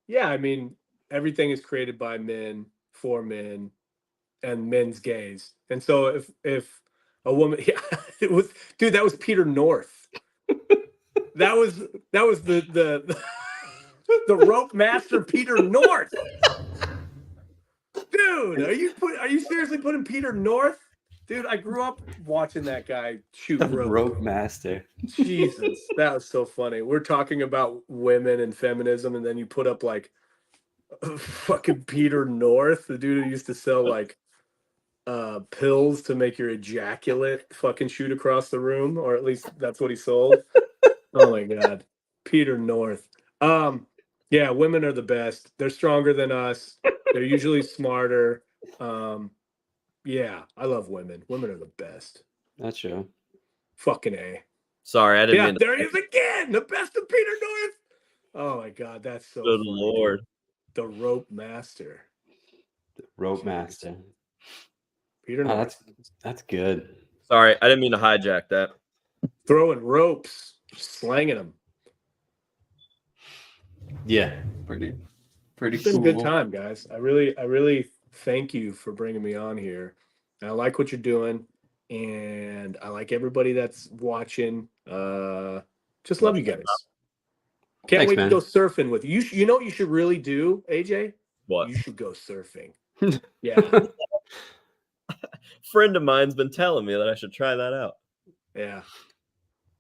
yeah, I mean, everything is created by men for men and men's gaze, and so if a woman, yeah, it was, dude, that was Peter North. that was the rope master Peter North. Dude, are you seriously putting Peter North? Dude, I grew up watching that guy shoot rope master. Jesus, that was so funny. We're talking about women and feminism, and then you put up like Fucking Peter North, the dude who used to sell like pills to make your ejaculate fucking shoot across the room, or at least that's what he sold. Oh my god, Peter North. Yeah, women are the best. They're stronger than us. They're usually smarter. Yeah, I love women. Women are the best. That's true. Fucking A. Sorry, I didn't Yeah, mean to. there he is again. The best of Peter North. Oh my god, that's so Good funny. lord. The rope master. Rope master. Peter Oh, North. that's good. Sorry, I didn't mean to hijack that. Throwing ropes, slanging them. Pretty It's been cool. a good time, guys. I really thank you for bringing me on here. I like what you're doing, and I like everybody that's watching. Just love you guys. Can't Thanks, wait man. to go surfing with you. You know what you should really do, AJ? What? You should go surfing. Yeah, Friend of mine's been telling me that I should try that out. yeah.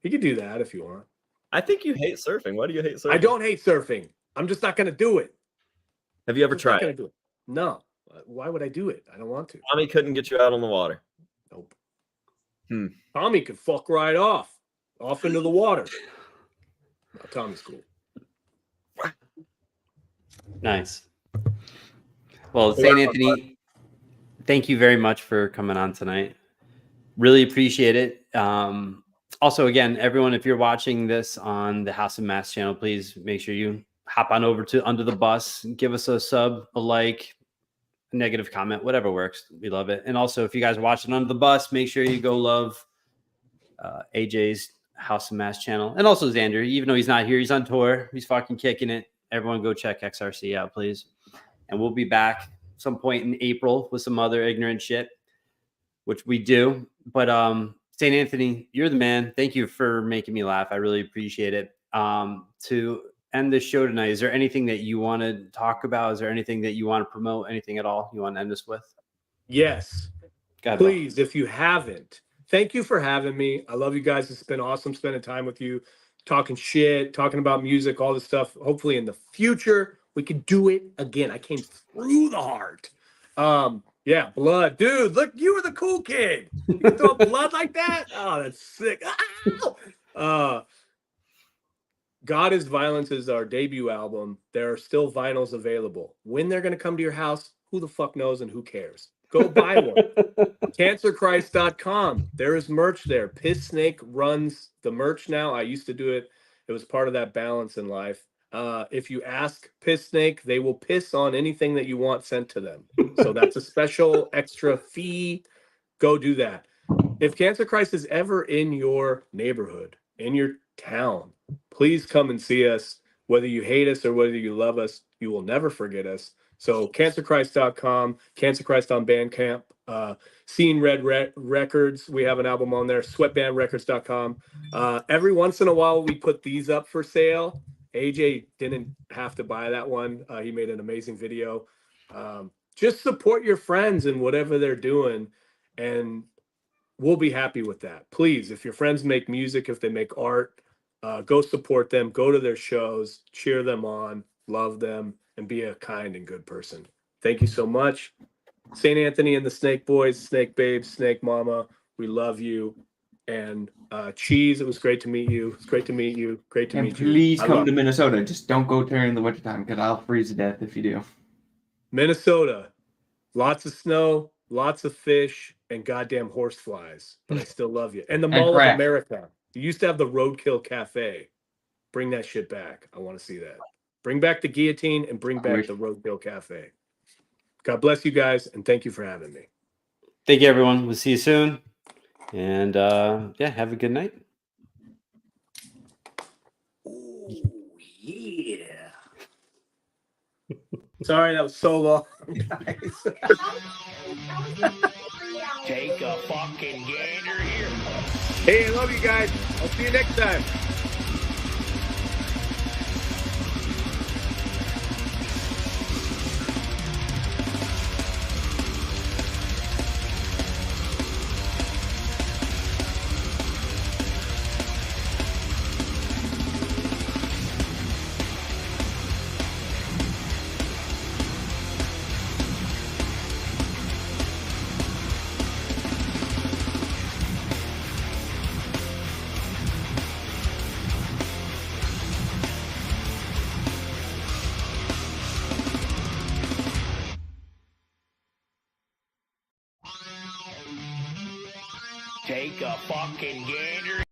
You can do that if you want. I think you hate surfing. Why do you hate surfing? I don't hate surfing. I'm just not going to do it. Have you ever Just not tried gonna it? do it. No. Why would I do it? I don't want to. Tommy couldn't get you out on the water. Nope. Hmm. Tommy could fuck right off into the water. No, Tommy's cool. Nice. Well, St. Anthony, thank you very much for coming on tonight. Really appreciate it. Also, again, everyone, if you're watching this on the House of Mass channel, please make sure you hop on over to Under the Bus, give us a sub, a like, a negative comment, whatever works. We love it. And also, if you guys are watching Under the Bus, make sure you go love AJ's House of Mass channel. And also Xander, even though he's not here, he's on tour. He's fucking kicking it. Everyone go check XRC out, please. And we'll be back some point in April with some other ignorant shit, which we do. But St. Anthony, you're the man. Thank you for making me laugh. I really appreciate it. To end this show tonight, is there anything that you want to talk about? Is there anything that you want to promote? Anything at all you want to end this with? Yes. God, Please, if you haven't, thank you for having me. I love you guys. It's been awesome spending time with you, talking shit, talking about music, all this stuff. Hopefully in the future, we can do it again. I came through the heart. Yeah, blood. Dude, look, you were the cool kid. You can throw blood like that? Oh, that's sick. Ow! God is Violence is our debut album. There are still vinyls available. When they're going to come to your house, who the fuck knows and who cares? Go buy one. CancerChrist.com. There is merch there. Piss Snake runs the merch now. I used to do it. It was part of that balance in life. If you ask Piss Snake, they will piss on anything that you want sent to them. So that's a special extra fee. Go do that. If Cancer Christ is ever in your neighborhood, in your town, please come and see us. Whether you hate us or whether you love us, you will never forget us. So CancerChrist.com, Cancer Christ on Bandcamp, Seeing Red Records. We have an album on there, sweatbandrecords.com. Every once in a while, we put these up for sale. AJ didn't have to buy that one. He made an amazing video. Just support your friends in whatever they're doing, and we'll be happy with that. Please, if your friends make music, if they make art, go support them, go to their shows, cheer them on, love them, and be a kind and good person. Thank you so much. St. Anthony and the Snake Boys, Snake Babes, Snake Mama, we love you. And Cheese, it was great to meet you. It's great to meet you. Great to And meet you. please come to Minnesota. Just don't go during the wintertime because I'll freeze to death if you do. Minnesota, lots of snow, lots of fish, and goddamn horseflies. But I still love you. And the Mall of crack. America. You used to have the Roadkill Cafe. Bring that shit back. I want to see that. Bring back the guillotine and bring back the Roadkill Cafe. God bless you guys, and thank you for having me. thank you, everyone. We'll see you soon. And yeah, have a good night. Oh, yeah. Sorry, that was so long, guys. Take a fucking gander here. Hey, I love you guys. I'll see you next time. Take a fucking gander.